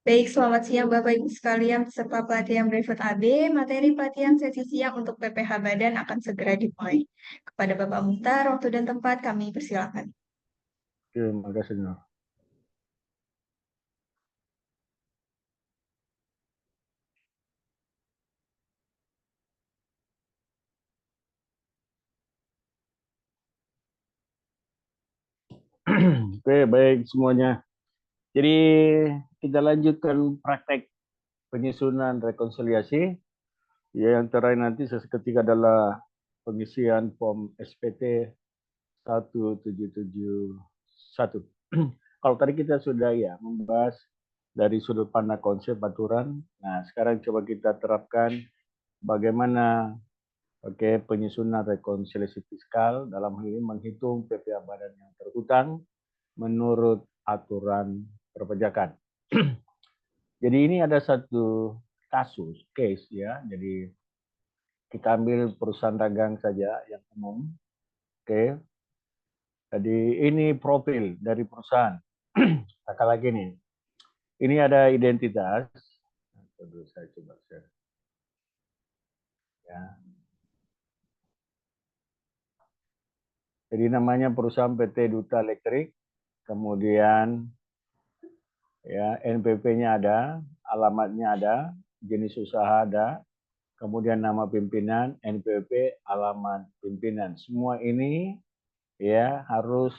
Baik, selamat siang Bapak Ibu sekalian, peserta pelatihan Brevet AB. Materi pelatihan sesi siang untuk PPH Badan akan segera dimulai. Kepada Bapak Muhtar, waktu dan tempat kami persilakan. Terima kasih, Nur. Oke, baik semuanya. Jadi kita lanjutkan praktek penyusunan rekonsiliasi. Ya, yang terakhir nanti seketika adalah pengisian form SPT 1771. Kalau tadi kita sudah ya membahas dari sudut pandang konsep aturan. Nah, sekarang coba kita terapkan bagaimana penyusunan rekonsiliasi fiskal dalam hal ini menghitung PPh badan yang terhutang menurut aturan perpajakan. Jadi ini ada satu kasus, case ya. Jadi kita ambil perusahaan dagang saja yang umum. Oke. Jadi ini profil dari perusahaan. Kakak lagi nih. Ini ada identitas. Aduh, saya coba share. Ya. Jadi namanya perusahaan PT Duta Elektrik. Kemudian ya NPP-nya ada, alamatnya ada, jenis usaha ada, kemudian nama pimpinan, NPP, alamat pimpinan. Semua ini ya harus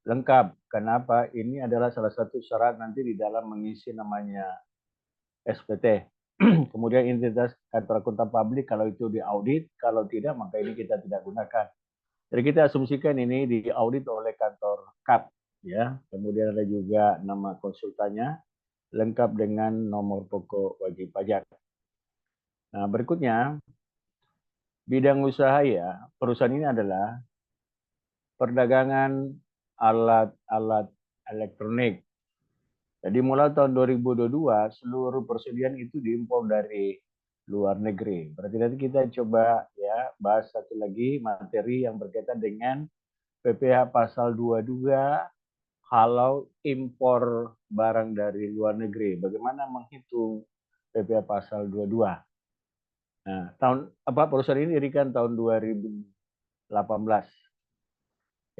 lengkap. Kenapa? Ini adalah salah satu syarat nanti di dalam mengisi namanya SPT. Kemudian identitas kantor akuntan publik kalau itu diaudit, kalau tidak maka ini kita tidak gunakan. Jadi kita asumsikan ini diaudit oleh kantor KAP ya. Kemudian ada juga nama konsultannya lengkap dengan nomor pokok wajib pajak. Nah, berikutnya bidang usaha ya, perusahaan ini adalah perdagangan alat-alat elektronik. Jadi mulai tahun 2022 seluruh persediaan itu diimpor dari luar negeri. Berarti nanti kita coba ya bahas satu lagi materi yang berkaitan dengan PPh pasal 22 kalau impor barang dari luar negeri. Bagaimana menghitung PPh pasal 22? Nah, perusahaan ini didirikan tahun 2018.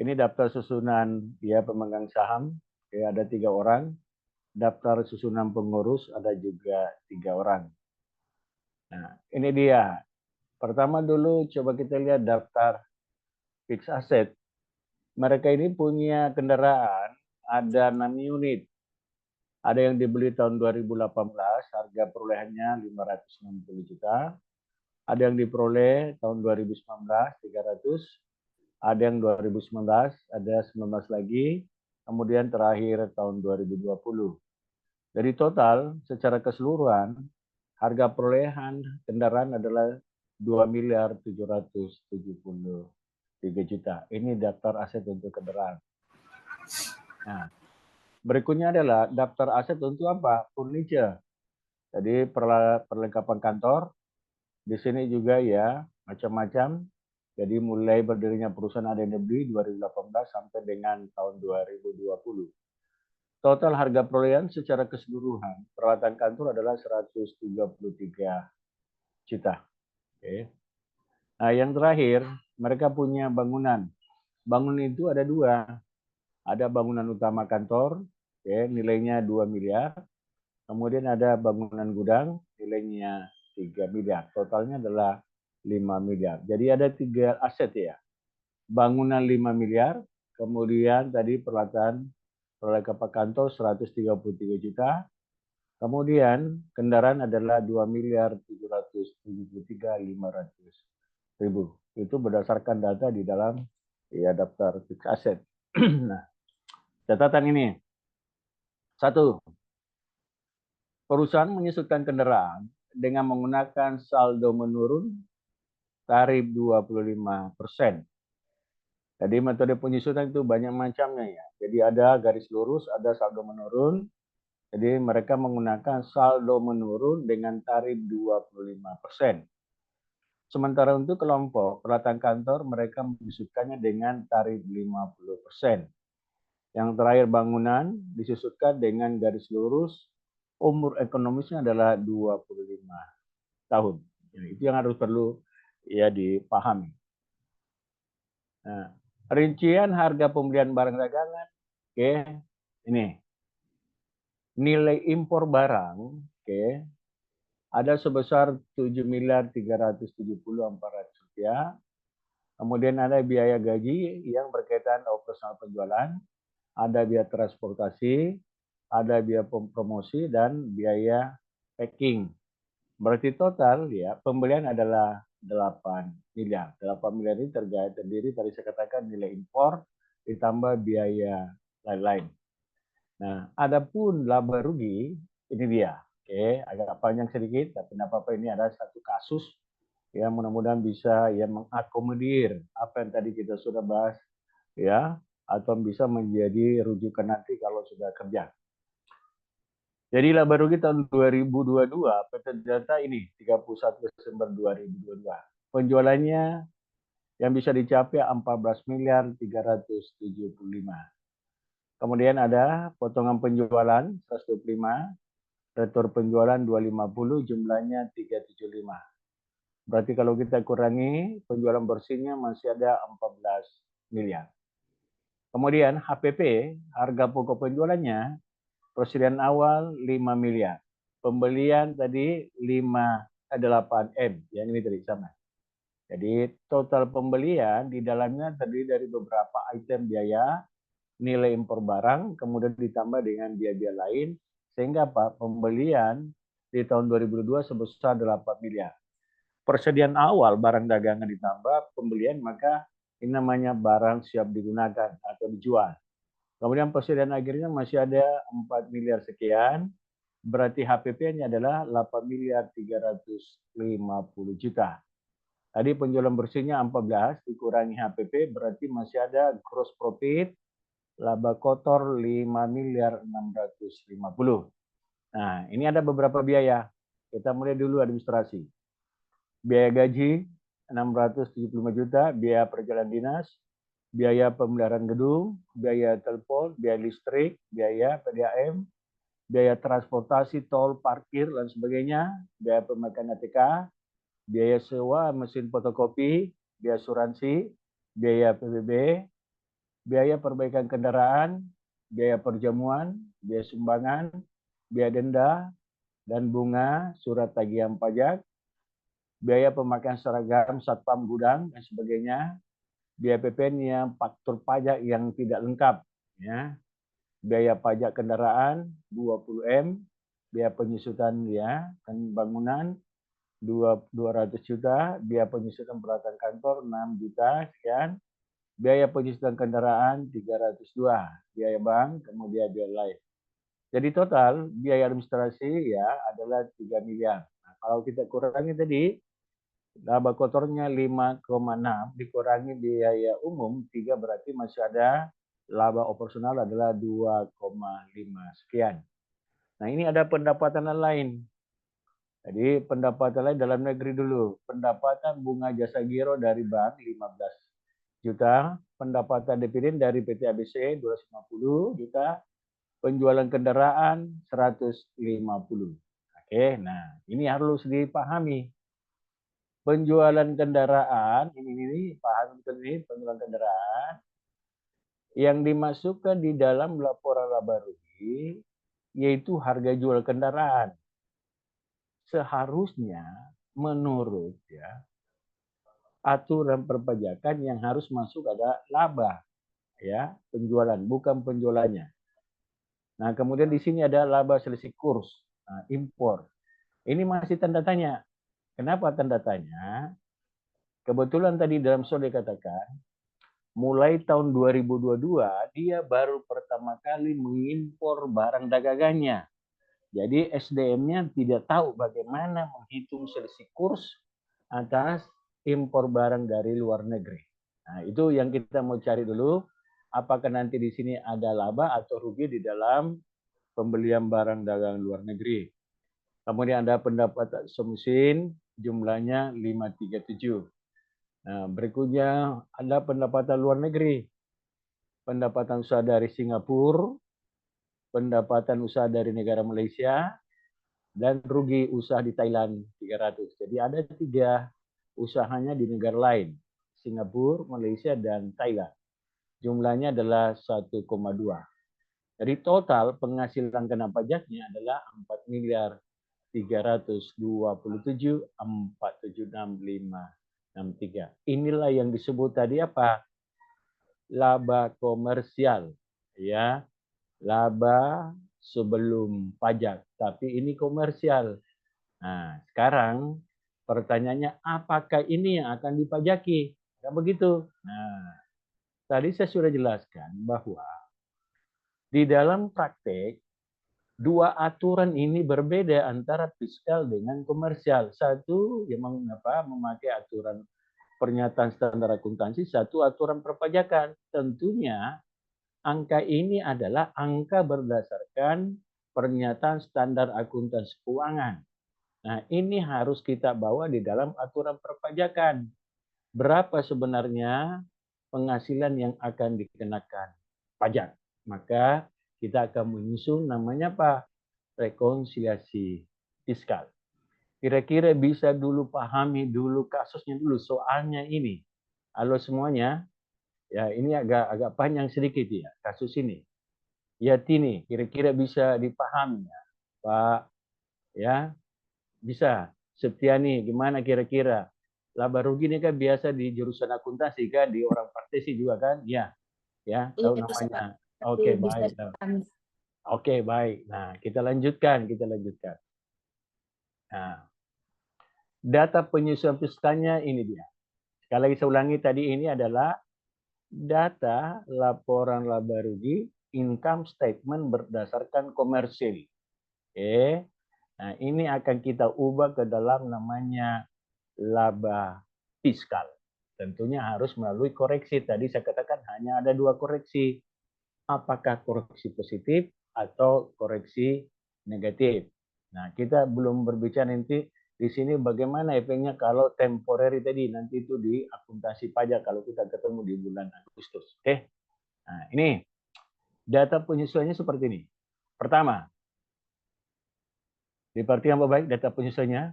Ini daftar susunan ya pemegang saham, ya ada 3 orang. Daftar susunan pengurus ada juga 3 orang. Nah, ini dia. Pertama dulu coba kita lihat daftar fixed asset. Mereka ini punya kendaraan ada 6 unit. Ada yang dibeli tahun 2018, harga perolehannya 560 juta. Ada yang diperoleh tahun 2019, 300. Ada yang 2019, ada 19 lagi. Kemudian terakhir tahun 2020. Dari total secara keseluruhan harga perolehan kendaraan adalah 2.773 juta. Ini daftar aset untuk kendaraan. Nah, berikutnya adalah daftar aset untuk apa? Furniture. Jadi perlengkapan kantor. Di sini juga ya macam-macam. Jadi mulai berdirinya perusahaan ADNB 2018 sampai dengan tahun 2020. Total harga perolehan secara keseluruhan peralatan kantor adalah 133 juta. Oke. Nah, yang terakhir, mereka punya bangunan. Bangunan itu ada 2. Ada bangunan utama kantor, nilainya 2 miliar. Kemudian ada bangunan gudang, nilainya 3 miliar. Totalnya adalah 5 miliar. Jadi ada 3 aset ya. Bangunan 5 miliar, kemudian tadi perlengkapan kantor 133 juta, kemudian kendaraan adalah 2.773.500.000. Itu berdasarkan data di dalam ya daftar fixed asset. Nah, catatan ini. 1. Perusahaan menyusulkan kendaraan dengan menggunakan saldo menurun tarif 25%. Jadi metode penyusunan itu banyak macamnya ya. Jadi ada garis lurus, ada saldo menurun. Jadi mereka menggunakan saldo menurun dengan tarif 25%. Sementara untuk kelompok peralatan kantor mereka menyusunkannya dengan tarif 50%. Yang terakhir bangunan disusutkan dengan garis lurus, umur ekonomisnya adalah 25 tahun. Itu yang harus perlu ya dipahami. Nah, rincian harga pembelian barang dagangan, oke, ini nilai impor barang, oke, ada sebesar 7.370.400 rupiah. Kemudian ada biaya gaji yang berkaitan operasional penjualan, ada biaya transportasi, ada biaya promosi, dan biaya packing. Berarti total ya pembelian adalah 8 miliar. 8 miliar ini terdiri tadi saya katakan nilai impor ditambah biaya lain-lain. Nah, adapun laba rugi ini dia. Oke, agak panjang sedikit, tapi tidak apa-apa, ini ada satu kasus yang mudah-mudahan bisa ya mengakomodir apa yang tadi kita sudah bahas ya, atau bisa menjadi rujukan nanti kalau sudah kerja. Jadi laba rugi tahun 2022 PT Data ini 31 Desember 2022. Penjualannya yang bisa dicapai 14 miliar 375. Kemudian ada potongan penjualan 125, retur penjualan 250, jumlahnya 375. Berarti kalau kita kurangi penjualan bersihnya masih ada 14 miliar. Kemudian HPP, harga pokok penjualannya, persediaan awal 5 miliar. Pembelian tadi 8 M, yang ini tadi sama. Jadi total pembelian di dalamnya terdiri dari beberapa item biaya, nilai impor barang, kemudian ditambah dengan biaya-biaya lain, sehingga apa? Pembelian di tahun 2022 sebesar 8 miliar. Persediaan awal barang dagangan ditambah pembelian, maka ini namanya barang siap digunakan atau dijual. Kemudian persediaan akhirnya masih ada 4 miliar sekian, berarti HPP-nya adalah 8 miliar 350 juta. Tadi penjualan bersihnya 14, dikurangi HPP, berarti masih ada gross profit, laba kotor 5 miliar 650. Nah, ini ada beberapa biaya. Kita mulai dulu administrasi. Biaya gaji 675 juta, biaya perjalanan dinas, biaya pemeliharaan gedung, biaya telepon, biaya listrik, biaya PDAM, biaya transportasi, tol, parkir, dan sebagainya, biaya pemakaian ATK, biaya sewa mesin fotokopi, biaya asuransi, biaya PBB, biaya perbaikan kendaraan, biaya perjamuan, biaya sumbangan, biaya denda, dan bunga, surat tagihan pajak, biaya pemakaian seragam satpam gudang dan sebagainya, biaya PPN yang faktur pajak yang tidak lengkap, ya, biaya pajak kendaraan 20 M, biaya penyusutan ya bangunan 200 juta, biaya penyusutan peralatan kantor 6 juta sekian, biaya penyusutan kendaraan 302, biaya bank, kemudian biaya lain. Jadi total biaya administrasi ya adalah 3 miliar. Nah, kalau kita kurangi tadi laba kotornya 5,6 dikurangi biaya umum 3, berarti masih ada laba operasional adalah 2,5 sekian. Nah, ini ada pendapatan lain. Jadi pendapatan lain dalam negeri dulu. Pendapatan bunga jasa giro dari bank 15 juta, pendapatan dividen dari PT ABC 250 juta, penjualan kendaraan 150. Oke, nah ini harus dipahami. Penjualan kendaraan, ini paham ini penjualan kendaraan yang dimasukkan di dalam laporan laba rugi yaitu harga jual kendaraan. Seharusnya menurut ya aturan perpajakan yang harus masuk ada laba ya, penjualan bukan penjualannya. Nah, kemudian di sini ada laba selisih kurs, impor. Ini masih tanda tanya. Kenapa tanda tanya? Kebetulan tadi dalam soal dikatakan, mulai tahun 2022 dia baru pertama kali mengimpor barang dagangannya. Jadi SDM-nya tidak tahu bagaimana menghitung selisih kurs atas impor barang dari luar negeri. Nah, itu yang kita mau cari dulu. Apakah nanti di sini ada laba atau rugi di dalam pembelian barang dagangan luar negeri. Kemudian ada pendapatan semesin jumlahnya 537. Nah, berikutnya ada pendapatan luar negeri. pendapatan usaha dari Singapura, pendapatan usaha dari negara Malaysia, dan rugi usaha di Thailand 300. Jadi ada 3 usahanya di negara lain, Singapura, Malaysia, dan Thailand. Jumlahnya adalah 1,2. Jadi total penghasilan kena pajaknya adalah 4 miliar 327 476 563. Inilah yang disebut tadi apa? Laba komersial, ya. Laba sebelum pajak, tapi ini komersial. Nah, sekarang pertanyaannya apakah ini yang akan dipajaki? Kan begitu. Nah, tadi saya sudah jelaskan bahwa di dalam praktek 2 aturan ini berbeda antara fiskal dengan komersial. Satu yang memakai aturan pernyataan standar akuntansi, satu aturan perpajakan. Tentunya angka ini adalah angka berdasarkan pernyataan standar akuntansi keuangan. Nah, ini harus kita bawa di dalam aturan perpajakan. Berapa sebenarnya penghasilan yang akan dikenakan pajak? Maka kita akan menyusun namanya apa? Rekonsiliasi fiskal. Kira-kira bisa dulu pahami dulu kasusnya dulu, soalnya ini. Halo semuanya, ya ini agak panjang sedikit ya kasus ini. Ya ini kira-kira bisa dipahami ya, Pak. Ya, bisa. Septiani, gimana kira-kira? Laba rugi ini kan biasa di jurusan akuntansi kan, di orang praktisi juga kan? Ya, ya, tahu Iya bisa Pak. namanya. Tapi Oke, bisa baik. dipahami. Oke, baik. Nah, kita lanjutkan. Nah, data penyesuaian fiskalnya ini dia. Sekali lagi saya ulangi tadi ini adalah data laporan laba rugi income statement berdasarkan komersil. Oke. Nah, ini akan kita ubah ke dalam namanya laba fiskal. Tentunya harus melalui koreksi. Tadi saya katakan hanya ada 2 koreksi. Apakah koreksi positif atau koreksi negatif. Nah, kita belum berbicara nanti di sini bagaimana efeknya kalau temporary tadi, nanti itu di akuntansi pajak kalau kita ketemu di bulan Agustus. Oke. Nah, ini data penyesuaiannya seperti ini. Pertama, diperhatikan baik data penyesuaiannya.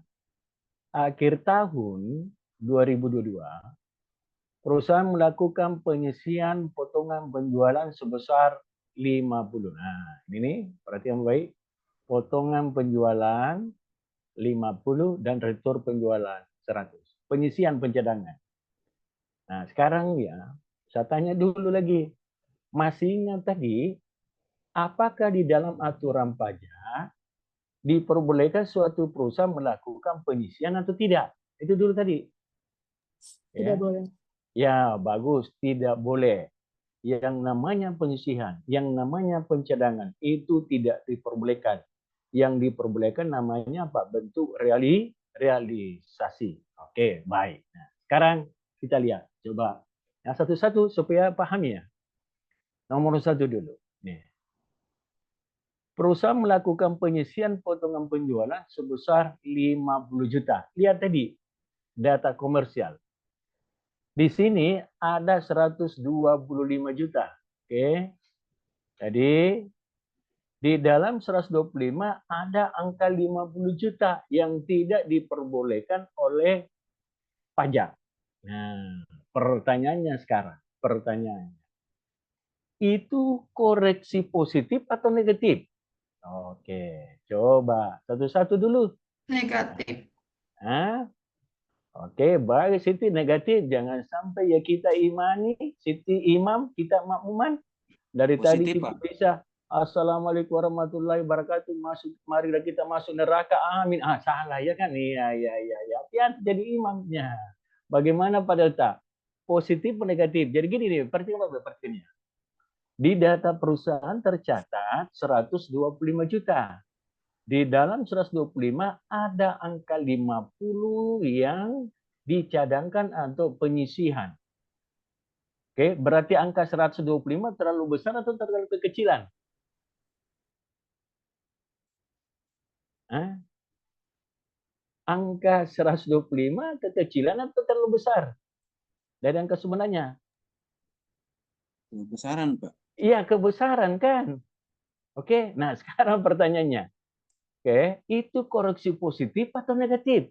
Akhir tahun 2022, perusahaan melakukan penyisian potongan penjualan sebesar 50. Nah, ini nih, perhatikan baik. Potongan penjualan 50 dan retur penjualan 100. Penyisian pencadangan. Nah, sekarang ya, saya tanya dulu lagi. Masih ingat tadi, apakah di dalam aturan pajak diperbolehkan suatu perusahaan melakukan penyisian atau tidak? Itu dulu tadi. Tidak boleh. Ya, bagus. Tidak boleh. Yang namanya penyisihan, yang namanya pencadangan, itu tidak diperbolehkan. Yang diperbolehkan namanya apa? Bentuk realisasi. Oke, baik. Nah, sekarang kita lihat. Coba yang satu-satu supaya paham ya. Nomor 1 dulu. Nih. Perusahaan melakukan penyisian potongan penjualan sebesar 50 juta. Lihat tadi, data komersial. Di sini ada 125 juta. Oke. Jadi di dalam 125 ada angka 50 juta yang tidak diperbolehkan oleh pajak. Nah, pertanyaannya sekarang, itu koreksi positif atau negatif? Oke, coba satu-satu dulu. Negatif. Hah? Oke, baik Siti, negatif. Jangan sampai ya kita imani, Siti imam, kita makmuman. Dari tadi Positif, Siti Pak. bisa. Assalamualaikum warahmatullahi wabarakatuh. Marilah kita masuk neraka. Amin. Ah, salah ya kan? Iya. Hati-hati jadi imamnya. Bagaimana Pak Delta? Positif atau negatif? Jadi gini nih, pertanyaannya. Di data perusahaan tercatat 125 juta. Di dalam 125 ada angka 50 yang dicadangkan untuk penyisihan. Oke, berarti angka 125 terlalu besar atau terlalu kekecilan? Hah? Angka 125 kekecilan atau terlalu besar dari angka sebenarnya? Kebesaran, Pak. Iya, kebesaran kan. Oke, nah sekarang pertanyaannya. Oke, itu koreksi positif atau negatif?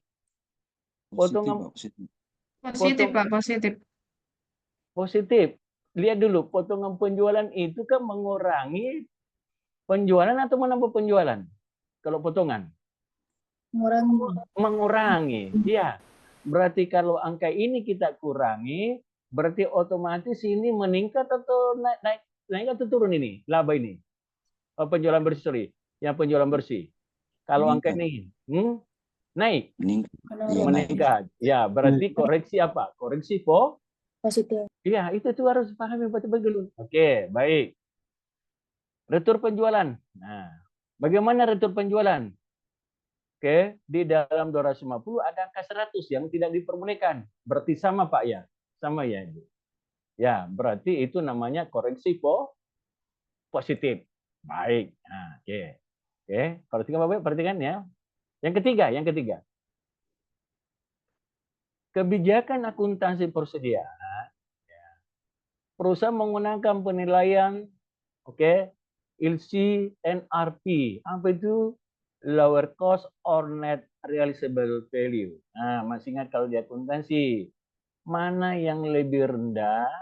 Positif, Potongan Pak, positif. Positif, potong Pak, positif. positif. Lihat dulu, potongan penjualan itu kan mengurangi penjualan atau menambah penjualan? Kalau potongan? Mengurangi. Mengurangi. Iya. Berarti kalau angka ini kita kurangi, berarti otomatis ini meningkat atau naik atau turun ini laba ini? Oh, penjualan bersih, sorry. Yang penjualan bersih. Kalau angka Meningkat. ini naik, Meningkat. Iya, naik. meningkat. Ya, berarti koreksi apa? Koreksi Positif. iya, itu tuh harus pahami betul-betul dulu. Oke, baik. Retur penjualan. Nah, bagaimana retur penjualan? Oke, di dalam 250 ada angka 100 yang tidak diperbolehkan. Berarti sama Pak ya? Sama ya, Ibu? Ya, berarti itu namanya koreksi positif. Baik. Nah, oke. Oke, perhatikan Bapak, perhatikan ya. Yang ketiga. Kebijakan akuntansi persediaan. Perusahaan menggunakan penilaian, oke, LCNRP. Apa itu? Lower cost or net realizable value. Nah, masih ingat kalau di akuntansi, mana yang lebih rendah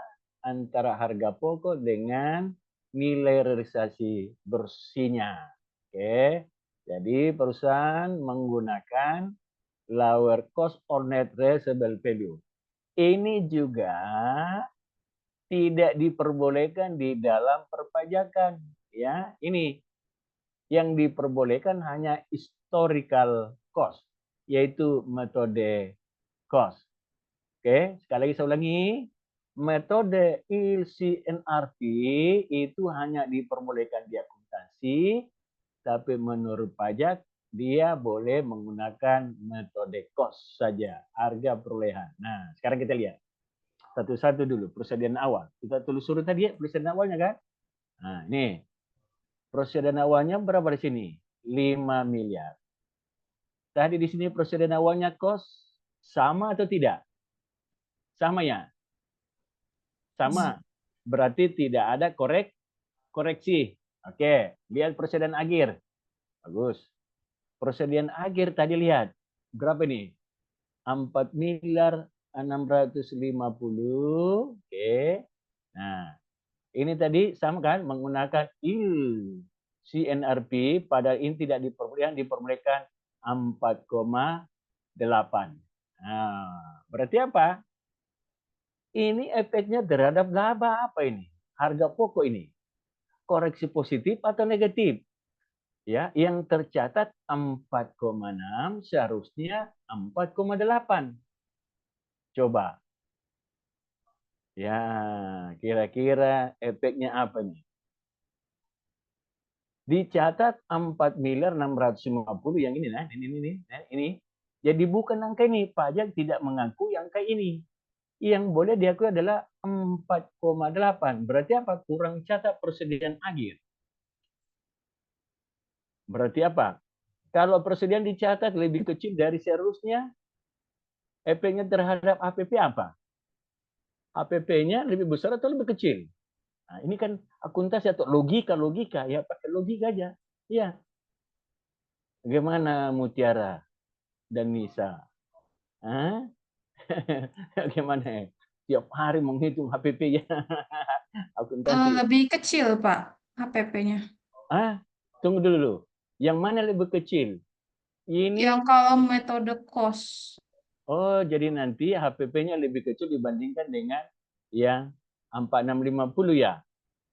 antara harga pokok dengan nilai realisasi bersihnya. Oke. Jadi perusahaan menggunakan lower cost or net realizable value. Ini juga tidak diperbolehkan di dalam perpajakan, ya. Ini yang diperbolehkan hanya historical cost, yaitu metode cost. Oke, sekali lagi saya ulangi. Metode LCNRP itu hanya diperbolehkan di akuntansi, tapi menurut pajak dia boleh menggunakan metode cost saja, harga perolehan. Nah, sekarang kita lihat satu-satu dulu persediaan awal. Kita telusuri tadi ya persediaan awalnya kan. Nah, ini persediaan awalnya berapa di sini? 5 miliar. Tadi di sini persediaan awalnya cost sama atau tidak? Sama ya? Sama. Berarti tidak ada koreksi. Oke, lihat persediaan akhir. Bagus. Persediaan akhir tadi lihat. Berapa ini? 4 miliar 650. Oke. Nah, ini tadi sama kan menggunakan CNRP pada ini tidak diperbolehkan 4,8. Nah, berarti apa? Ini efeknya terhadap laba apa ini? Harga pokok ini. Koreksi positif atau negatif? Ya, yang tercatat 4,6 seharusnya 4,8. Coba. Ya, kira-kira efeknya apa nih? Dicatat 4 miliar 650 yang ini nah, ini. Jadi bukan angka ini, pajak tidak mengakui angka ini. Yang boleh diakui adalah 4,8. Berarti apa? Kurang catat persediaan akhir. Berarti apa? Kalau persediaan dicatat lebih kecil dari seharusnya, efeknya terhadap APP apa? APP-nya lebih besar atau lebih kecil? Nah, ini kan akuntansi atau logika ya, pakai logika aja. Iya. Bagaimana Mutiara dan Nisa? Hah? Bagaimana ya? Tiap hari menghitung HPP-nya. Akuntansi. Lebih kecil, Pak, HPP-nya. Tunggu dulu. Yang mana lebih kecil? Ini. Yang kalau metode cost. Oh, jadi nanti HPP-nya lebih kecil dibandingkan dengan yang 4650 ya.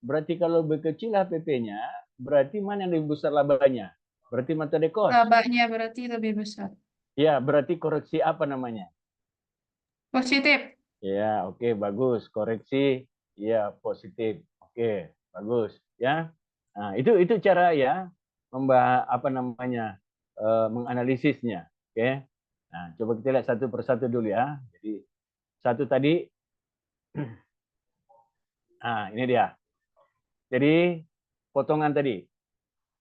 Berarti kalau lebih kecil HPP-nya, berarti mana yang lebih besar labanya? Berarti metode cost. Labanya berarti lebih besar. Ya, berarti koreksi apa namanya? Positif. Ya, oke, bagus. Koreksi ya positif. Oke, bagus ya. Nah, itu cara ya menganalisisnya. Oke. Nah, coba kita lihat satu persatu dulu ya. Jadi satu tadi. Nah, ini dia. Jadi potongan tadi.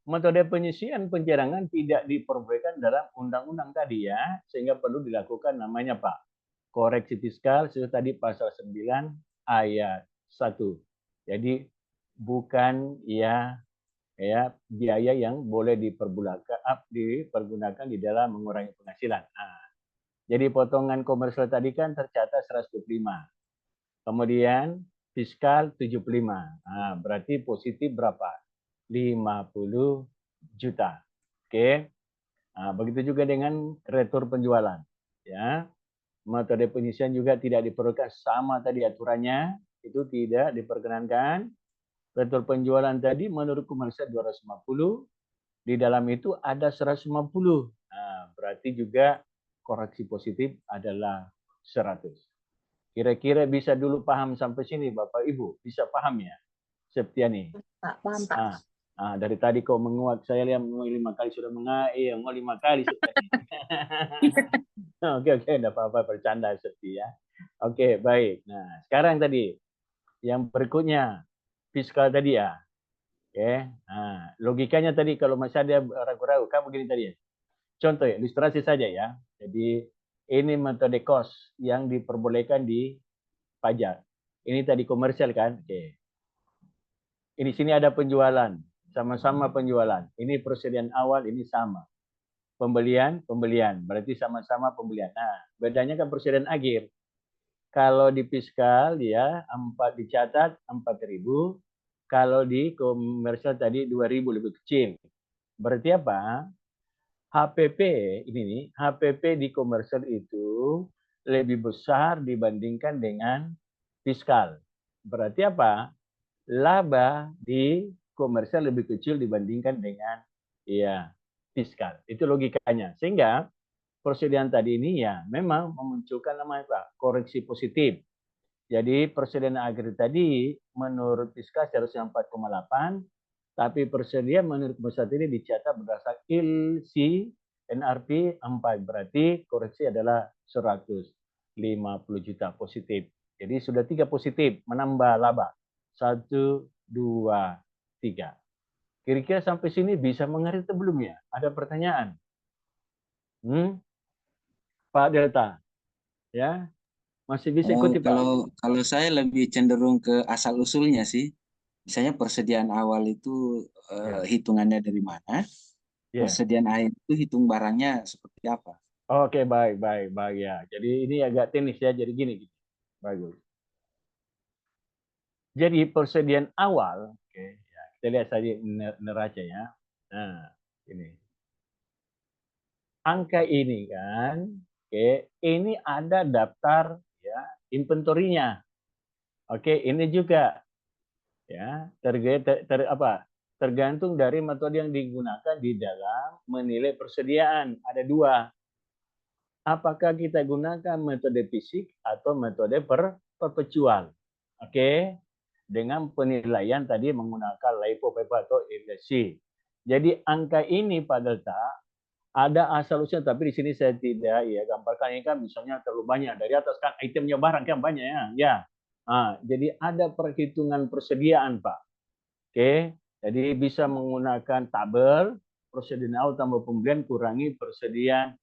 Metode penyisian pencerangan tidak diperbolehkan dalam undang-undang tadi ya, sehingga perlu dilakukan namanya Pak. Koreksi fiskal sesuai tadi pasal 9 ayat 1. Jadi bukan biaya yang boleh dipergunakan di dalam mengurangi penghasilan. Nah, jadi potongan komersial tadi kan tercatat 125. Kemudian fiskal 75. Nah, berarti positif berapa? 50 juta. Oke. Nah, begitu juga dengan retur penjualan. Ya. Metode penyisian juga tidak diperlukan, sama tadi aturannya, itu tidak diperkenankan. Retur penjualan tadi menurut komersial 250, di dalam itu ada 150. Nah, berarti juga koreksi positif adalah 100. Kira-kira bisa dulu paham sampai sini Bapak Ibu? Bisa paham ya? Septiani. Pak, paham Pak. Dari tadi kau menguak, saya lihat 5 kali sudah mengai, 5 kali Septiani. Oke, enggak apa-apa, bercanda Septi ya. Oke, baik. Nah, sekarang tadi yang berikutnya fiskal tadi ya. Oke. Nah, logikanya tadi kalau masih ada ragu-ragu, kamu begini tadi ya. Contoh ya, ilustrasi saja ya. Jadi ini metode cost yang diperbolehkan di pajak. Ini tadi komersial kan? Oke. Ini sini ada penjualan, sama-sama penjualan. Ini persediaan awal, ini sama. Pembelian, berarti sama-sama pembelian. Nah, bedanya kan persediaan akhir. Kalau di fiskal ya 4 dicatat 4.000, kalau di komersial tadi 2.000 lebih kecil. Berarti apa? HPP ini nih, HPP di komersial itu lebih besar dibandingkan dengan fiskal. Berarti apa? Laba di komersial lebih kecil dibandingkan dengan fiskal. Itu logikanya. Sehingga persediaan tadi ini ya memang memunculkan namanya Pak, koreksi positif. Jadi persediaan akhir tadi menurut fiskal seharusnya 4,8, tapi persediaan menurut komersial ini dicatat berdasarkan ILC NRP 4. Berarti koreksi adalah 150 juta positif. Jadi sudah 3 positif menambah laba. 1, 2, 3. Kira-kira sampai sini bisa mengerti atau belum ya? Ada pertanyaan? Pak Delta, ya masih bisa ikuti Pak? Kalau saya lebih cenderung ke asal usulnya sih. Misalnya persediaan awal itu hitungannya dari mana? Persediaan akhir itu hitung barangnya seperti apa? Oke, baik ya. Jadi ini agak teknis ya. Jadi gini. Bagus. Jadi persediaan awal, oke, ya, kita lihat saja neraca ya. Nah, ini. Angka ini kan, oke, ini ada daftar ya inventorinya. Oke, ini juga ya tergantung dari metode yang digunakan di dalam menilai persediaan. Ada 2. Apakah kita gunakan metode fisik atau metode perpecual? Oke, dengan penilaian tadi menggunakan LIFO, PEPA atau ILC. Jadi angka ini Pak Delta ada asal usulnya, tapi di sini saya tidak gambarkan. Ini kan misalnya terlalu banyak, dari atas kan itemnya barang kan banyak ya. Jadi ada perhitungan persediaan Pak. Oke, jadi bisa menggunakan tabel persediaan awal tambah pembelian kurangi persediaan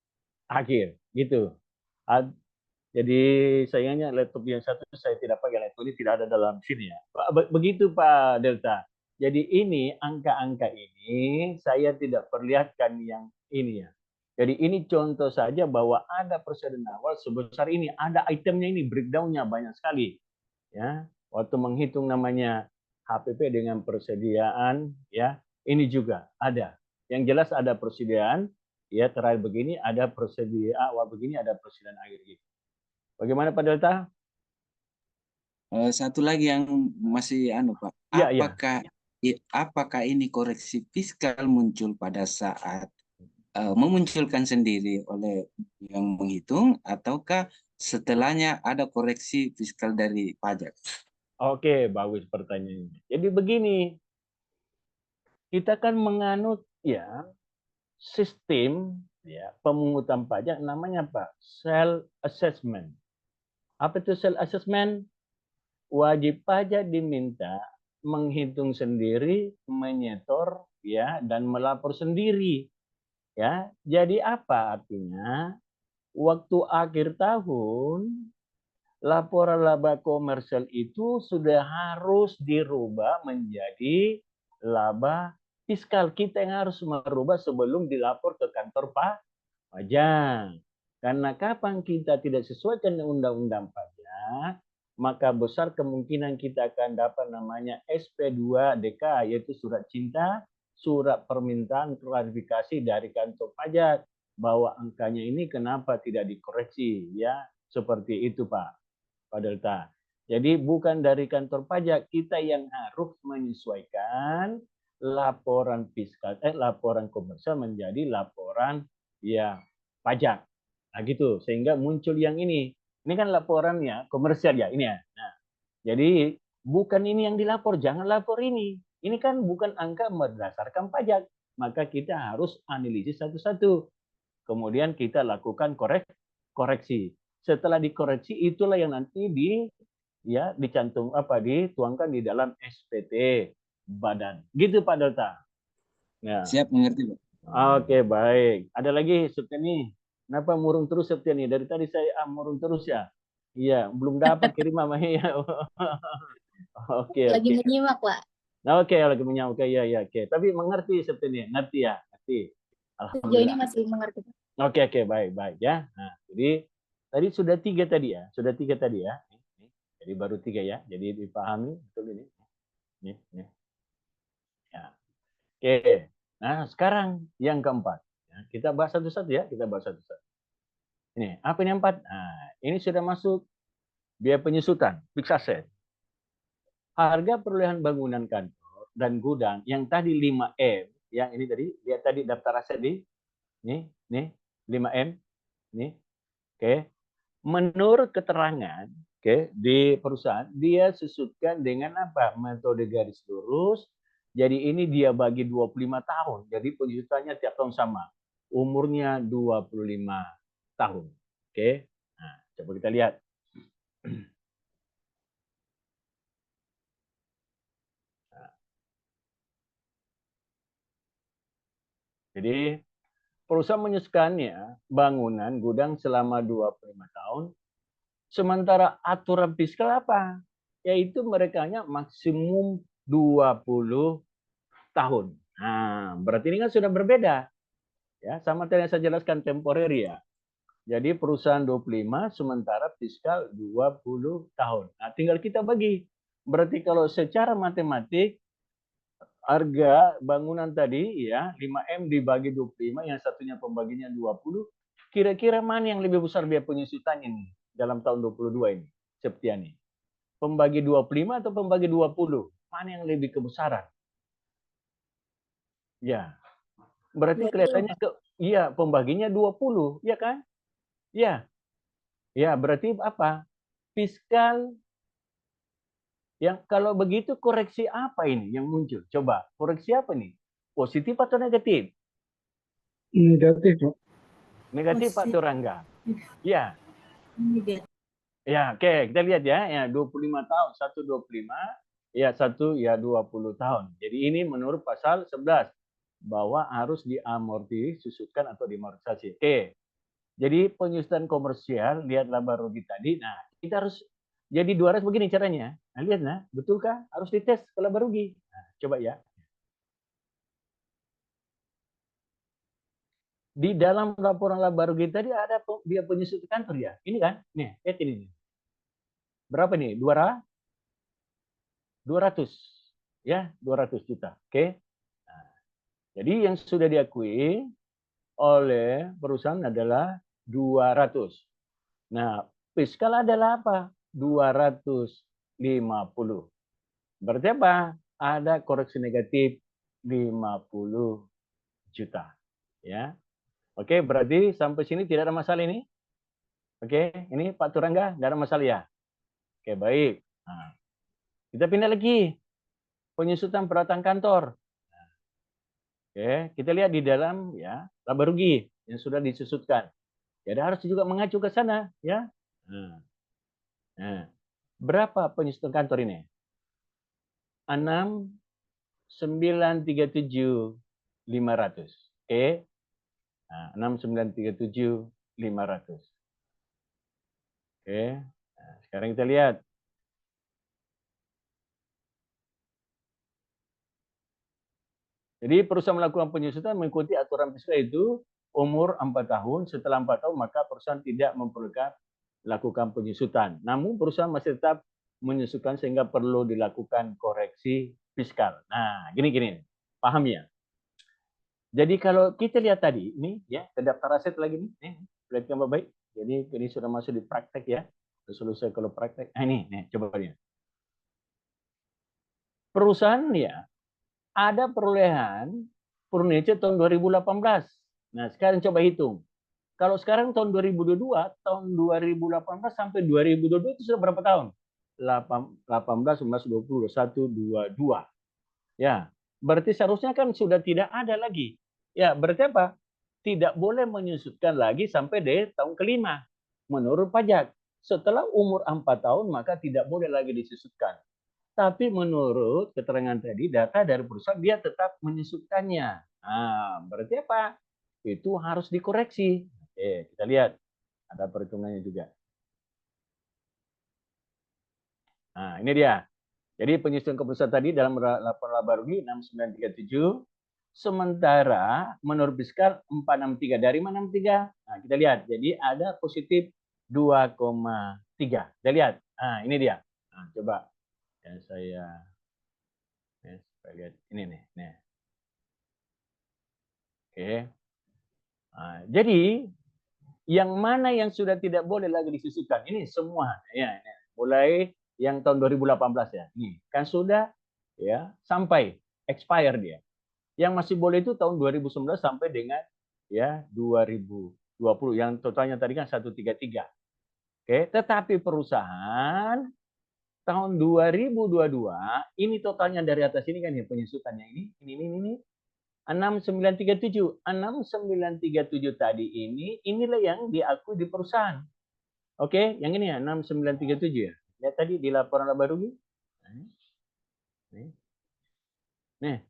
akhir gitu. Jadi sayangnya laptop yang satu saya tidak pakai, laptop ini tidak ada dalam sini ya. Begitu Pak Delta. Jadi ini angka-angka ini saya tidak perlihatkan yang ini ya. Jadi ini contoh saja bahwa ada persediaan awal sebesar ini, ada itemnya ini, breakdown-nya banyak sekali. Ya, waktu menghitung namanya HPP dengan persediaan ya, ini juga ada. Yang jelas ada persediaan, ya terakhir begini ada persediaan awal begini, ada persediaan akhir gitu. Bagaimana Pak Delta? Satu lagi yang masih Pak. Apakah ini koreksi fiskal muncul pada saat memunculkan sendiri oleh yang menghitung, ataukah setelahnya ada koreksi fiskal dari pajak? Oke, bagus pertanyaannya. Jadi begini, kita kan menganut ya sistem ya pemungutan pajak namanya Pak self assessment. Apa itu self assessment? Wajib pajak diminta menghitung sendiri, menyetor ya dan melapor sendiri. Ya, jadi apa artinya? Waktu akhir tahun laporan laba komersial itu sudah harus dirubah menjadi laba fiskal. Kita yang harus merubah sebelum dilapor ke kantor pajak. Karena kapan kita tidak sesuaikan dengan undang-undang pajak, maka besar kemungkinan kita akan dapat namanya SP2DK, yaitu surat cinta, surat permintaan klarifikasi dari kantor pajak bahwa angkanya ini kenapa tidak dikoreksi, ya seperti itu Pak Delta. Jadi bukan dari kantor pajak, kita yang harus menyesuaikan laporan fiskal, laporan komersial menjadi laporan ya pajak. Nah gitu, sehingga muncul yang ini. Ini kan laporannya komersial ya, ini ya. Nah, jadi bukan ini yang dilapor, jangan lapor ini. Ini kan bukan angka berdasarkan pajak. Maka kita harus analisis satu-satu. Kemudian kita lakukan koreksi. Setelah dikoreksi itulah yang nanti dituangkan di dalam SPT badan. Gitu Pak Delta. Ya. Siap, mengerti Pak. Oke, baik. Ada lagi Septiani? Kenapa murung terus Septiani? Dari tadi saya murung terus ya. Iya, belum dapat kiriman ya. Oke. Lagi menyimak, Pak. Oke, lagi menyimak. Oke, ya, oke. Tapi mengerti Septiani? Ngerti ya? Ngerti. Sejauh ini Alhamdulillah. masih mengerti. Oke, baik ya. Nah, jadi tadi sudah 3 tadi ya. Sudah 3 tadi ya. Jadi baru 3 ya. Jadi dipahami betul ini. Nih. Ya. Oke. Nah, sekarang yang keempat. Kita bahas satu-satu ya. Ini, apa ini 4? Nah, ini sudah masuk biaya penyusutan, fixed asset. Harga perolehan bangunan kantor dan gudang yang tadi 5M, yang ini tadi, lihat tadi daftar aset di nih 5M. Nih. Oke. Menurut keterangan di perusahaan, dia susutkan dengan apa? Metode garis lurus. Jadi ini dia bagi 25 tahun. Jadi penyusutannya tiap tahun sama. Umurnya 25 tahun. Oke. Nah, coba kita lihat. Jadi perusahaan menyusukannya bangunan gudang selama 25 tahun. Sementara aturan fiskal apa? Yaitu merekanya maksimum 20 tahun. Nah, berarti ini kan sudah berbeda. Ya, sama tadi yang saya jelaskan temporer ya. Jadi perusahaan 25 sementara fiskal 20 tahun. Nah, tinggal kita bagi. Berarti kalau secara matematik harga bangunan tadi ya 5M dibagi 25, yang satunya pembaginya 20, kira-kira mana yang lebih besar biaya penyusutan ini dalam tahun 22 ini? Septiani. Pembagi 25 atau pembagi 20? Mana yang lebih kebesaran? Ya. Berarti kelihatannya pembaginya 20, ya kan? Ya. Ya, berarti apa? Fiskal. Yang kalau begitu koreksi apa ini yang muncul? Coba, koreksi apa nih? Positif atau negatif? Negatif, Pak. Negatif Pak Turangga. Ya. Ya, oke, kita lihat ya. Ya, 25 tahun, satu 25, ya satu ya 20 tahun. Jadi ini menurut pasal 11 bahwa harus diamortisasikan atau dimortisasi. Oke. Jadi penyusutan komersial, lihat laba rugi tadi. Nah, kita harus jadi 200 begini caranya. Nah, lihat nah, betulkah? Harus dites ke laba rugi. Nah, coba ya. Di dalam laporan laba rugi tadi ada biaya penyusutan kantor ya. Ini kan? Nih, lihat ini. Berapa nih? 200. Ya, 200 juta. Oke. Nah, jadi yang sudah diakui oleh perusahaan adalah 200. Nah, fiskal adalah apa? 250. Berarti apa? Ada koreksi negatif 50 juta. Ya. Oke, berarti sampai sini tidak ada masalah ini? Oke, ini Pak Turangga, tidak ada masalah ya? Oke, baik. Nah, kita pindah lagi. Penyusutan peralatan kantor. Oke, kita lihat di dalam ya laba rugi yang sudah disusutkan. Jadi harus juga mengacu ke sana ya. Nah, berapa penyusutan kantor ini? 6.937.500. Oke. Nah, 6.937.500. Oke. Nah, sekarang kita lihat. Jadi perusahaan melakukan penyusutan mengikuti aturan fiskal itu umur 4 tahun. Setelah 4 tahun maka perusahaan tidak memperlukan lakukan penyusutan. Namun perusahaan masih tetap menyusukan sehingga perlu dilakukan koreksi fiskal. Nah, gini-gini. Paham ya? Jadi kalau kita lihat tadi, ini ya, daftar aset lagi nih. Perhatikan baik-baik. Jadi ini sudah masuk di praktek ya. Sudah selesai kalau praktek. Nah, ini, coba lihat. Perusahaan ya, ada perolehan furniture tahun 2018. Nah, sekarang coba hitung. Kalau sekarang tahun 2022, tahun 2018 sampai 2022 itu sudah berapa tahun? 18, 19, 20, 21, 22. Ya, berarti seharusnya kan sudah tidak ada lagi. Ya, berarti apa? Tidak boleh menyusutkan lagi sampai di tahun kelima. Menurut pajak. Setelah umur 4 tahun, maka tidak boleh lagi disusutkan. Tapi menurut keterangan tadi, data dari perusahaan, dia tetap menyusutkannya. Nah, berarti apa? Itu harus dikoreksi. Oke, kita lihat. Ada perhitungannya juga. Nah, ini dia. Jadi penyusunan keputusan tadi dalam laporan laba rugi 6937. Sementara menurut fiskal 463. Dari mana 63? Nah, kita lihat. Jadi ada positif 2,3. Kita lihat. Nah, ini dia. Nah, coba. Ya, saya lihat. Ini nih. Oke. Nah, jadi yang mana yang sudah tidak boleh lagi disusutkan? Ini semua. Ya, mulai yang tahun 2018 ya. Ini kan sudah ya sampai expire dia. Yang masih boleh itu tahun 2019 sampai dengan ya 2020 yang totalnya tadi kan 133. Oke, tetapi perusahaan tahun 2022 ini totalnya dari atas ini kan ya penyusutannya ini 6937. 6937 tadi inilah yang diakui di perusahaan. Oke, yang ini ya 6937 ya. Lihat tadi di laporan laba rugi. Nih,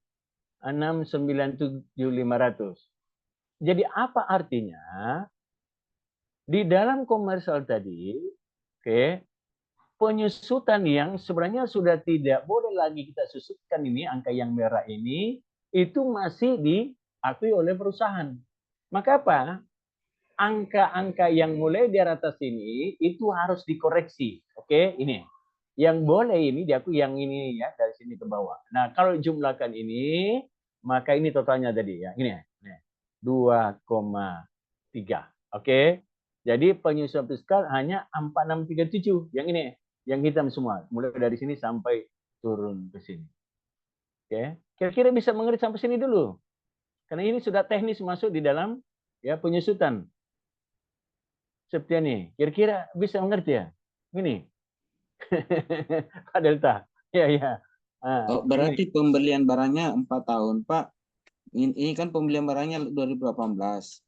697.500. Jadi apa artinya? Di dalam komersial tadi, oke, penyusutan yang sebenarnya sudah tidak boleh lagi kita susutkan ini, angka yang merah ini, itu masih diakui oleh perusahaan. Maka apa? Angka-angka yang mulai di atas ini, itu harus dikoreksi. Oke, ini. Yang boleh ini diakui yang ini ya, dari sini ke bawah. Nah, kalau jumlahkan ini, maka ini totalnya tadi ya. Ini ya. 2,3. Oke. Jadi penyusunan fiskal hanya 4637. Yang ini, yang hitam semua. Mulai dari sini sampai turun ke sini. Oke. Kira-kira bisa mengerti sampai sini dulu. Karena ini sudah teknis masuk di dalam ya penyusutan. Seperti ini. Kira-kira bisa mengerti ya? Ini. Pak Delta. Ya. Oh, berarti pembelian barangnya 4 tahun, Pak. Ini kan pembelian barangnya 2018.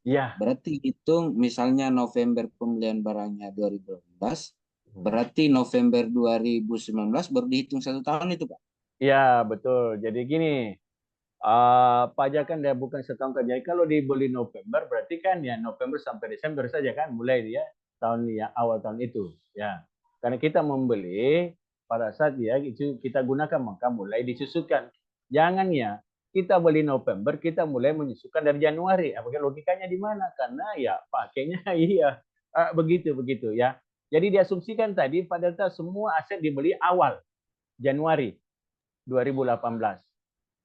Iya. Berarti hitung misalnya November pembelian barangnya 2018, berarti November 2019 baru dihitung 1 tahun itu, Pak? Iya, betul. Jadi gini, pajakan dia bukan setahun kerja. Kalau dibeli November, berarti kan ya November sampai Desember saja kan, mulai dia tahun ya awal tahun itu. Ya, karena kita membeli pada saat ya itu kita gunakan maka mulai disusutkan. Jangan ya kita beli November, kita mulai menyusukan dari Januari. Apakah logikanya di mana? Karena ya pakainya iya begitu ya. Jadi diasumsikan tadi pada semua aset dibeli awal Januari 2018.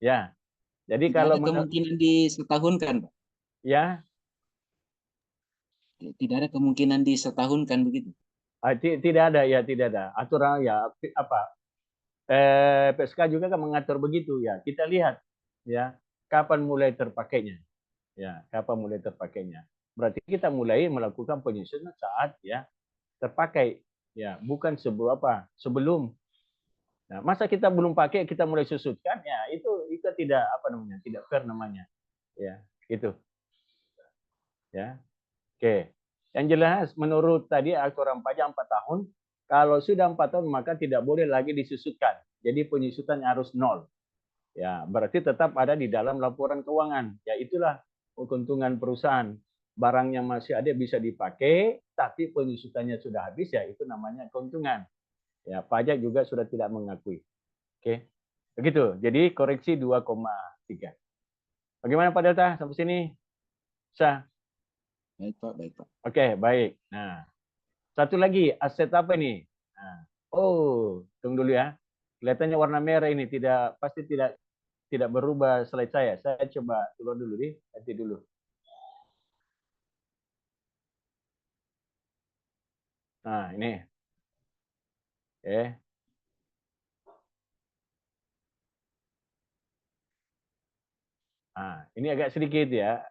Ya. Jadi Tidak kalau ada kemungkinan disetahunkan, Pak? Ya. Tidak ada kemungkinan disetahunkan begitu? Tidak ada ya, tidak ada. Aturan ya apa? PSK juga kan mengatur begitu ya. Kita lihat ya kapan mulai terpakainya. Ya, kapan mulai terpakainya. Berarti kita mulai melakukan penyusunan saat ya terpakai ya, bukan sebelum. Nah, masa kita belum pakai kita mulai susutkan ya itu tidak tidak fair namanya. Ya, gitu. Ya. Oke. Yang jelas menurut tadi aturan pajak 4 tahun, kalau sudah 4 tahun maka tidak boleh lagi disusutkan. Jadi penyusutan harus 0. Ya, berarti tetap ada di dalam laporan keuangan. Ya itulah keuntungan perusahaan. barangnya masih ada bisa dipakai, tapi penyusutannya sudah habis, ya itu namanya keuntungan. Ya, pajak juga sudah tidak mengakui. Oke. Begitu. Jadi koreksi 2,3. Bagaimana Pak Delta sampai sini? Sah? Baik Pak, baik Pak. Oke, baik. Nah, satu lagi aset apa ini? Nah, oh, tunggu dulu ya. Kelihatannya warna merah ini pasti tidak berubah slide saya. Saya coba keluar dulu nih, nanti dulu. Nah, ini. Oke. Nah, ini agak sedikit ya,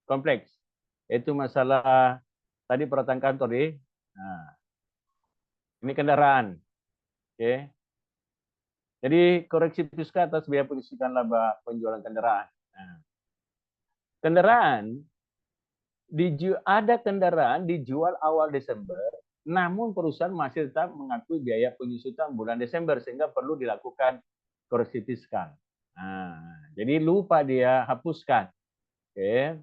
kompleks. Itu masalah tadi peraturan kantor nih. Nah, ini kendaraan. Oke. Jadi koreksi fiskal atas biaya pengisian laba penjualan kendaraan. Nah, kendaraan ada kendaraan dijual awal Desember, namun perusahaan masih tetap mengakui biaya penyusutan bulan Desember sehingga perlu dilakukan koreksi fiskal. Nah, jadi lupa dia hapuskan. Oke.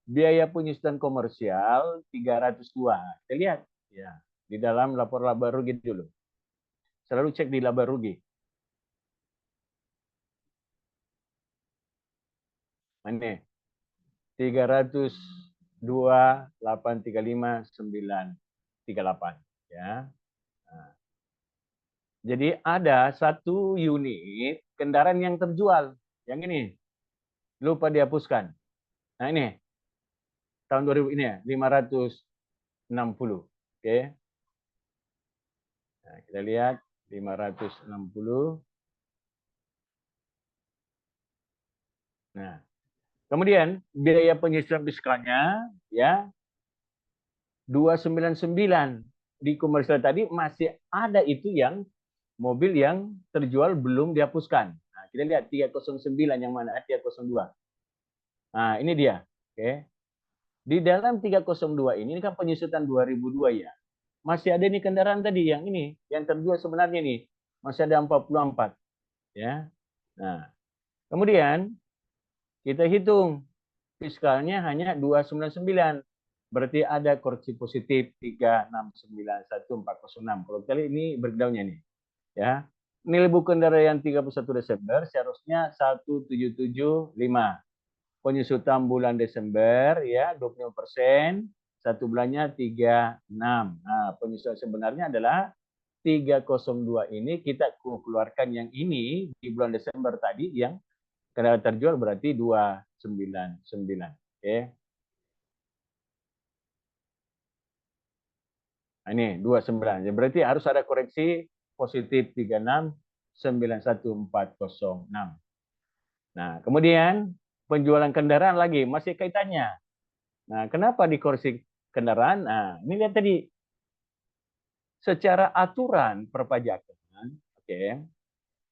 Biaya penyusutan komersial 302. Kita lihat ya di dalam lapor laba rugi dulu. Selalu cek di laba rugi. Mana? 302.835.938 ya. Nah, jadi ada satu unit kendaraan yang terjual. Yang ini lupa dihapuskan. Nah, ini tahun 2000 ini ya, 560. Oke. Nah, kita lihat 560. Nah, kemudian biaya penyusutan fiskalnya ya 299 di komersial tadi masih ada itu yang mobil yang terjual belum dihapuskan. Nah, kita lihat 309 yang mana? 302. Nah, ini dia. Oke. Di dalam 302 ini kan penyusutan 2002 ya. Masih ada nih kendaraan tadi yang ini, yang terjual sebenarnya nih. Masih ada 44 ya. Nah, kemudian kita hitung fiskalnya hanya 299. Berarti ada koreksi positif 3691406. Kalau kali ini breakdown-nya nih. Ya. Nilai buku kendaraan 31 Desember seharusnya 1775. Penyusutan bulan Desember ya 25%, satu bulannya 36. Nah, penyusutan sebenarnya adalah 302 ini kita keluarkan yang ini di bulan Desember tadi yang kendaraan terjual berarti 299. Oke. Nah, ini 29. Ya, berarti harus ada koreksi positif 3691406. Nah, kemudian penjualan kendaraan lagi masih kaitannya. Nah, kenapa dikoreksi kendaraan? Nah, ini lihat tadi. Secara aturan perpajakan, oke,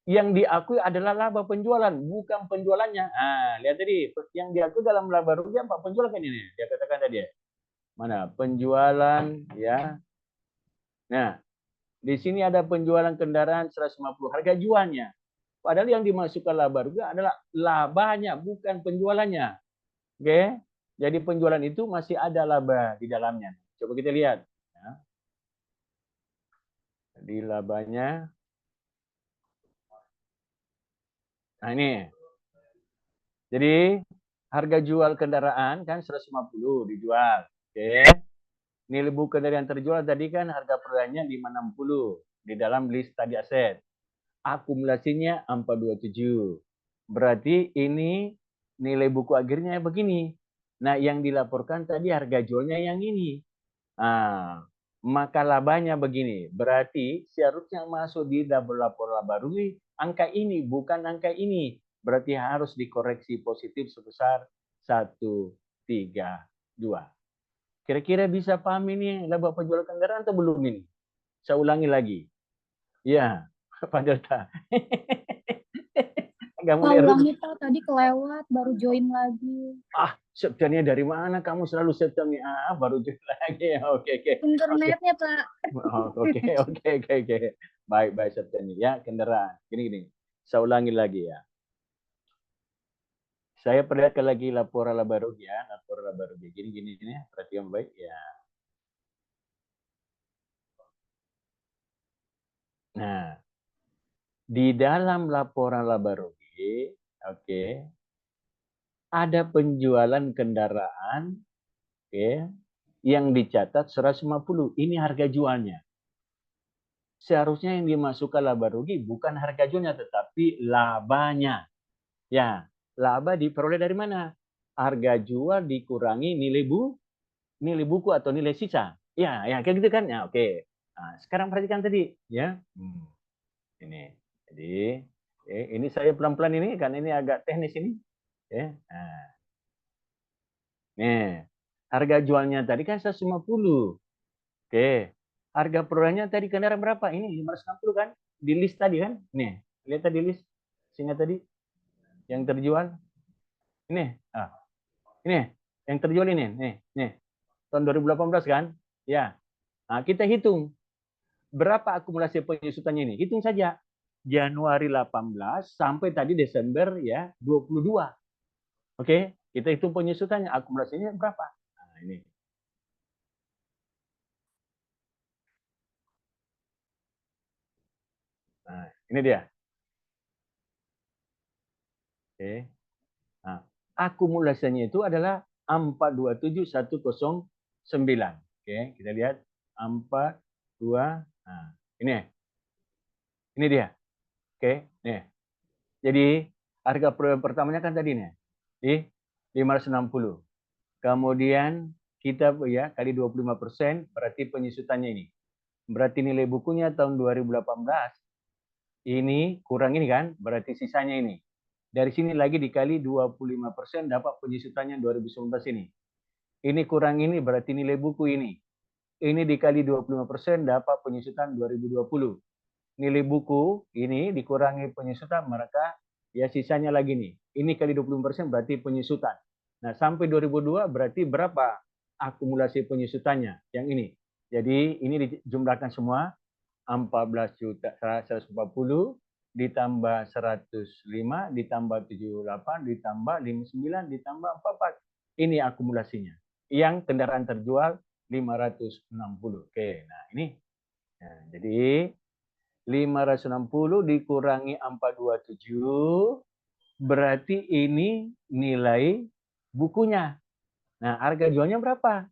yang diakui adalah laba penjualan, bukan penjualannya. Nah, lihat tadi, yang diakui dalam laba rugi apa? Penjualan kan ini. Dia katakan tadi ya. Mana? Penjualan ya. Nah, di sini ada penjualan kendaraan 150 harga jualnya. Padahal yang dimasukkan laba rugi adalah labanya, bukan penjualannya. Oke? Jadi penjualan itu masih ada laba di dalamnya. Coba kita lihat. Ya. Di labanya. Nah ini. Jadi harga jual kendaraan kan 150 dijual. Oke. Nilai buku kendaraan terjual tadi kan harga perdanya 560 di dalam list tadi aset. Akumulasinya 427. Berarti ini nilai buku akhirnya begini. Nah, yang dilaporkan tadi harga jualnya yang ini. Nah, maka labanya begini. Berarti seharusnya masuk di lapor laba rugi angka ini, bukan angka ini. Berarti harus dikoreksi positif sebesar 132. Kira-kira bisa paham ini laba penjualan kendaraan atau belum ini? Saya ulangi lagi. Ya, Pak Delta. Nggak Pak, mulai ulangi Pak, tadi kelewat, baru join lagi. Septemnya dari mana? Kamu selalu Septemnya baru join lagi. Oke. Internetnya Pak. Oke. Baik Septemnya ya kendaraan. Gini. Saya ulangi lagi ya. Saya perlihatkan lagi laporan laba rugi ya, laporan laba rugi. Gini ini, perhatian baik ya. Nah, di dalam laporan laba rugi, oke, ada penjualan kendaraan, oke, yang dicatat 150. Ini harga jualnya. Seharusnya yang dimasukkan laba rugi bukan harga jualnya, tetapi labanya. Ya, laba diperoleh dari mana? Harga jual dikurangi nilai buku atau nilai sisa. Ya, kayak gitu kan? Ya, oke. Nah, sekarang perhatikan tadi, ya. Ini. Jadi, ini saya pelan-pelan ini karena ini agak teknis ini. Ya. Nah. Nih, harga jualnya tadi kan 150. Oke. Harga perolehnya tadi kendaraan berapa? Ini 560 kan? Di list tadi kan? Nih, lihat tadi list. Sehingga tadi yang terjual. Ini. Ini yang terjual ini. Nih. Tahun 2018 kan? Ya. Nah, kita hitung berapa akumulasi penyusutannya ini. Hitung saja. Januari 18 sampai tadi Desember ya 22. Oke, kita hitung penyusutannya, akumulasinya berapa? Nah, ini. Nah, ini dia. Oke. Nah, akumulasinya itu adalah 427109. Oke, kita lihat 42. Nah, ini. Ini dia. Oke, nih. Jadi harga pertamanya kan tadi nih. Di 560. Kemudian kita ya kali 25% berarti penyusutannya ini. Berarti nilai bukunya tahun 2018 ini kurang ini kan, berarti sisanya ini. Dari sini lagi dikali 25% dapat penyusutannya 2019 ini. Ini kurang ini berarti nilai buku ini. Ini dikali 25% dapat penyusutan 2020. Nilai buku ini dikurangi penyusutan mereka ya sisanya lagi nih. Ini kali 25% berarti penyusutan. Nah, sampai 2002 berarti berapa akumulasi penyusutannya? Yang ini. Jadi ini dijumlahkan semua 14.140 ditambah 105 ditambah 78 ditambah 59 ditambah 44. Ini akumulasinya. Yang kendaraan terjual 560. Oke, nah ini. Nah, jadi 560 dikurangi 427 berarti ini nilai bukunya. Nah, harga jualnya berapa?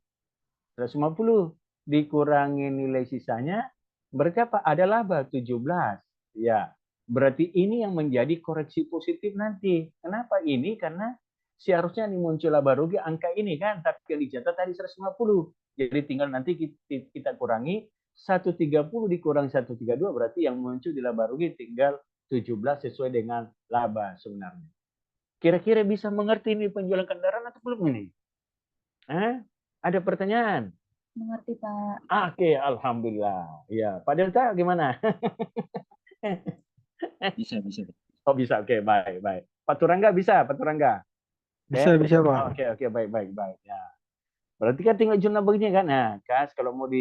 150 dikurangi nilai sisanya berarti apa? Ada laba 17. Ya, berarti ini yang menjadi koreksi positif nanti. Kenapa ini? Karena seharusnya ini muncul laba rugi angka ini kan, tapi yang dicatat tadi 150. Jadi tinggal nanti kita kurangi 130 dikurang 132 berarti yang muncul di laba rugi tinggal 17 sesuai dengan laba sebenarnya. Kira-kira bisa mengerti ini penjualan kendaraan atau belum ini? Ada pertanyaan? Mengerti, Pak. Oke, alhamdulillah. Ya, Pak Delta gimana? Bisa. Oh bisa, oke, baik. Pak Turangga bisa, Pak Turangga. Bisa, Pak. Oke, baik. Ya. Berarti kan tinggal jurnal begini kan? Nah, Kas, kalau mau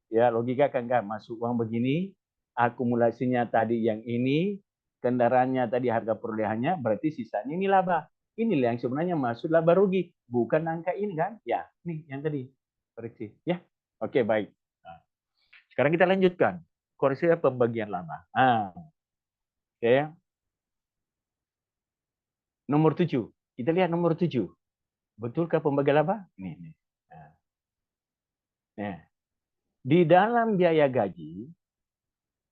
logika kan masuk uang begini, akumulasinya tadi yang ini, kendaraannya tadi harga perolehannya, berarti sisanya ini laba. Inilah yang sebenarnya masuk laba rugi, bukan angka ini kan? Ya, nih yang tadi koreksi. Ya, oke baik. Nah, sekarang kita lanjutkan koreksi pembagian laba. Oke. Nomor 7. Kita lihat nomor 7. Betulkah pembagian laba? Nih. Nah, di dalam biaya gaji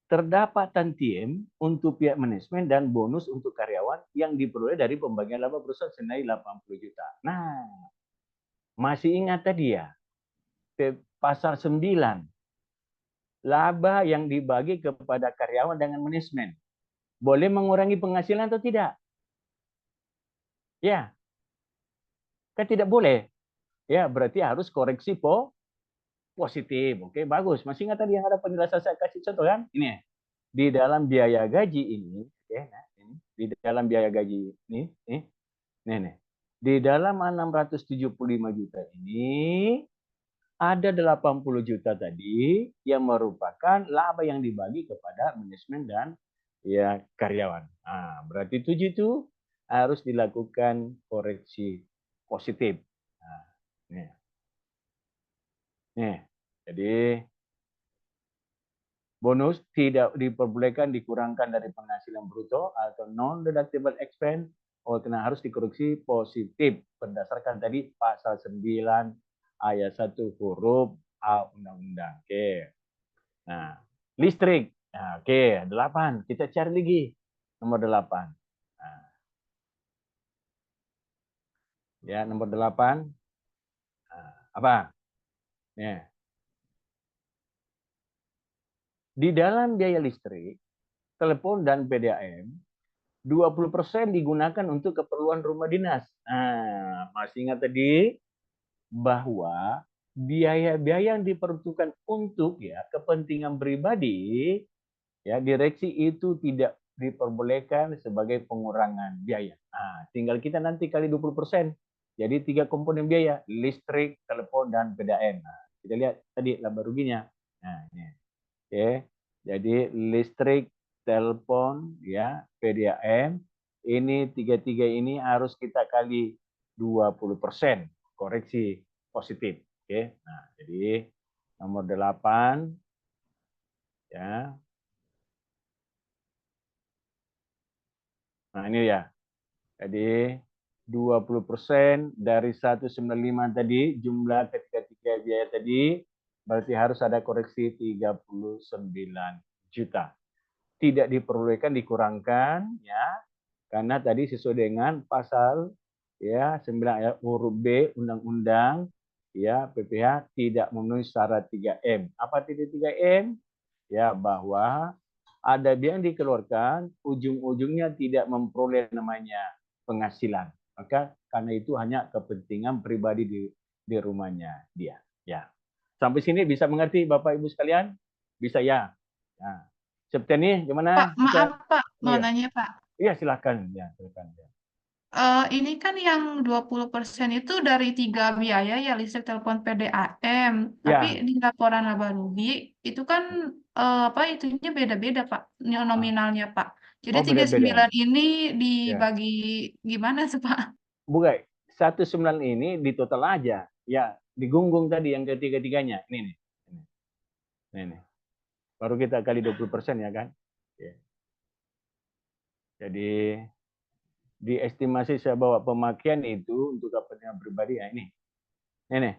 terdapat tantiem untuk pihak manajemen dan bonus untuk karyawan yang diperoleh dari pembagian laba perusahaan senilai 80 juta. Nah, masih ingat tadi ya? Pasal 9. Laba yang dibagi kepada karyawan dengan manajemen. Boleh mengurangi penghasilan atau tidak? Ya. Kan tidak boleh. Ya, berarti harus koreksi positif. Oke, bagus. Masih ingat tadi yang ada penjelasan saya kasih contoh kan? Ini di dalam biaya gaji ini, oke, nah, ini di dalam biaya gaji ini, nih. Di dalam 675 juta ini ada 80 juta tadi yang merupakan laba yang dibagi kepada manajemen dan ya karyawan. Nah, berarti 7 itu harus dilakukan koreksi positif. Nah, nih, jadi bonus tidak diperbolehkan dikurangkan dari penghasilan bruto atau non-deductible expense karena harus dikoreksi positif berdasarkan tadi pasal 9 ayat 1 huruf A undang-undang. Oke. Nah, listrik. Nah, oke, 8. Kita cari lagi nomor 8. Nah, ya, nomor 8. Nah, apa? Ya. Di dalam biaya listrik, telepon dan PDAM 20% digunakan untuk keperluan rumah dinas. Nah, masih ingat tadi bahwa biaya-biaya yang diperuntukkan untuk ya kepentingan pribadi ya direksi itu tidak diperbolehkan sebagai pengurangan biaya. Nah, tinggal kita nanti kali 20%. Jadi 3 komponen biaya, listrik, telepon dan PDAM. Nah, kita lihat tadi laba ruginya. Nah, ini. Oke. Jadi listrik, telepon, ya, PDAM, ini tiga-tiga ini harus kita kali 20% koreksi positif. Oke. Nah, jadi nomor 8 ya. Nah, ini ya. Jadi 20% dari 195 tadi jumlah ketiga-tiga biaya tadi berarti harus ada koreksi 39 juta. Tidak diperbolehkan dikurangkan ya karena tadi sesuai dengan pasal ya 9 ayat huruf B undang-undang ya PPh tidak memenuhi syarat 3M. Apa tidak 3M? Ya bahwa ada biaya yang dikeluarkan ujung-ujungnya tidak memperoleh namanya penghasilan. Maka karena itu hanya kepentingan pribadi di rumahnya dia. Ya. Sampai sini bisa mengerti Bapak Ibu sekalian? Bisa ya? Nah, Septiani gimana? Pak, maaf Pak, Oh mau ya. nanya Pak. Iya silakan ya, silakan ya. Ini kan yang 20% itu dari 3 biaya ya, listrik, telepon, PDAM. Tapi Ya. di laporan laba rugi itu kan apa itunya beda-beda Pak, nominalnya Pak. Jadi Oh beda-beda. 39 ini Ya. dibagi gimana sih Pak? Bukan, 19 ini di total aja. Ya, digunggung tadi yang ketiga-tiganya. Ini nih. Ini. Baru kita kali 20% ya kan? Ya. Jadi diestimasi saya bawa pemakaian itu untuk kepentingan pribadi ya ini. Ini.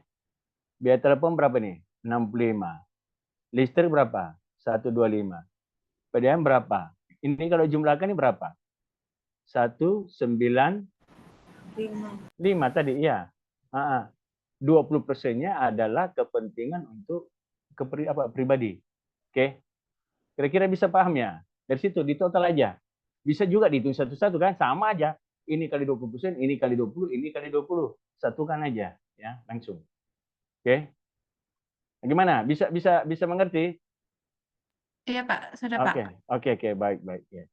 Biaya telepon berapa nih? 65. Listrik berapa? 125. PDAM berapa? Ini kalau jumlahkan ini berapa? 195 tadi ya. 20%-nya adalah kepentingan untuk pribadi. Oke. Kira-kira bisa paham ya? Dari situ di total aja. Bisa juga dihitung satu-satu kan sama aja. Ini kali 20%, ini kali 20, ini kali 20. Satukan aja ya, langsung. Oke. Gimana? Bisa mengerti? Iya Pak, sudah Pak. Oke, baik ya.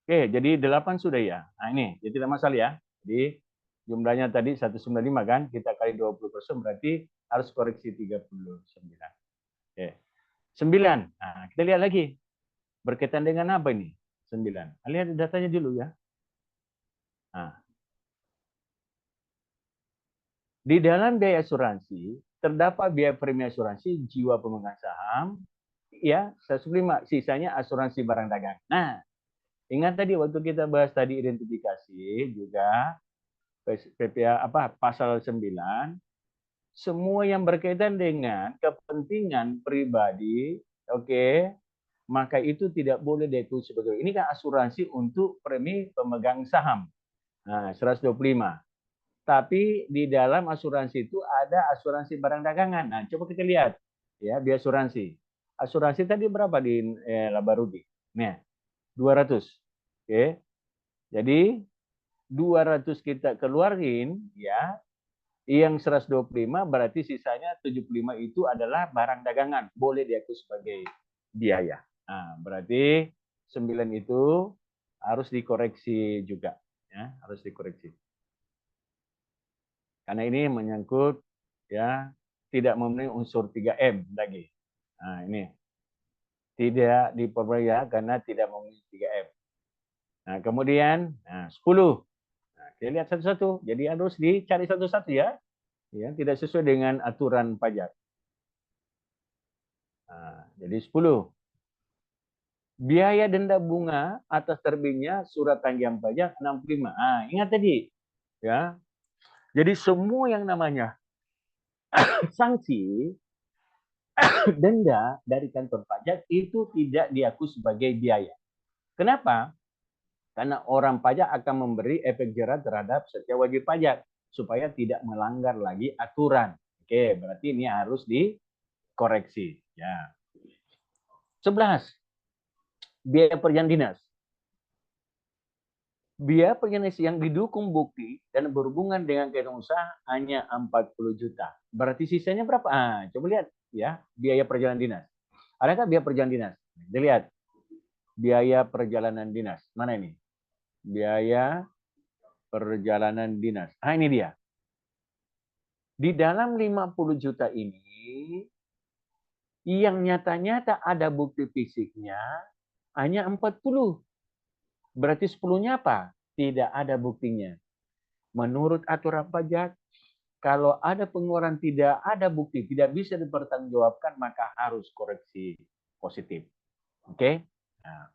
Oke, jadi 8 sudah ya. Nah, ini jadi tidak masalah ya. Jadi jumlahnya tadi 195 kan, kita kali 20% berarti harus koreksi 39. Oke. 9. Nah, kita lihat lagi. Berkaitan dengan apa ini? 9. Lihat datanya dulu ya. Nah, di dalam biaya asuransi terdapat biaya premi asuransi jiwa pemegang saham ya 105, sisanya asuransi barang dagang. Nah, ingat tadi waktu kita bahas tadi identifikasi juga PPA pasal 9 semua yang berkaitan dengan kepentingan pribadi, oke, maka itu tidak boleh diatur sebagai ini kan asuransi untuk premi pemegang saham. Nah, 125. Tapi di dalam asuransi itu ada asuransi barang dagangan. Nah, coba kita lihat ya, biaya asuransi. Asuransi tadi berapa di laba rugi? Nih, 200. Oke. Jadi 200 kita keluarin ya. Yang 125 berarti sisanya 75 itu adalah barang dagangan. Boleh diaku sebagai biaya. Nah, berarti 9 itu harus dikoreksi juga. Ya, harus dikoreksi. Karena ini menyangkut ya tidak memenuhi unsur 3M lagi. Nah, ini. tidak diperbolehkan karena tidak memenuhi 3M. Nah, kemudian 10. Nah, kita lihat satu-satu. Jadi harus dicari satu-satu ya. Ya, tidak sesuai dengan aturan pajak. Nah, jadi 10. Biaya denda bunga atas terbitnya surat tanggihan pajak 65. Ingat tadi ya. Jadi semua yang namanya sanksi denda dari kantor pajak itu tidak diakui sebagai biaya. Kenapa? Karena orang pajak akan memberi efek jerah terhadap setiap wajib pajak supaya tidak melanggar lagi aturan. Oke, berarti ini harus dikoreksi. Ya. 11. Biaya perjalanan dinas. Biaya perjalanan dinas yang didukung bukti dan berhubungan dengan kegiatan usaha hanya 40 juta. Berarti sisanya berapa? Coba lihat ya, biaya perjalanan dinas. Adakah biaya perjalanan dinas? Dilihat. Biaya perjalanan dinas. Mana ini? Biaya perjalanan dinas. Ini dia. Di dalam 50 juta ini, yang nyata-nyata ada bukti fisiknya hanya 40. Berarti 10-nya apa? Tidak ada buktinya. Menurut aturan pajak, kalau ada pengeluaran tidak ada bukti, tidak bisa dipertanggungjawabkan, maka harus koreksi positif. Oke? Nah.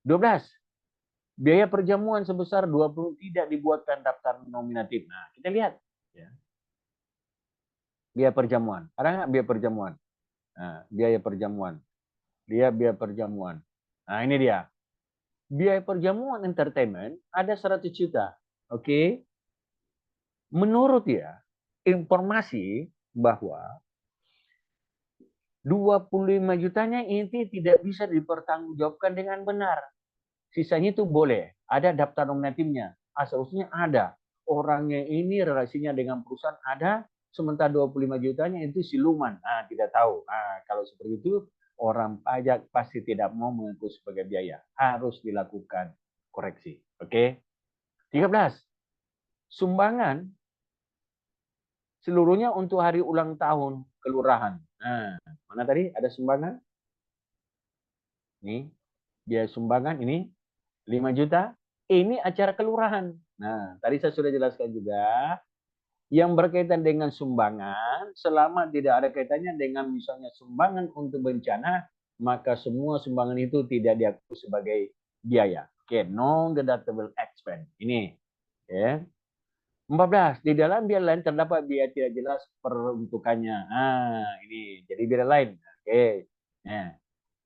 12. Biaya perjamuan sebesar 20 tidak dibuatkan daftar nominatif. Nah, kita lihat. Ya. Biaya perjamuan. Ada nggak biaya perjamuan? Nah, biaya perjamuan. Biaya perjamuan. Nah, ini dia. Biaya perjamuan entertainment ada 100 juta. Oke. Menurut ya, informasi bahwa 25 jutanya ini tidak bisa dipertanggungjawabkan dengan benar. Sisanya itu boleh. Ada daftar nominatifnya. Asal-usulnya ada. Orangnya ini relasinya dengan perusahaan ada. Sementara 25 jutanya itu siluman. Tidak tahu. Kalau seperti itu, orang pajak pasti tidak mau mengaku sebagai biaya. Harus dilakukan koreksi. Oke. 13. Sumbangan seluruhnya untuk hari ulang tahun kelurahan. Mana tadi ada sumbangan? Ini biaya sumbangan ini 5 juta. Ini acara kelurahan. Nah, tadi saya sudah jelaskan juga. Yang berkaitan dengan sumbangan, selama tidak ada kaitannya dengan misalnya sumbangan untuk bencana, maka semua sumbangan itu tidak diakui sebagai biaya. Oke, non-deductible expense. Ini. Ya. 14. Di dalam biaya lain terdapat biaya tidak jelas peruntukannya. Ini. Jadi biaya lain. Oke.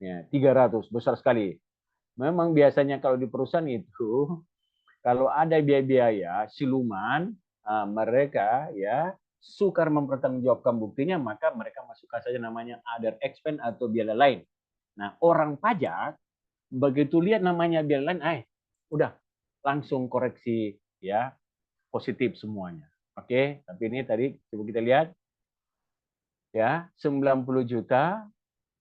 Ya, 300. Besar sekali. Memang biasanya kalau di perusahaan itu, kalau ada biaya-biaya siluman, mereka ya sukar mempertanggungjawabkan buktinya, maka mereka masukkan saja namanya other expense atau biaya lain. Nah, orang pajak begitu lihat namanya biaya lain, udah langsung koreksi ya, positif semuanya. Oke, tapi ini tadi coba kita lihat ya, 90 juta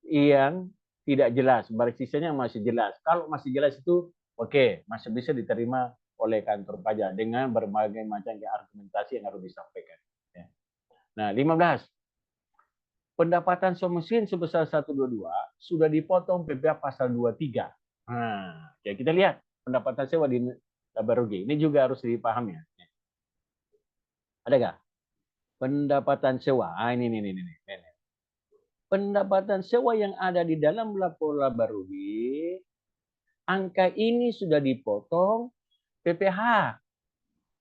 yang tidak jelas, baris sisanya masih jelas. Kalau masih jelas itu oke, masih bisa diterima oleh kantor pajak dengan berbagai macam argumentasi yang harus disampaikan. Ya. Nah, 15. Pendapatan semesin sebesar 122 sudah dipotong PPh pasal 23. Ya kita lihat pendapatan sewa di laba rugi. Ini juga harus dipahami. Ya. Ada nggak? Pendapatan sewa. Ini. Pendapatan sewa yang ada di dalam laporan laba rugi, angka ini sudah dipotong PPh.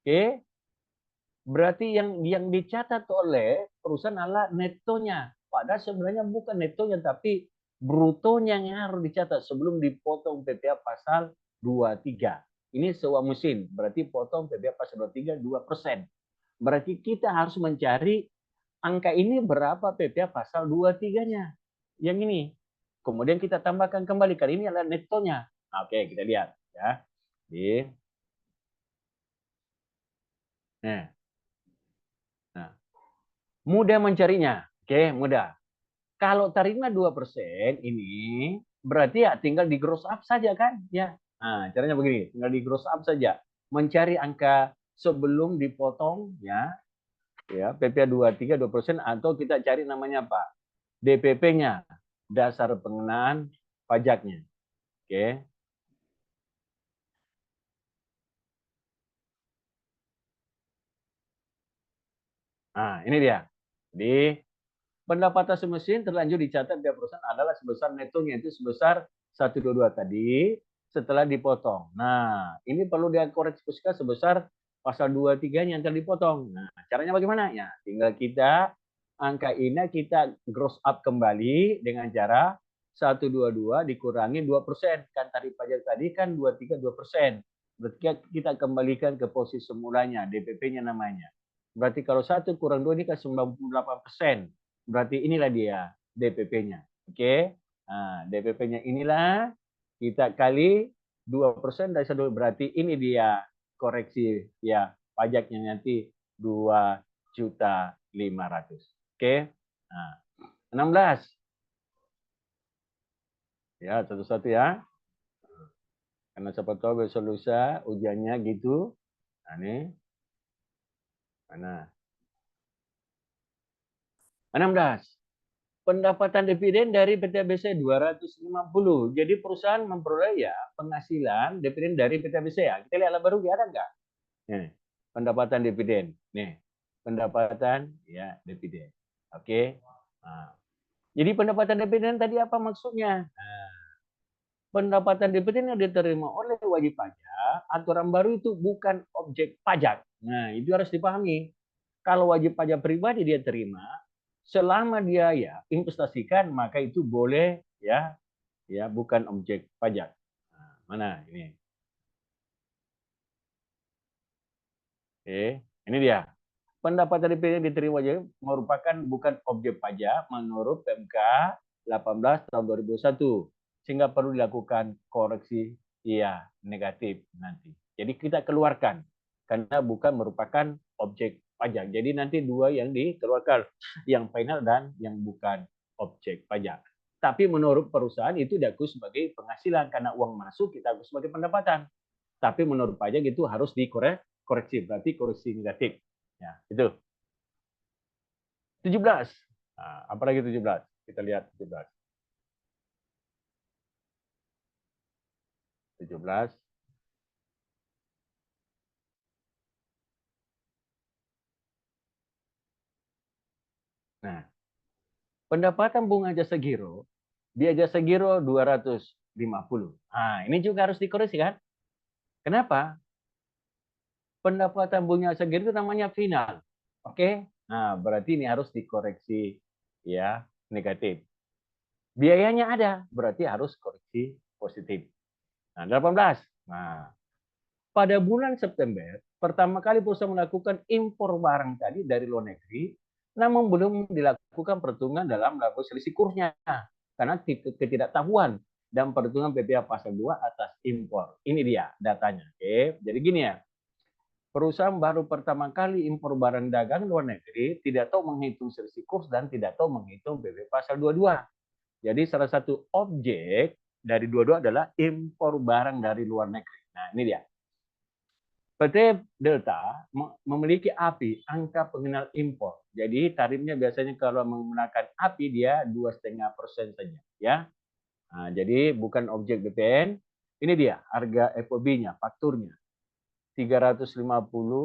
Oke. Berarti yang dicatat oleh perusahaan adalah netonya. Padahal sebenarnya bukan netonya, tapi brutonya yang harus dicatat sebelum dipotong PPh pasal 23. Ini sewa mesin, berarti potong PPh pasal 23 2%. Berarti kita harus mencari angka ini berapa PPh pasal 23-nya. Yang ini. Kemudian kita tambahkan kembali. Kali ini adalah netonya. Oke, kita lihat. Ya. Nah. Mudah mencarinya. Oke, mudah. Kalau tarifnya 2% ini, berarti ya tinggal di gross up saja kan? Ya. Nah, caranya begini. Tinggal di gross up saja. Mencari angka sebelum dipotong ya PPh 23 2% atau kita cari namanya apa? DPP-nya. dasar pengenaan pajaknya. Oke. Nah, ini dia. Jadi pendapatan semestinya terlanjur dicatat di perusahaan adalah sebesar netonya itu sebesar 122 tadi setelah dipotong. Nah, ini perlu dikoreksikan sebesar pasal 23 yang telah dipotong. Nah, caranya bagaimana? Ya, tinggal kita angka ini kita gross up kembali dengan cara 122 dikurangi 2%. Kan tarif pajak tadi kan 23 2%. Berarti kita kembalikan ke posisi semulanya, DPP-nya namanya. Berarti kalau 1 kurang 2 ini kan 98%. Berarti inilah dia DPP-nya. Oke. Nah, DPP-nya inilah kita kali 2% dari 1, berarti ini dia koreksi ya pajaknya nanti 2.500.000. Oke. Nah, 16. Ya, satu-satu ya. Karena siapa tahu besok lusa ujiannya gitu. Nah, ini. Mana? 16. Pendapatan dividen dari PTBC 250. Jadi perusahaan memperoleh ya penghasilan dividen dari PTBC ya. Kita lihat baru ada nggak? Nih, pendapatan dividen. Nih, pendapatan ya dividen. Oke. Nah, jadi pendapatan dividen tadi apa maksudnya? Nah, pendapatan dividen yang diterima oleh wajib pajak, aturan baru itu bukan objek pajak. Nah, itu harus dipahami. Kalau wajib pajak pribadi dia terima, selama dia ya investasikan maka itu boleh ya bukan objek pajak. Nah, mana ini? Oke, ini dia. Pendapatan dividen diterima wajib merupakan bukan objek pajak menurut PMK 18 tahun 2001 sehingga perlu dilakukan koreksi iya negatif nanti. Jadi kita keluarkan karena bukan merupakan objek pajak. Jadi nanti dua yang dikeluarkan, yang final dan yang bukan objek pajak. Tapi menurut perusahaan itu diakui sebagai penghasilan karena uang masuk kita akui sebagai pendapatan. Tapi menurut pajak itu harus dikoreksi, berarti koreksi negatif. Ya, itu. 17. Nah, apalagi 17? Kita lihat 17. 17. Nah, pendapatan bunga jasa giro, dia jasa giro 250. Nah, ini juga harus dikoreksi kan? Kenapa? Pendapatan bunga jasa giro itu namanya final. Oke? Nah, berarti ini harus dikoreksi ya, negatif. Biayanya ada, berarti harus koreksi positif. Nah, 18. Nah, pada bulan September, pertama kali perusahaan melakukan impor barang tadi dari luar negeri, namun belum dilakukan perhitungan dalam melakukan selisih kursnya karena ketidaktahuan dan perhitungan PPh pasal 2 atas impor. Ini dia datanya. Oke, jadi gini ya. Perusahaan baru pertama kali impor barang dagang luar negeri tidak tahu menghitung selisih kurs dan tidak tahu menghitung PPh pasal 22. Jadi salah satu objek dari 22 adalah impor barang dari luar negeri. Nah, ini dia. PT Delta memiliki API, angka pengenal impor. Jadi tarifnya biasanya kalau menggunakan API dia 2,5% saja, ya. Nah, jadi bukan objek BPN. Ini dia harga FOB-nya, fakturnya. 350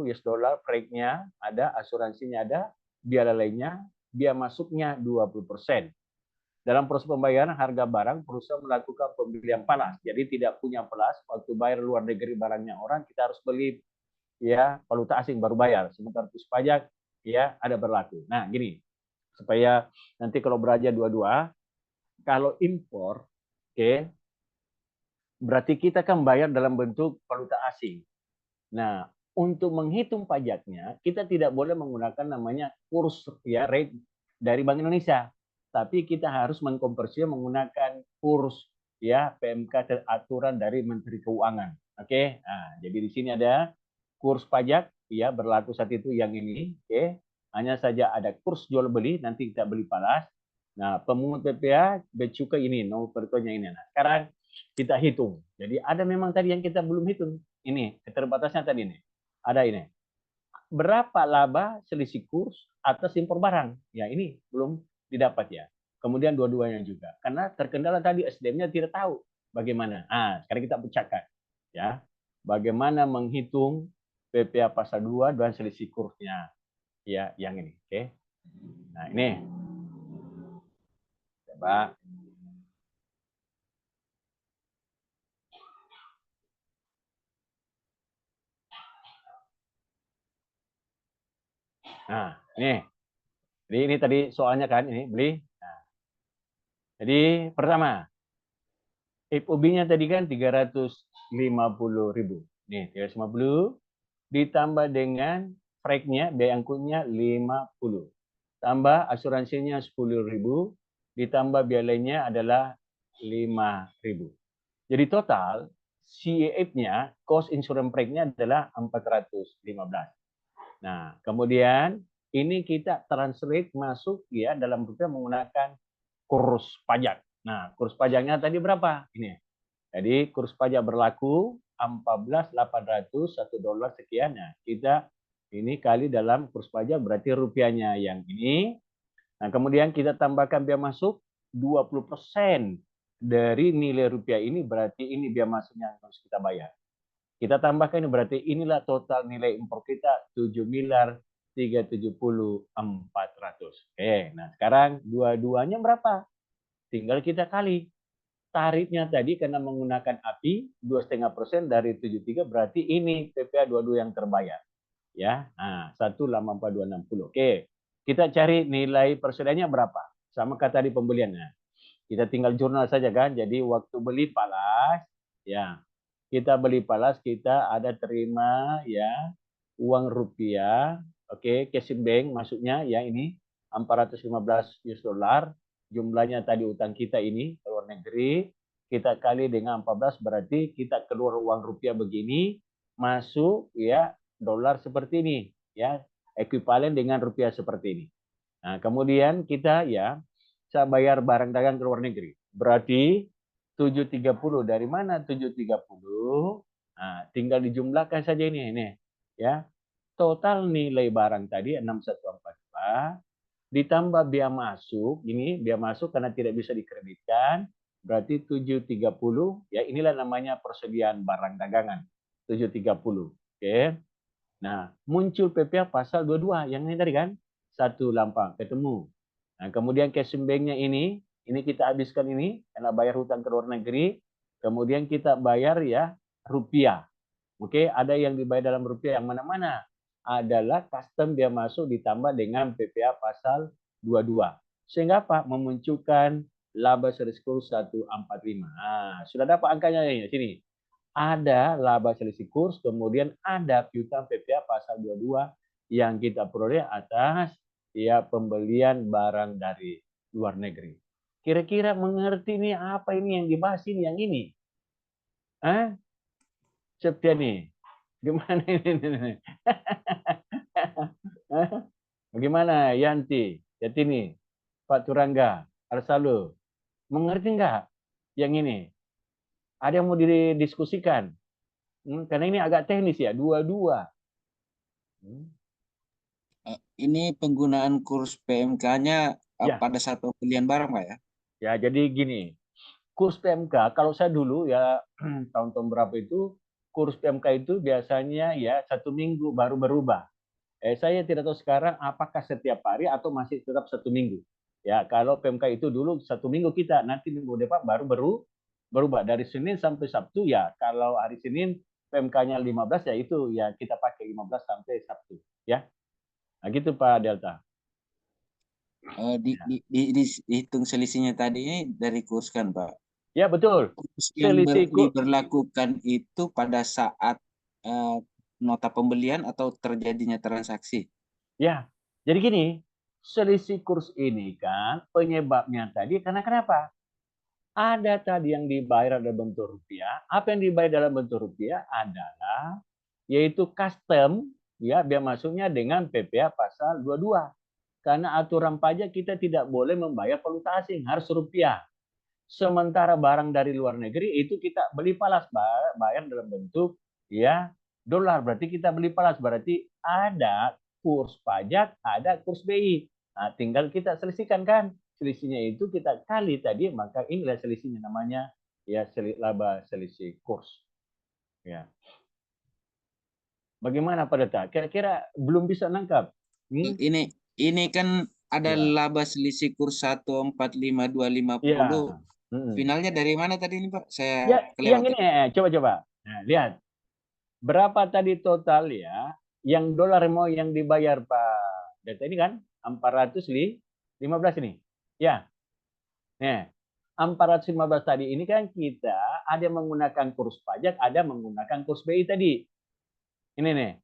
US dollar, freight-nya ada, asuransinya ada, biaya lainnya, biaya masuknya 20%. Dalam proses pembayaran harga barang, perusahaan melakukan pembelian palas. Jadi tidak punya palas, waktu bayar luar negeri barangnya orang, kita harus beli ya valuta asing baru bayar. Sementara terus pajak ya ada berlaku. Nah, gini. Supaya nanti kalau beraja dua-dua, kalau impor, oke, berarti kita kan bayar dalam bentuk valuta asing. Nah, untuk menghitung pajaknya, kita tidak boleh menggunakan namanya kurs ya rate dari Bank Indonesia. Tapi kita harus mengkonversinya menggunakan kurs ya PMK aturan dari Menteri Keuangan. Oke. Nah, jadi di sini ada kurs pajak ya berlaku saat itu yang ini, oke. Hanya saja ada kurs jual beli, nanti kita beli palas. Nah, pemungut PPh bea cukai ini, nomor perhitungannya ini. Nah, sekarang kita hitung. Jadi ada memang tadi yang kita belum hitung. Ini keterbatasnya tadi ini. Ada ini. Berapa laba selisih kurs atas impor barang? Ya, ini belum didapat ya. kemudian dua-duanya juga. Karena terkendala tadi SDM-nya tidak tahu bagaimana. Sekarang kita pecahkan ya. Bagaimana menghitung PPh pasal 2 dan selisih kursnya. Ya, yang ini, oke. Nah, ini. Coba. Nah, ini. Jadi ini tadi soalnya kan ini beli. Nah, jadi pertama, FOB-nya tadi kan 350.000. Nih, 350 ditambah dengan freight-nya, biaya angkutnya 50. Tambah asuransinya 10.000, ditambah biaya lainnya adalah 5.000. Jadi total CAF-nya, cost insurance freight-nya adalah 415. Nah, kemudian ini kita translate masuk ya dalam rupiah menggunakan kurs pajak. Nah, kurs pajaknya tadi berapa? Ini. Jadi kurs pajak berlaku 14.800 $1 sekian. Nah, kita ini kali dalam kurs pajak berarti rupiahnya yang ini. Nah, kemudian kita tambahkan biaya masuk 20% dari nilai rupiah ini, berarti ini biaya masuknya yang harus kita bayar. Kita tambahkan ini berarti inilah total nilai impor kita 7.370.400. Oke, nah sekarang dua-duanya berapa? Tinggal kita kali. Tarifnya tadi karena menggunakan API 2,5% dari 73 berarti ini PPh 22 yang terbayar. Ya, nah 1,84,260. Oke, kita cari nilai persediaannya berapa? Sama kata di pembeliannya. Kita tinggal jurnal saja kan. Jadi waktu beli palas, ya kita beli palas kita ada terima ya uang rupiah, oke, cash in bank maksudnya ya ini 415 US dollar, jumlahnya tadi utang kita ini ke luar negeri, kita kali dengan 14 berarti kita keluar uang rupiah begini, masuk ya dolar seperti ini ya, ekuivalen dengan rupiah seperti ini. Nah, kemudian kita ya saya bayar barang dagang ke luar negeri. Berarti 730 dari mana 730? Nah, tinggal dijumlahkan saja ini ya. Total nilai barang tadi 6142 ditambah biaya masuk, ini biaya masuk karena tidak bisa dikreditkan, berarti 730 ya inilah namanya persediaan barang dagangan. 730. Oke. Nah, muncul PPh pasal 22 yang ini tadi kan? Satu lampang ketemu. Nah, kemudian cash banknya ini kita habiskan ini karena bayar hutang ke luar negeri, kemudian kita bayar ya rupiah. Oke, ada yang dibayar dalam rupiah yang mana-mana? Adalah custom biaya masuk ditambah dengan PPh pasal 22. Sehingga apa? Memunculkan laba selisih kurs 145. Nah, sudah dapat angkanya ini sini. Ada laba selisih kurs, kemudian ada piutang PPh pasal 22 yang kita peroleh atas ya pembelian barang dari luar negeri. Kira-kira mengerti nih apa ini yang dibahas ini yang ini? Septiani, gimana ini? Bagaimana Yanti, Yatini, Pak Turangga, Arsalu, mengerti nggak yang ini? Ada yang mau didiskusikan? Karena ini agak teknis ya, dua-dua. Ini penggunaan kurs PMK-nya Ya. pada saat pembelian barang, Pak ya? Ya, jadi gini, kurs PMK, kalau saya dulu ya tahun-tahun berapa itu, kurs PMK itu biasanya ya 1 minggu baru berubah. Saya tidak tahu sekarang apakah setiap hari atau masih tetap 1 minggu. Ya, kalau PMK itu dulu 1 minggu kita, nanti minggu depan baru berubah dari Senin sampai Sabtu ya. Kalau hari Senin PMK-nya 15 ya itu ya kita pakai 15 sampai Sabtu ya. Nah, gitu Pak Delta. Dihitung selisihnya tadi ini dari kurs kan, Pak? Ya, betul. Kurs yang Selisih diberlakukan itu pada saat nota pembelian atau terjadinya transaksi? Ya, jadi gini, selisih kurs ini kan penyebabnya tadi karena kenapa? Ada tadi yang dibayar dalam bentuk rupiah. Apa yang dibayar dalam bentuk rupiah adalah yaitu custom ya biaya masuknya dengan PPh pasal 22. Karena aturan pajak kita tidak boleh membayar valuta asing, harus rupiah. Sementara barang dari luar negeri itu kita beli falas bayar dalam bentuk ya dolar. Berarti kita beli falas, berarti ada kurs pajak, ada kurs BI. Nah, tinggal kita selisihkan kan. selisihnya itu kita kali tadi, maka inilah selisihnya, namanya ya laba selisih kurs. Ya. Bagaimana Pak Deta? Kira-kira belum bisa nangkap? Ini kan ada Ya. laba selisih kurs 145.250. Ya. Finalnya dari mana tadi ini Pak? Saya Ya, yang kelewat. ini coba. Nah, lihat. Berapa tadi total ya yang dolar mau yang dibayar Pak Deta ini kan 415 ini. Ya. Nah, 415 tadi ini kan kita ada menggunakan kurs pajak, ada menggunakan kurs BI tadi. Ini nih.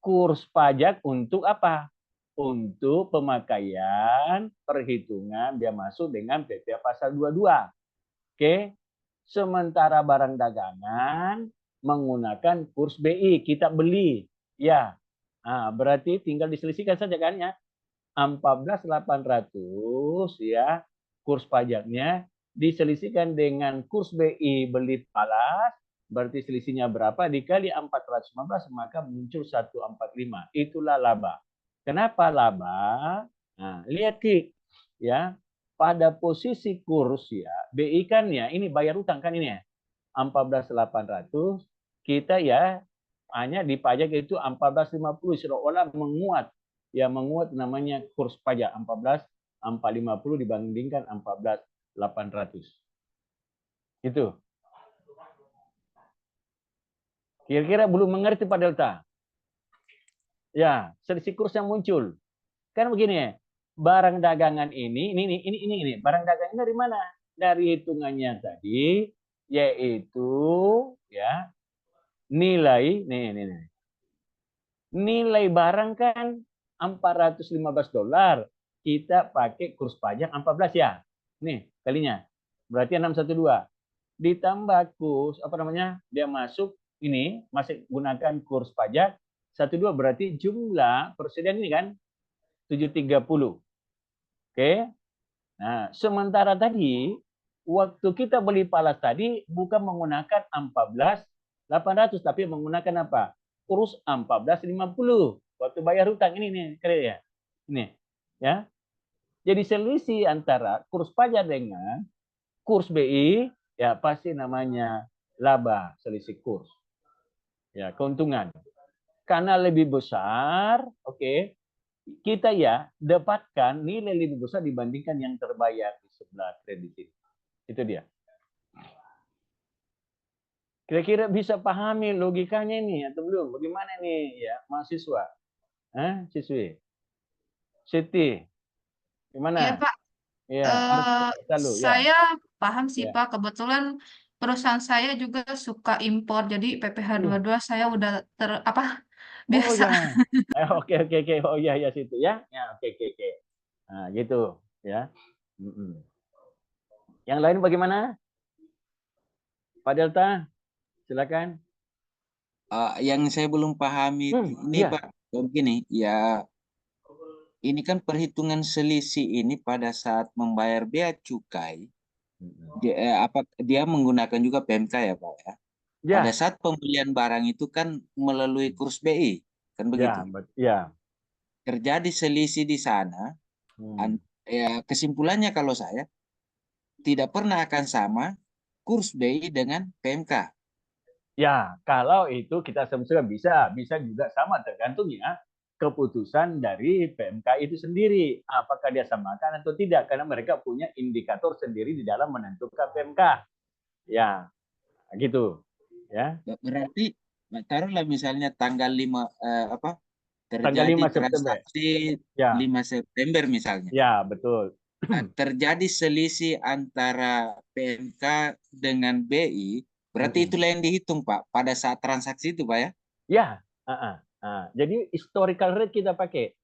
Kurs pajak untuk apa? Untuk pemakaian perhitungan biaya masuk dengan PPh pasal 22. Oke. Sementara barang dagangan menggunakan kurs BI, kita beli. Ya. Nah, berarti tinggal diselisihkan saja kan ya. 14.800 ya kurs pajaknya diselisihkan dengan kurs BI beli palas, berarti selisihnya berapa dikali 415 maka muncul 145. Itulah laba. Kenapa laba? Nah, lihat Ki ya. Pada posisi kurs ya, BI kan ya ini bayar utang kan ini ya. 14.800 kita ya hanya di pajak itu 14.50 seolah-olah menguat. Ya menguat namanya kurs pajak 14.450 dibandingkan 14.800. Itu. Kira-kira belum mengerti Pak Delta? Ya, selisih kurs yang muncul. Kan begini ya, barang dagangan ini barang dagangan dari mana? Dari hitungannya tadi, yaitu ya nilai nilai barang kan 415 dolar, kita pakai kurs pajak 14 ya. Nih kalinya. Berarti 612. Ditambah kurs apa namanya? Dia masuk ini masih gunakan kurs pajak 12 berarti jumlah persediaan ini kan 730. Oke. Nah, sementara tadi waktu kita beli palas tadi bukan menggunakan 14.800 tapi menggunakan apa? Kurs 14.50. Waktu bayar hutang ini nih, keren ya. Ini ya. Jadi selisih antara kurs pajak dengan kurs BI ya pasti namanya laba selisih kurs. Ya, keuntungan. Karena lebih besar, oke, kita ya dapatkan nilai lebih besar dibandingkan yang terbayar di sebelah kredit ini. Itu dia. Kira-kira bisa pahami logikanya ini atau belum? Bagaimana nih ya mahasiswa? Siswi? Siti, gimana? Iya Pak, Ya, harus selalu ya. saya paham sih Ya. Pak. Kebetulan perusahaan saya juga suka impor, jadi PPh 22 saya udah Oh biasa. ya. Oke. Oh iya situ ya. Ya oke. Nah, gitu ya. Yang lain bagaimana? Pak Delta, silakan. Yang saya belum pahami ini ya. Pak, begini ya, ini kan perhitungan selisih ini pada saat membayar bea cukai, dia menggunakan juga PMK ya Pak ya. Ya. Pada saat pembelian barang itu kan melalui kurs BI, kan begitu. Ya. Terjadi selisih di sana, ya kesimpulannya kalau saya tidak pernah akan sama kurs BI dengan PMK. Ya, kalau itu kita sebutkan bisa juga sama tergantung ya keputusan dari PMK itu sendiri. Apakah dia samakan atau tidak karena mereka punya indikator sendiri di dalam menentukan PMK. Ya, gitu. Ya. Berarti taruhlah misalnya tanggal 5 Tanggal 5 terjadi September. transaksi Ya. 5 September misalnya. Ya, betul. Terjadi selisih antara PMK dengan BI, berarti itulah yang dihitung Pak pada saat transaksi itu Pak ya? Ya, jadi historical rate kita pakai.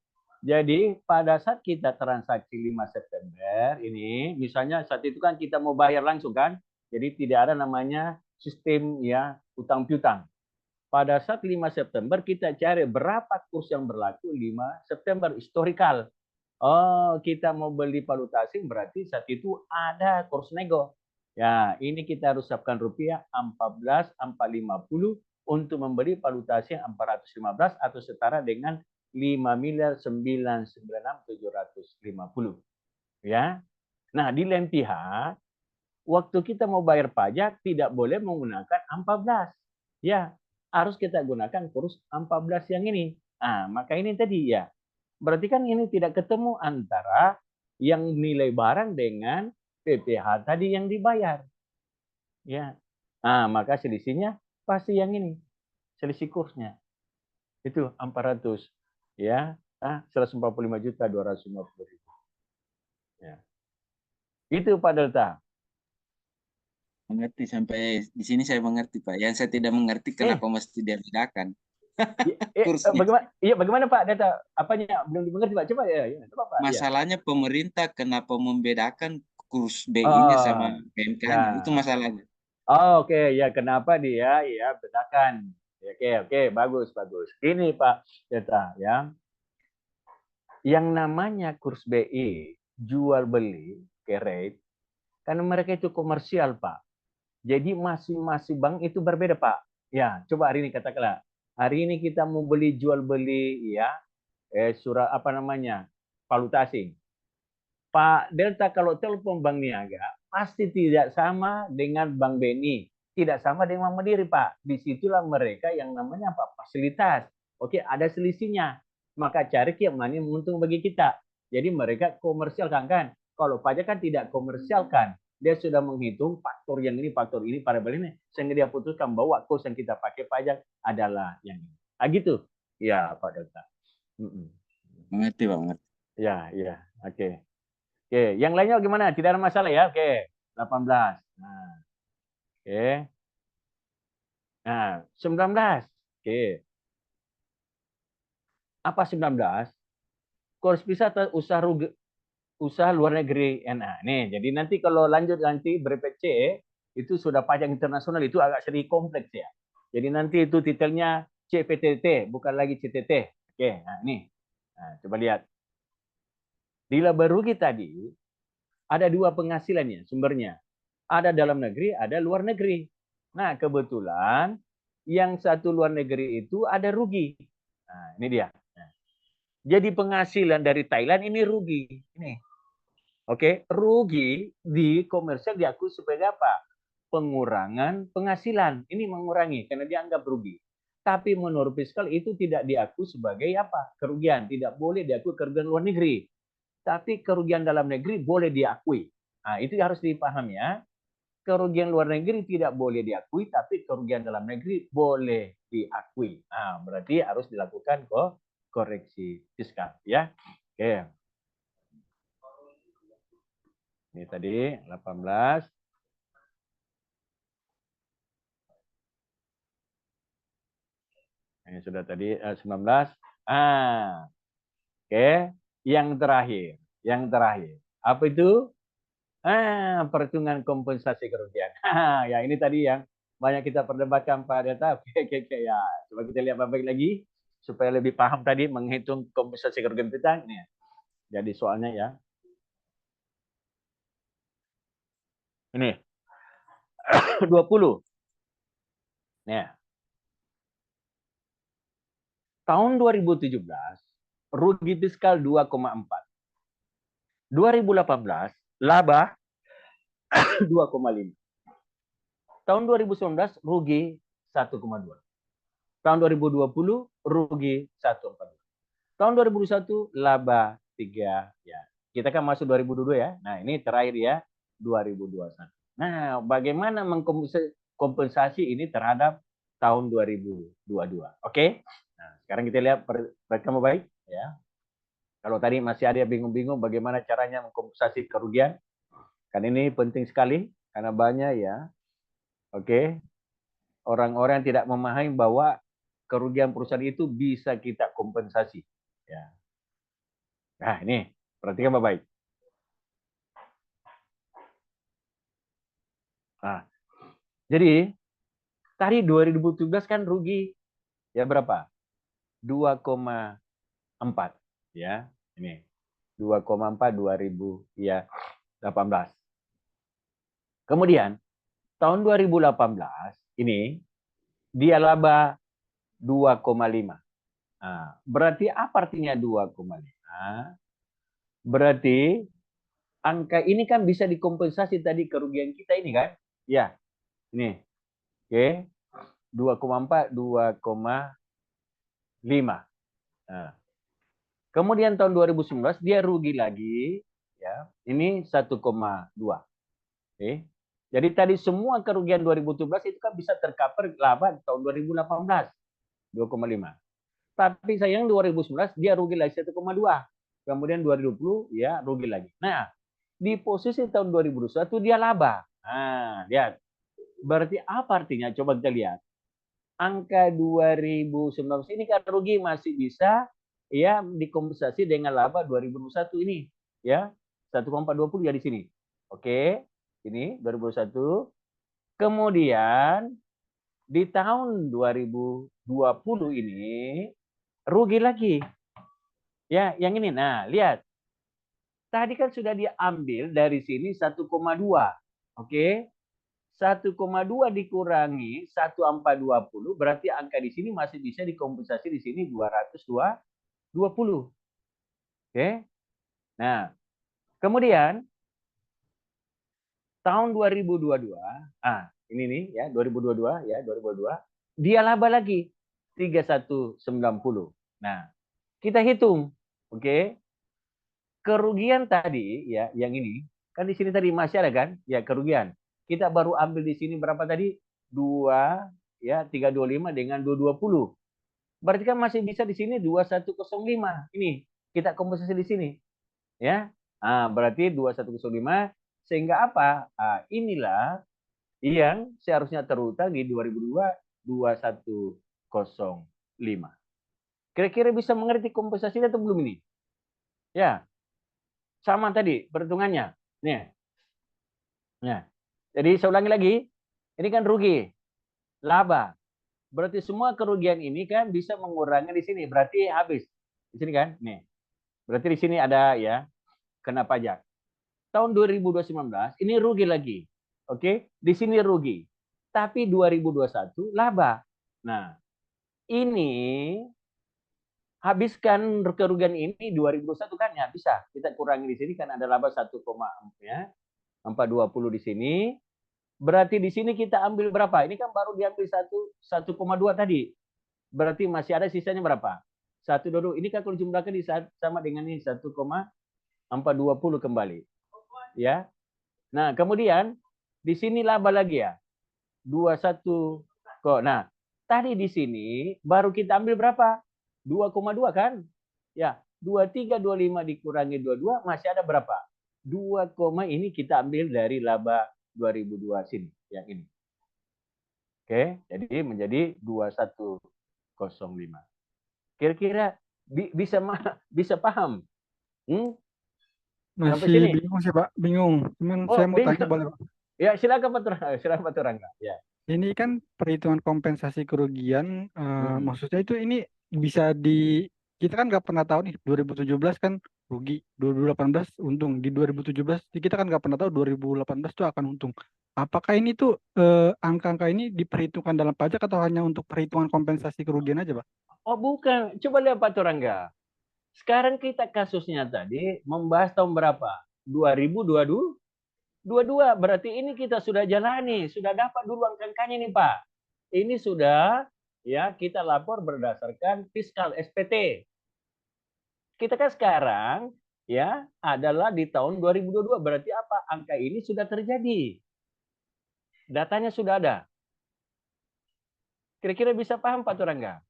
Jadi pada saat kita transaksi 5 September ini, misalnya saat itu kan kita mau bayar langsung kan, jadi tidak ada namanya sistem ya utang piutang. Pada saat 5 September kita cari berapa kurs yang berlaku 5 September historical. Oh, kita mau beli valuta asing berarti saat itu ada kurs nego. Ya, ini kita harus siapkan rupiah 14.450 untuk membeli valuta asing 415 atau setara dengan 5.996.750. Ya. Nah, di lain pihak, waktu kita mau bayar pajak tidak boleh menggunakan 14. Ya, harus kita gunakan kurs 14 yang ini. Nah, maka ini tadi ya. Berarti kan ini tidak ketemu antara yang nilai barang dengan PPh tadi yang dibayar. Ya. Nah, maka selisihnya pasti yang ini. Selisih kursnya. Itu 400. Ya. 145.250.000. Ya. Itu Pak Delta. Mengerti sampai di sini saya mengerti Pak. Yang saya tidak mengerti kenapa mesti dia bedakan kursnya. Bagaimana Pak Delta? Apanya belum dimengerti Pak? Coba ya. Coba Pak. Masalahnya pemerintah kenapa membedakan kurs BI-nya sama PMK-nya? Itu masalahnya. Oke. Ya kenapa dia ya bedakan? Oke, bagus. Ini Pak Delta ya. Yang namanya kurs BI jual beli rate karena mereka itu komersial Pak. Jadi masing-masing bank itu berbeda Pak. Ya, coba hari ini katakanlah. Hari ini kita mau beli jual beli ya surat apa namanya? Valuta asing. Pak Delta kalau telepon Bank Niaga pasti tidak sama dengan Bank BNI, tidak sama dengan Bank Mandiri Pak. Disitulah mereka yang namanya apa? Fasilitas. Oke, ada selisihnya. Maka cari yang mana yang menguntung bagi kita. Jadi mereka komersialkan kan. Kalau pajak kan tidak komersialkan. Dia sudah menghitung faktor yang ini, faktor ini, variabel ini. Sehingga dia putuskan bahwa kurs yang kita pakai pajak adalah yang ini. Ah gitu. Ya Pak Delta. Mengerti Pak, mengerti. Ya. Oke. Oke, yang lainnya gimana? Tidak ada masalah ya? Oke, 18. Nah, oke. Nah, 19. Oke. Apa 19? Kurs wisata usaha luar negeri. Nah, nih, jadi nanti kalau lanjut nanti BPC itu sudah pajak internasional itu agak sedikit kompleks ya. Jadi nanti itu titelnya CPTT, bukan lagi CTT. Oke, nah ini. Nah, coba lihat. Di laba rugi tadi ada dua penghasilannya, sumbernya. Ada dalam negeri, ada luar negeri. Nah, kebetulan yang satu luar negeri itu ada rugi. Nah, ini dia. Jadi penghasilan dari Thailand ini rugi. Ini. Oke, rugi di komersial diakui sebagai apa? Pengurangan penghasilan. Ini mengurangi karena dianggap rugi. Tapi menurut fiskal itu tidak diakui sebagai apa? Kerugian. Tidak boleh diakui kerugian luar negeri. Tapi kerugian dalam negeri boleh diakui. Nah, itu harus dipahami ya. Kerugian luar negeri tidak boleh diakui, tapi kerugian dalam negeri boleh diakui. Nah, berarti harus dilakukan koreksi fiskal ya. Oke. Ini tadi 18. Ini sudah tadi 19. Oke. Yang terakhir. Apa itu? Perhitungan kompensasi kerugian. Ya ini tadi yang banyak kita perdebatkan Pak Data. Oke ya. Coba kita lihat baik lagi supaya lebih paham tadi menghitung kompensasi kerugian kita. Ini. Jadi soalnya ya. Ini 20. Nah. Tahun 2017 rugi fiskal 2,4. 2018 laba 2,5. Tahun 2019 rugi 1,2. Tahun 2020 rugi 1,42. Tahun 2021 laba 3 ya. Kita kan masuk 2022 ya. Nah, ini terakhir ya 2021. Nah, bagaimana mengkompensasi ini terhadap tahun 2022? Oke. Nah, sekarang kita lihat perhatikan baik ya. Kalau tadi masih ada yang bingung-bingung bagaimana caranya mengkompensasi kerugian, kan ini penting sekali karena banyak ya. Oke. Orang-orang yang tidak memahami bahwa kerugian perusahaan itu bisa kita kompensasi. Ya. Nah, ini perhatikan baik-baik. Nah, jadi tadi 2017 kan rugi ya berapa? 2,4 ya. Ini 2,4 2018. Kemudian tahun 2018 ini dia laba 2,5. Nah, berarti apa artinya 2,5? Berarti angka ini kan bisa dikompensasi tadi kerugian kita ini kan? Ya, ini. Oke. 2,4, 2,5. Nah. Kemudian tahun 2019 dia rugi lagi, ya. Ini 1,2. Oke. Jadi tadi semua kerugian 2017 itu kan bisa tercover laba tahun 2018 2,5. Tapi sayang 2019 dia rugi lagi 1,2. Kemudian 2020 ya rugi lagi. Nah, di posisi tahun 2021 dia laba. Nah, lihat. Berarti apa artinya? Coba kita lihat. Angka 2019 ini kan rugi masih bisa ya dikompensasi dengan laba 2021 ini ya 1,420 ya di sini. Oke, ini 2021. Kemudian di tahun 2020 ini rugi lagi. Ya, yang ini. Nah, lihat. Tadi kan sudah diambil dari sini 1,2. Oke. 1,2 dikurangi 1,420 berarti angka di sini masih bisa dikompensasi di sini 220. Oke. Nah, kemudian tahun 2022, ini nih ya 2022 ya 2022 dia laba lagi 3190. Nah, kita hitung. Oke. Kerugian tadi ya yang ini kan di sini tadi masih ada kan? Ya kerugian. Kita baru ambil di sini berapa tadi? 2 ya 325 dengan 220. Berarti kan masih bisa di sini 2105. Ini kita kompensasi di sini. Ya. Berarti 2105 sehingga apa? Inilah yang seharusnya terutang di 2002 2105. Kira-kira bisa mengerti kompensasinya atau belum ini? Ya. Sama tadi perhitungannya. Nih. Nah, jadi saya ulangi lagi. Ini kan rugi, laba. Berarti semua kerugian ini kan bisa mengurangi di sini. Berarti habis. Di sini kan? Nih. Berarti di sini ada ya kena pajak. Tahun 2019 ini rugi lagi. Oke? Di sini rugi. Tapi 2021 laba. Nah, ini habiskan kerugian ini 2021 kan ya bisa. Kita kurangi di sini kan ada laba 1,4 ya. 420 di sini. Berarti di sini kita ambil berapa? Ini kan baru diambil 1,2 tadi. Berarti masih ada sisanya berapa? 1,22. Ini kan kalau jumlahkan sama dengan ini 1,420 kembali. Ya. Nah, kemudian di sini laba lagi ya. 21 kok. Nah, tadi di sini baru kita ambil berapa? 2,2 kan? Ya, 2325 dikurangi 22 masih ada berapa? 2, ini kita ambil dari laba 2002 sini yang ini. Oke, jadi menjadi 2105. Kira-kira bisa paham? Sampai Masih sini. bingung sih Pak, bingung. Cuman saya mau tanya boleh Pak? Ya, silakan Pak Turangga. Ya. Ini kan perhitungan kompensasi kerugian, maksudnya itu ini bisa kita kan nggak pernah tahu nih 2017 kan rugi, 2018 untung, di 2017 kita kan nggak pernah tahu 2018 itu akan untung. Apakah ini tuh angka-angka ini diperhitungkan dalam pajak atau hanya untuk perhitungan kompensasi kerugian aja Pak? Oh bukan, coba lihat Pak Turangga. Sekarang kita kasusnya tadi membahas tahun berapa? 2022. Berarti ini kita sudah jalani, sudah dapat dulu angka-angkanya nih Pak. Ini sudah ya kita lapor berdasarkan fiskal SPT. Kita kan sekarang ya adalah di tahun 2022. Berarti apa? Angka ini sudah terjadi. Datanya sudah ada. Kira-kira bisa paham Pak Turangga?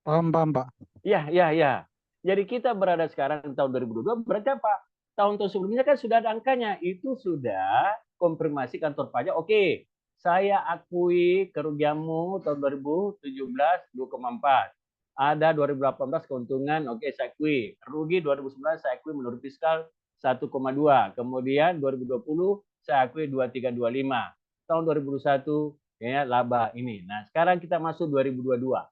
Paham Pak. Ya. Jadi kita berada sekarang di tahun 2022, berarti apa? Tahun-tahun sebelumnya kan sudah ada angkanya. Itu sudah konfirmasi kantor pajak. Oke, saya akui kerugianmu tahun 2017 2,4. Ada 2018 keuntungan, oke saya akui. Rugi 2019 saya akui menurut fiskal 1,2. Kemudian 2020 saya akui 2325. Tahun 2021 ya laba ini. Nah, sekarang kita masuk 2022.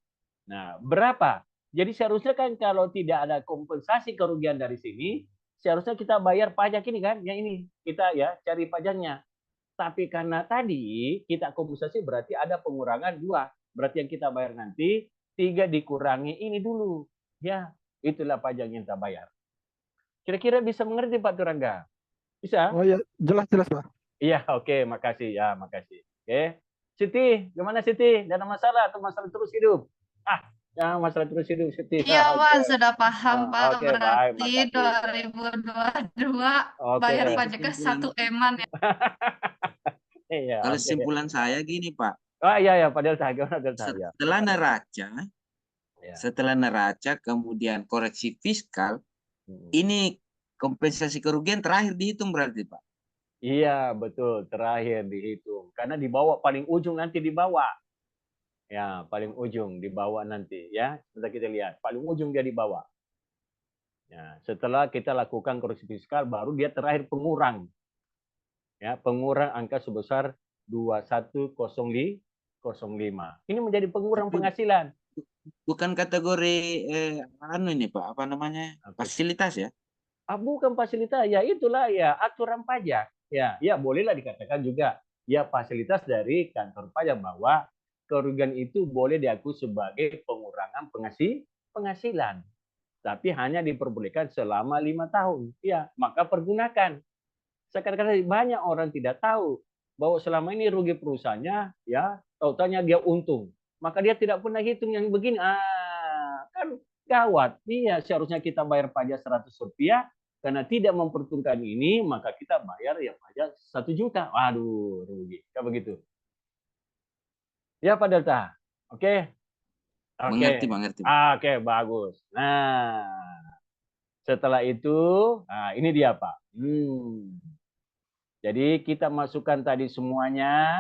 Nah, berapa? Jadi seharusnya kan kalau tidak ada kompensasi kerugian dari sini, seharusnya kita bayar pajak ini kan, yang ini kita ya cari pajaknya. Tapi karena tadi kita kompensasi berarti ada pengurangan 2. Berarti yang kita bayar nanti 3 dikurangi ini dulu. Ya, itulah pajak yang kita bayar. Kira-kira bisa mengerti Pak Turangga? Bisa? Oh ya, jelas-jelas Pak. Iya, oke, makasih. Ya, makasih. Oke. Siti, gimana Siti? Tidak ada masalah atau masalah terus hidup? Ah, jangan masalah terus hidup, Siti. Iya, Oke. Pak, sudah paham, Pak. Oke, baik, Berarti makasih. 2022 bayar Oke. pajaknya Kesimpulan, 1 eman ya. Iya, kalau oke. kesimpulan saya gini Pak, Oh iya, ya, Pak Delta. Gimana Delta? Ya. setelah neraca, Ya. setelah neraca kemudian koreksi fiskal, ini kompensasi kerugian terakhir dihitung berarti Pak. Iya, betul. Terakhir dihitung. Karena dibawa paling ujung nanti dibawa. Ya, paling ujung dibawa nanti. Ya, sebentar kita lihat. Paling ujung dia dibawa. Ya, setelah kita lakukan koreksi fiskal, baru dia terakhir pengurang. Ya, pengurang angka sebesar 2105. Ini menjadi pengurang Tapi penghasilan. bukan kategori ini Pak, apa namanya? Fasilitas ya? Bukan fasilitas, ya itulah ya aturan pajak. Ya, bolehlah dikatakan juga ya fasilitas dari kantor pajak bahwa kerugian itu boleh diakui sebagai pengurangan penghasilan. Tapi hanya diperbolehkan selama 5 tahun. Ya, maka pergunakan. Sekarang banyak orang tidak tahu bahwa selama ini rugi perusahaannya, ya, tautannya dia untung. Maka dia tidak pernah hitung yang begini. Kan gawat. Iya, seharusnya kita bayar pajak Rp100, karena tidak memperhitungkan ini, maka kita bayar ya pajak 1 juta. Waduh, rugi. Kayak begitu. Ya, Pak Delta. Oke. Mengerti. Oke, bagus. Nah, setelah itu, ini dia Pak. Jadi kita masukkan tadi semuanya.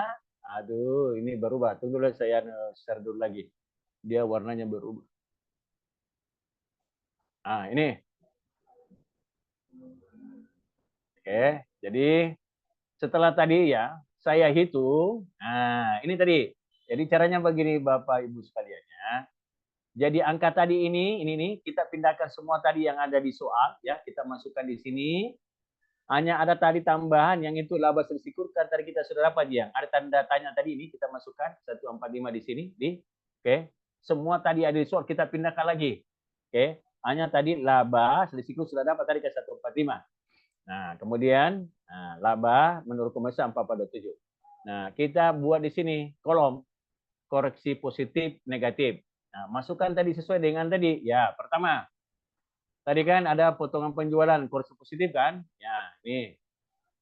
Aduh, ini berubah. Tunggu dulu, saya share dulu lagi. Dia warnanya berubah. Ini. Oke, jadi setelah tadi ya, saya hitung. Nah, ini tadi. Jadi caranya begini Bapak Ibu sekalian ya. Jadi angka tadi ini nih kita pindahkan semua tadi yang ada di soal ya, kita masukkan di sini. Hanya ada tadi tambahan yang itu laba selisih kurs kan tadi kita sudah dapat ya. Ada tanda tanya tadi ini kita masukkan 145 di sini oke. Semua tadi ada di soal kita pindahkan lagi. Oke. Hanya tadi laba selisih kurs sudah dapat tadi ke 145. Nah, kemudian laba menurut komersial 447. Nah, kita buat di sini kolom koreksi positif negatif. Nah, masukkan tadi sesuai dengan tadi. Ya, pertama tadi kan ada potongan penjualan koreksi positif kan? Ya, ini.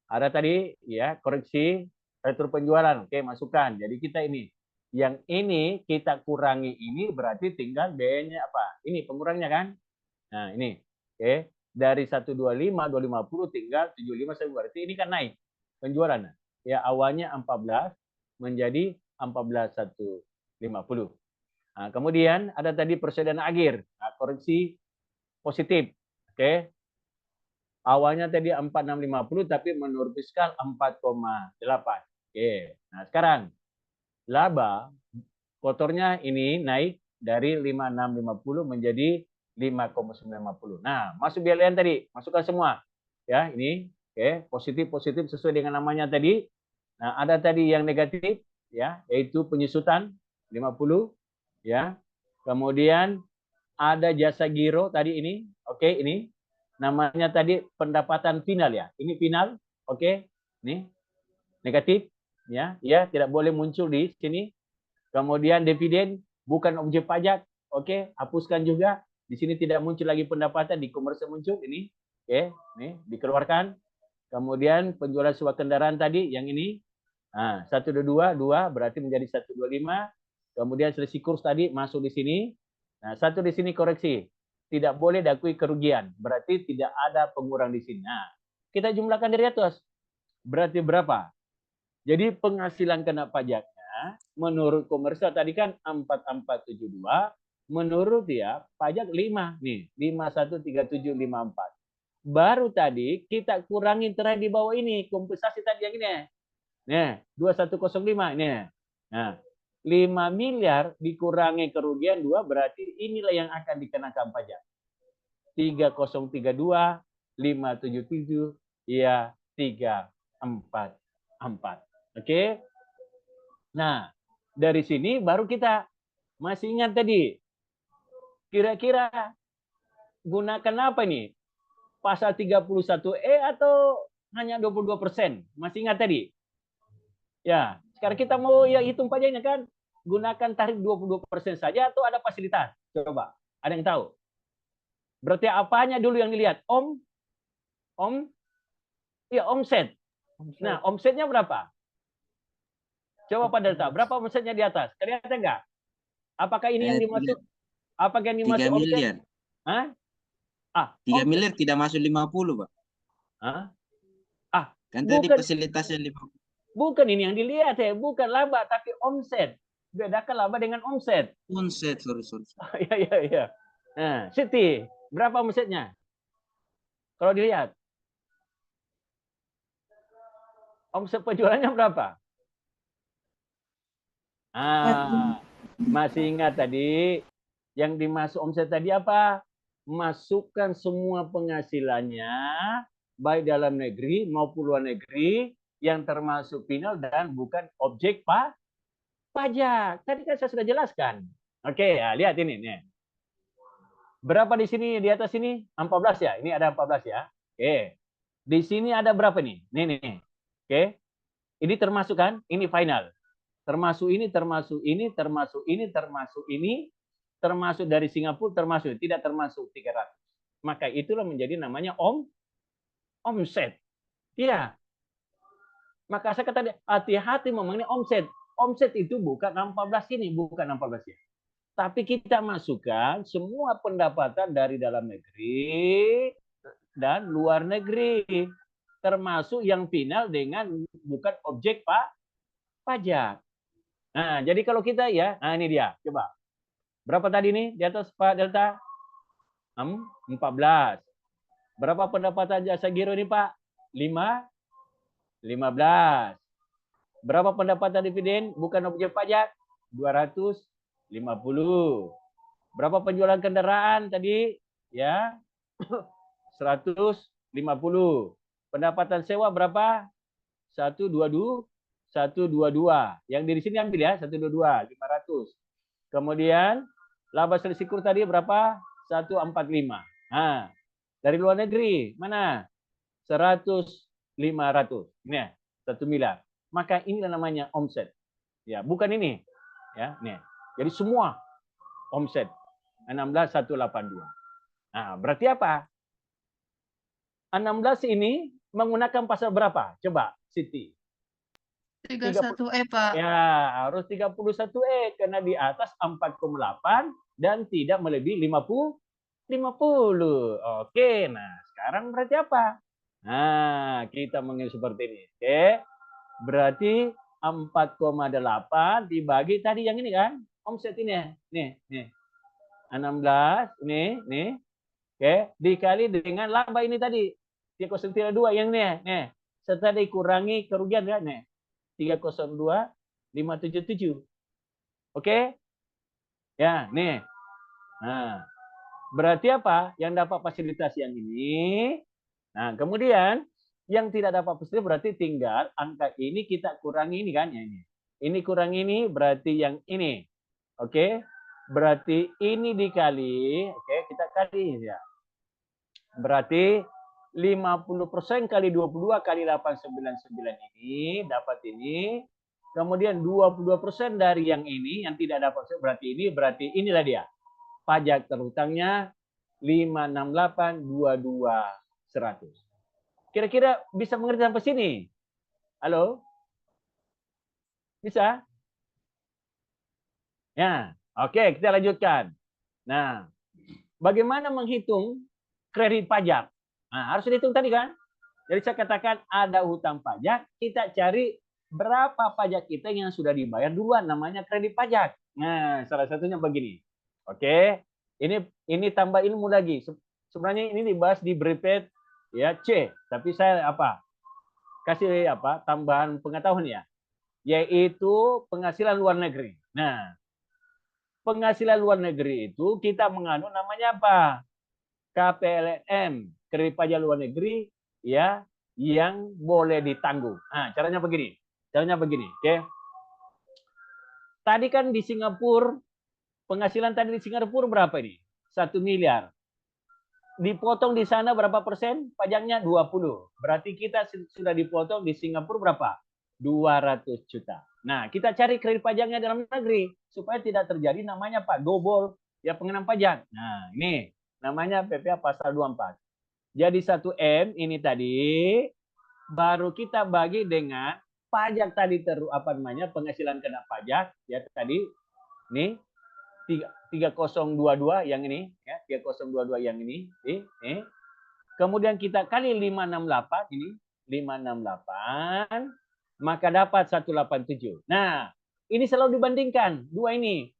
Ada tadi ya koreksi retro penjualan. Oke, masukkan. Jadi kita ini yang ini kita kurangi ini berarti tinggal biayanya apa? Ini pengurangnya kan? Nah, ini. Oke. Dari 125 250 tinggal 75 berarti ini kan naik penjualan. Ya, awalnya 14 menjadi 14.150. Nah, kemudian ada tadi persediaan akhir. Nah, koreksi positif. Oke. Awalnya tadi 4650 tapi menurut fiskal 4,8. Oke. Nah, sekarang laba kotornya ini naik dari 5650 menjadi 5,950. Nah, masuk biaya lain tadi, masukkan semua. Ya, ini oke, positif sesuai dengan namanya tadi. Nah, ada tadi yang negatif ya, yaitu penyusutan 50 ya. Kemudian ada jasa giro tadi ini. Oke, ini namanya tadi pendapatan final ya. Ini final. Oke. Ini negatif ya. Ya, tidak boleh muncul di sini. Kemudian dividen bukan objek pajak. Oke, hapuskan juga. Di sini tidak muncul lagi pendapatan, di komersial muncul ini. Oke, ini dikeluarkan. Kemudian penjualan sebuah kendaraan tadi yang ini. Nah, 122 berarti menjadi 125. Kemudian selisih kurs tadi masuk di sini. Nah, satu di sini koreksi. Tidak boleh diakui kerugian. Berarti tidak ada pengurang di sini. Nah, kita jumlahkan dari atas. Berarti berapa? Jadi penghasilan kena pajaknya menurut komersial tadi kan 4472. Menurut dia pajak 5 nih, 513754. Baru tadi kita kurangi terakhir di bawah ini kompensasi tadi yang ini. Nih, 2105 ini. Nah, 5 miliar dikurangi kerugian 2 berarti inilah yang akan dikenakan pajak. 3032 577 ya 344. Oke. Nah, dari sini baru kita masih ingat tadi. Kira-kira gunakan apa nih? Pasal 31E atau hanya 22%. Masih ingat tadi? Ya, sekarang kita mau ya hitung pajaknya kan? Gunakan tarif 22% saja atau ada fasilitas? Coba, ada yang tahu? Berarti apanya dulu yang dilihat? Ya, omset. Nah, omsetnya berapa? Coba Pak Delta, berapa omsetnya di atas? Kelihatan nggak? Apakah ini yang dimaksud? Apakah yang 3 dimaksud omset? miliar. Hah? 3 omset. miliar tidak masuk 50, Pak. Hah? Kan tadi Bukan, fasilitasnya 50. bukan ini yang dilihat ya, bukan laba tapi omset. Bedakan laba dengan omset. Omset, sorry. Ya. Nah, Siti, berapa omsetnya? Kalau dilihat. Omset penjualannya berapa? Masih ingat tadi yang dimasuk omset tadi apa? Masukkan semua penghasilannya baik dalam negeri maupun luar negeri yang termasuk final dan bukan objek pajak. Tadi kan saya sudah jelaskan. Oke, ya, lihat ini nih. Berapa di sini di atas sini? 14 ya. Ini ada 14 ya. Oke. Di sini ada berapa nih? Nih. Oke. Ini termasuk kan? Ini final. Termasuk ini, termasuk ini, termasuk ini, termasuk ini, termasuk dari Singapura, termasuk tidak termasuk 300. Maka itulah menjadi namanya omset. Iya. Maka saya kata hati-hati ngomongnya omset. Omset itu bukan 14 ini, bukan 14 ya. Tapi kita masukkan semua pendapatan dari dalam negeri dan luar negeri. Termasuk yang final dengan bukan objek pajak. Nah, jadi kalau kita ya, nah ini dia, coba. Berapa tadi nih di atas Pak Delta? 14. Berapa pendapatan jasa giro ini Pak? 15. Berapa pendapatan dividen bukan objek pajak? 250. Berapa penjualan kendaraan tadi? Ya, 150. Pendapatan sewa berapa? 122. Yang di sini ambil ya, 122, 500. Kemudian laba selisih kur tadi berapa? 145. Nah, dari luar negeri mana? 100, 500. Ini ya, 1 miliar. Maka inilah namanya omset. Ya, bukan ini. Ya, nih. Jadi semua omset 16.182. Nah, berarti apa? 16 ini menggunakan pasal berapa? Coba, Siti. 31E, Pak. Ya, harus 31E karena di atas 4,8 dan tidak melebihi 50. Oke, nah sekarang berarti apa? Nah, kita mengenai seperti ini. Oke. Berarti 4,8 dibagi tadi yang ini kan? Omset ini ya. Nih. 16 nih. Oke, dikali dengan laba ini tadi. 302 yang nih. Setelah dikurangi kerugian ya nih. 302.577. Oke? Ya, nih. Nah, berarti apa? Yang dapat fasilitas yang ini. Nah, kemudian yang tidak dapat fasilitas berarti tinggal angka ini kita kurangi ini kan ya ini. Ini kurang ini berarti yang ini. Oke? Berarti ini dikali, oke, kita kali ya. Berarti 50% kali 22 kali 899 ini dapat ini. Kemudian 22% dari yang ini yang tidak dapat berarti inilah dia. Pajak terhutangnya 568.22.100. Kira-kira bisa mengerti sampai sini? Halo? Bisa? Ya, oke, kita lanjutkan. Nah, bagaimana menghitung kredit pajak? Nah, harus dihitung tadi kan? Jadi saya katakan ada hutang pajak, kita cari berapa pajak kita yang sudah dibayar duluan, namanya kredit pajak. Nah, salah satunya begini. Oke, ini tambah ilmu lagi. Sebenarnya ini dibahas di Brepet ya C, tapi saya kasih tambahan pengetahuan ya, yaitu penghasilan luar negeri. Nah, penghasilan luar negeri itu kita mengandung namanya apa? KPLN, kredit pajak luar negeri ya yang boleh ditanggung. Nah, caranya begini. Oke. Tadi kan di Singapura penghasilan tadi di Singapura berapa ini? 1 miliar. dipotong di sana berapa persen? Pajaknya 20. Berarti kita sudah dipotong di Singapura berapa? 200 juta. Nah, kita cari kredit pajaknya dalam negeri supaya tidak terjadi namanya Pak double ya pengenaan pajak. Nah, ini namanya PPh pasal 24. Jadi 1M ini tadi baru kita bagi dengan pajak tadi penghasilan kena pajak ya tadi nih 3022 yang ini ya 3022 yang ini kemudian kita kali 568 ini 568 maka dapat 187. Nah, ini selalu dibandingkan dua ini.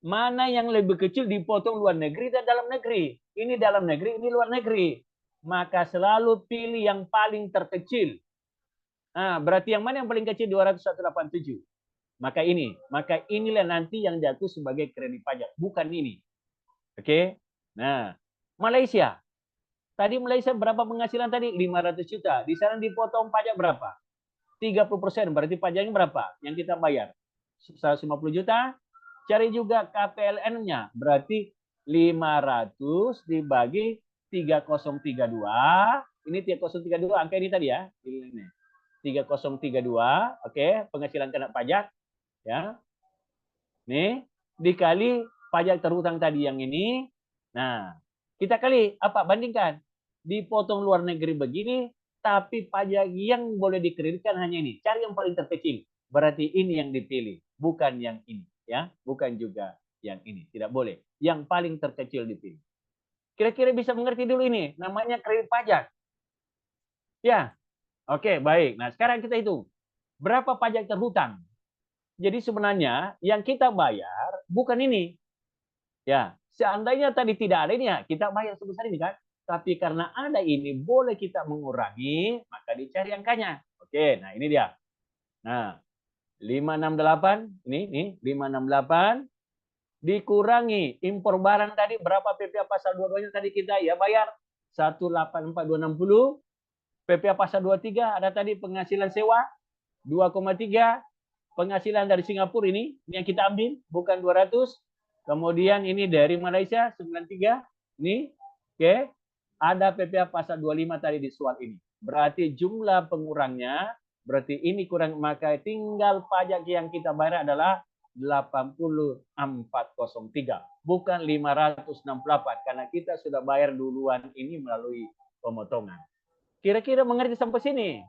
Mana yang lebih kecil dipotong luar negeri dan dalam negeri. Ini dalam negeri, ini luar negeri. Maka selalu pilih yang paling terkecil. Nah, berarti yang mana yang paling kecil 287. Maka inilah nanti yang jatuh sebagai kredit pajak, bukan ini. Oke. Nah, Malaysia. Tadi Malaysia berapa penghasilan tadi? 500 juta. Di sana dipotong pajak berapa? 30%. Berarti pajaknya berapa yang kita bayar? 150 juta. Cari juga KPLN-nya. Berarti 500 dibagi 3032. Ini 3032 angka ini tadi ya. Ini 3032, oke, penghasilan kena pajak ya. Nih, dikali pajak terhutang tadi yang ini. Nah, kita kali apa? Bandingkan. Dipotong luar negeri begini, tapi pajak yang boleh dikreditkan hanya ini. Cari yang paling terkecil. Berarti ini yang dipilih, bukan yang ini ya, bukan juga yang ini. Tidak boleh. Yang paling terkecil dipilih. Kira-kira bisa mengerti dulu ini, namanya kredit pajak. Ya. Oke, baik. Nah, sekarang kita hitung. Berapa pajak terhutang? Jadi sebenarnya yang kita bayar bukan ini. Ya, seandainya tadi tidak ada ini ya, kita bayar sebesar ini kan. Tapi karena ada ini, boleh kita mengurangi, maka dicari angkanya. Oke, nah ini dia. Nah, 568, ini 568 dikurangi impor barang tadi berapa PPh pasal 22-nya tadi kita ya bayar 184.260. PPh pasal 23 ada tadi penghasilan sewa 2,3, penghasilan dari Singapura ini yang kita ambil bukan 200. Kemudian ini dari Malaysia 93 ini. Oke. Ada PPh pasal 25 tadi di soal ini. Berarti jumlah pengurangnya berarti ini kurang, maka tinggal pajak yang kita bayar adalah 8403 bukan 568 karena kita sudah bayar duluan ini melalui pemotongan. Kira-kira mengerti sampai sini?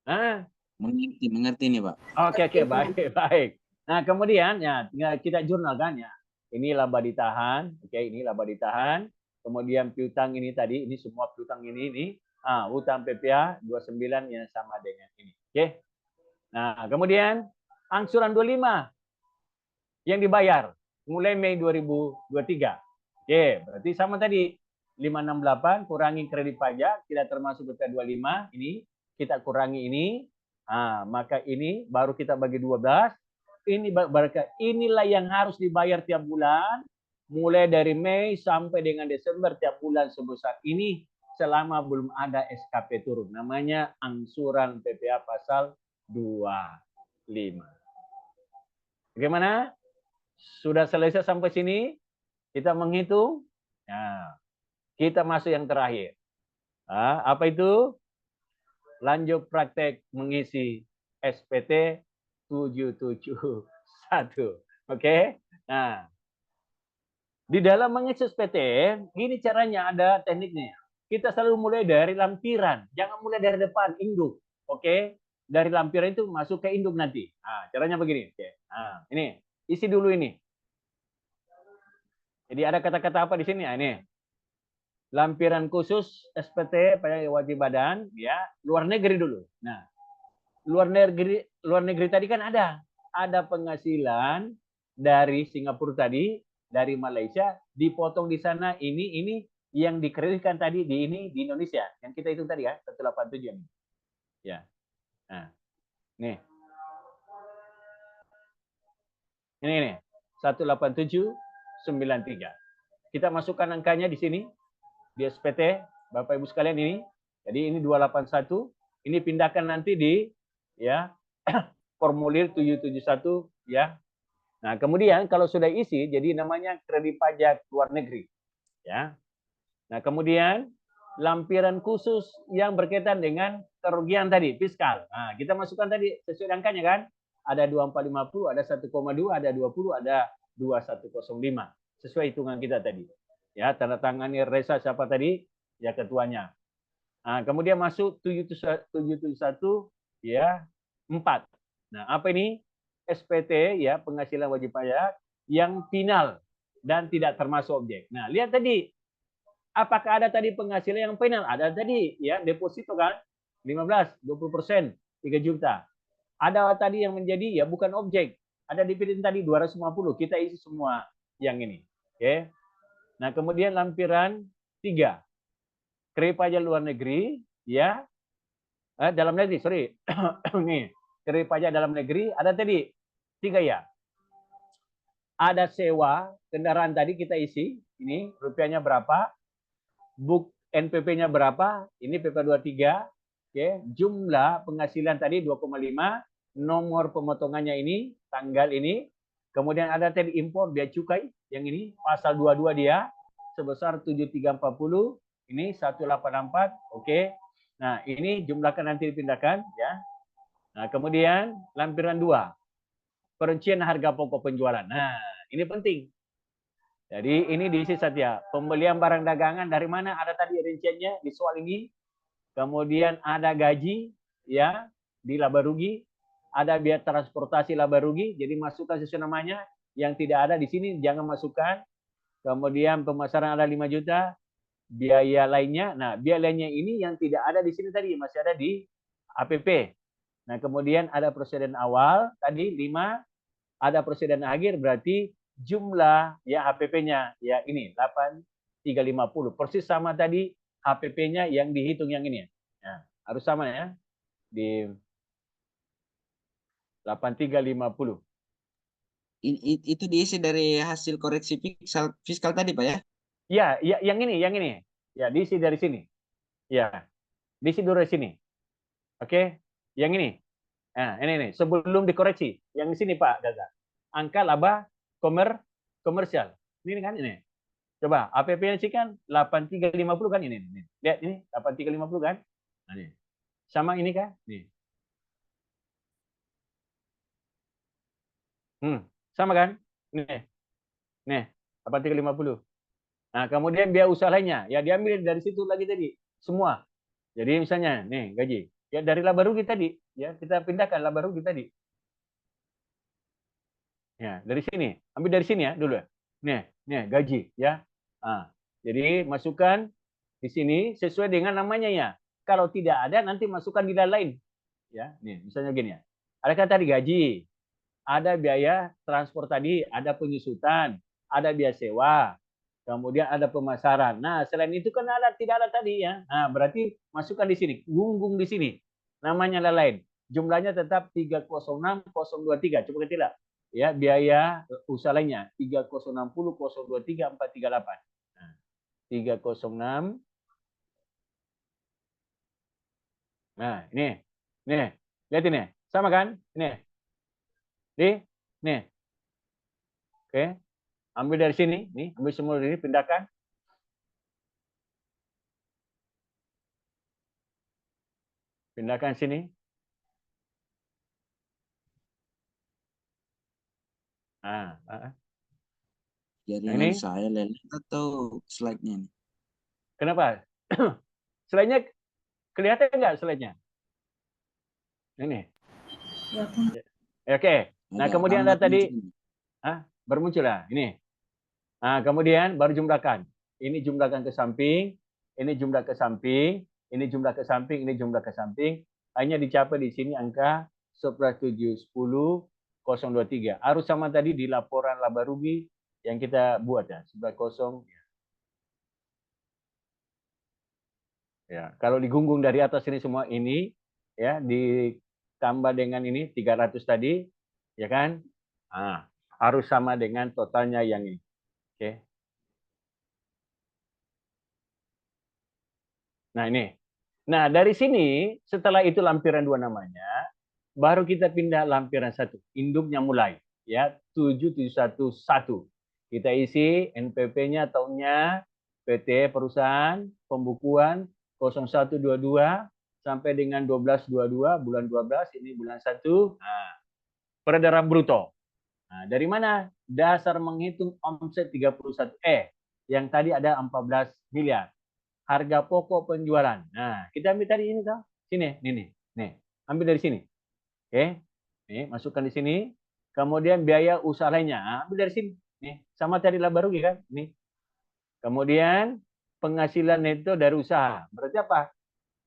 Nah, mengerti nih Pak. Oke, baik. Nah, kemudian ya tinggal kita jurnalkan ya. Ini laba ditahan, oke, ini laba ditahan. Kemudian piutang ini tadi, ini semua piutang ini. Utang PPh 29 yang sama dengan ini. Oke. Nah, kemudian angsuran 25 yang dibayar mulai Mei 2023. Oke, berarti sama tadi. 568 kurangi kredit pajak, tidak termasuk PPh 25, ini kita kurangi ini. Maka ini baru kita bagi 12. Inilah yang harus dibayar tiap bulan, mulai dari Mei sampai dengan Desember tiap bulan sebesar ini selama belum ada SKP turun. Namanya angsuran PPh pasal 25. Bagaimana? Sudah selesai sampai sini? Kita menghitung. Nah, kita masuk yang terakhir. Apa itu? Lanjut praktek mengisi SPT 771. Oke? Nah, di dalam mengisi SPT, gini caranya, ada tekniknya. Kita selalu mulai dari lampiran. Jangan mulai dari depan, induk. Oke? Dari lampiran itu masuk ke induk nanti. Caranya begini. Oke. Ini. Isi dulu ini. Jadi ada kata-kata apa di sini? Ini. Lampiran khusus SPT pajak wajib badan ya, luar negeri dulu. Nah, luar negeri tadi kan ada penghasilan dari Singapura tadi, dari Malaysia dipotong di sana ini yang dikreditkan tadi di Indonesia yang kita hitung tadi ya 187 ini. Ya. Nah. Nih. Ini 18793. Kita masukkan angkanya di sini. Di SPT, Bapak Ibu sekalian ini. Jadi ini 281, ini pindahkan nanti di ya formulir 771 ya. Nah, kemudian kalau sudah isi, jadi namanya kredit pajak luar negeri. Ya. Nah, kemudian lampiran khusus yang berkaitan dengan kerugian tadi, fiskal. Nah, kita masukkan tadi sesuai angkanya kan? Ada 2450, ada 1,2, ada 20, ada 2105. Sesuai hitungan kita tadi. Ya, tanda tangannya Reza siapa tadi? Ya, ketuanya. Nah, kemudian masuk 771 ya 4. Nah, apa ini? SPT ya, penghasilan wajib pajak yang final dan tidak termasuk objek. Nah, lihat tadi apakah ada tadi penghasilan yang final? Ada tadi ya, deposito kan 15, 20%, 3 juta. Ada tadi yang menjadi ya bukan objek. Ada dividen tadi 250, kita isi semua yang ini. Oke. Nah, kemudian lampiran 3. Kredit pajak luar negeri ya. Dalam negeri, sorry. Nih, kredit pajak dalam negeri ada tadi 3 ya. Ada sewa kendaraan tadi kita isi, ini rupiahnya berapa, buk NPP-nya berapa, ini PP23, oke, jumlah penghasilan tadi 2,5, nomor pemotongannya ini, tanggal ini, kemudian ada tadi impor biaya cukai, yang ini pasal 22 dia, sebesar 7340, ini 184, oke. Nah, ini jumlahkan nanti dipindahkan, ya. Nah, kemudian lampiran 2, perincian harga pokok penjualan. Nah, ini penting. Jadi ini diisi saja. Pembelian barang dagangan dari mana ada tadi rinciannya di soal ini. Kemudian ada gaji ya di laba rugi, ada biaya transportasi laba rugi. Jadi masukkan sesuai namanya. Yang tidak ada di sini jangan masukkan. Kemudian pemasaran ada 5 juta, biaya lainnya. Nah, biaya lainnya ini yang tidak ada di sini tadi masih ada di APP. Nah, kemudian ada presiden awal tadi 5, ada presiden akhir berarti jumlah ya HPP-nya ya ini 8350 persis sama tadi HPP-nya yang dihitung yang ini ya. Harus sama ya di 8350. Itu diisi dari hasil koreksi fiskal tadi, Pak ya? Ya, yang ini. Ya, diisi dari sini. Ya, diisi dari sini. Oke, yang ini. Nah, ini sebelum dikoreksi. Yang di sini Pak Gaza. Angka laba komersial. Ini kan ini. Coba APP-nya sih kan 8350 kan ini. Lihat ini 8350 kan? Nah, ini. Sama ini kan? Nih. Sama kan? Nih. Nih, 8350. Nah, kemudian biaya usaha lainnya, ya diambil dari situ lagi tadi, semua. Jadi misalnya, nih gaji, ya dari laba rugi tadi, ya kita pindahkan laba rugi tadi. Ya, dari sini, ambil dari sini ya dulu ya. Nih gaji ya. Nah, jadi masukkan di sini sesuai dengan namanya ya. Kalau tidak ada nanti masukkan di lain. Ya, nih misalnya gini ya. Ada kan tadi gaji, ada biaya transport tadi, ada penyusutan, ada biaya sewa, kemudian ada pemasaran. Nah, selain itu kan tidak ada tadi ya. Nah, berarti masukkan di sini, gunggung di sini. Namanya lain. Jumlahnya tetap 306023. Coba tidak. Ya, biaya usaha lainnya 3060023 438. Nah, 306. Nah, ini. Nih, lihat ini. Sama kan? Nih. Nih. Oke. Ambil dari sini, nih, ambil semua dari ini, pindahkan. Pindahkan sini. Jaringan saya lelet atau slide-nya nih? Kenapa? Slide-nya kelihatan nggak slide-nya? Ini. Oke. Nah, kemudian ada tadi bermuncul lah. Ini. Nah, kemudian baru jumlahkan. Ini jumlahkan ke samping, ini jumlah ke samping, ini jumlah ke samping, ini jumlah ke samping. Hanya dicapai di sini angka 11,710,023. Harus sama tadi di laporan laba rugi yang kita buat ya, 11,0. Ya, kalau digunggung dari atas ini semua ini ya ditambah dengan ini 300 tadi, ya kan? Nah, harus sama dengan totalnya yang ini. Oke. Nah, ini. Nah, dari sini setelah itu lampiran 2 namanya, baru kita pindah lampiran 1, induknya mulai, ya 7711. Kita isi NPP-nya tahunnya PT Perusahaan Pembukuan 0122 sampai dengan 12/22 bulan 12 ini bulan 1. Nah, peredaran bruto. Nah, dari mana dasar menghitung omset 31 yang tadi ada 14 miliar. Harga pokok penjualan. Nah, kita ambil tadi ini toh. Sini, nih. Ambil dari sini. Oke. Nih, masukkan di sini. Kemudian biaya usaha lainnya. Nah, ambil dari sini. Nih, sama tadi laba rugi kan? Nih. Kemudian penghasilan neto dari usaha. Berarti apa?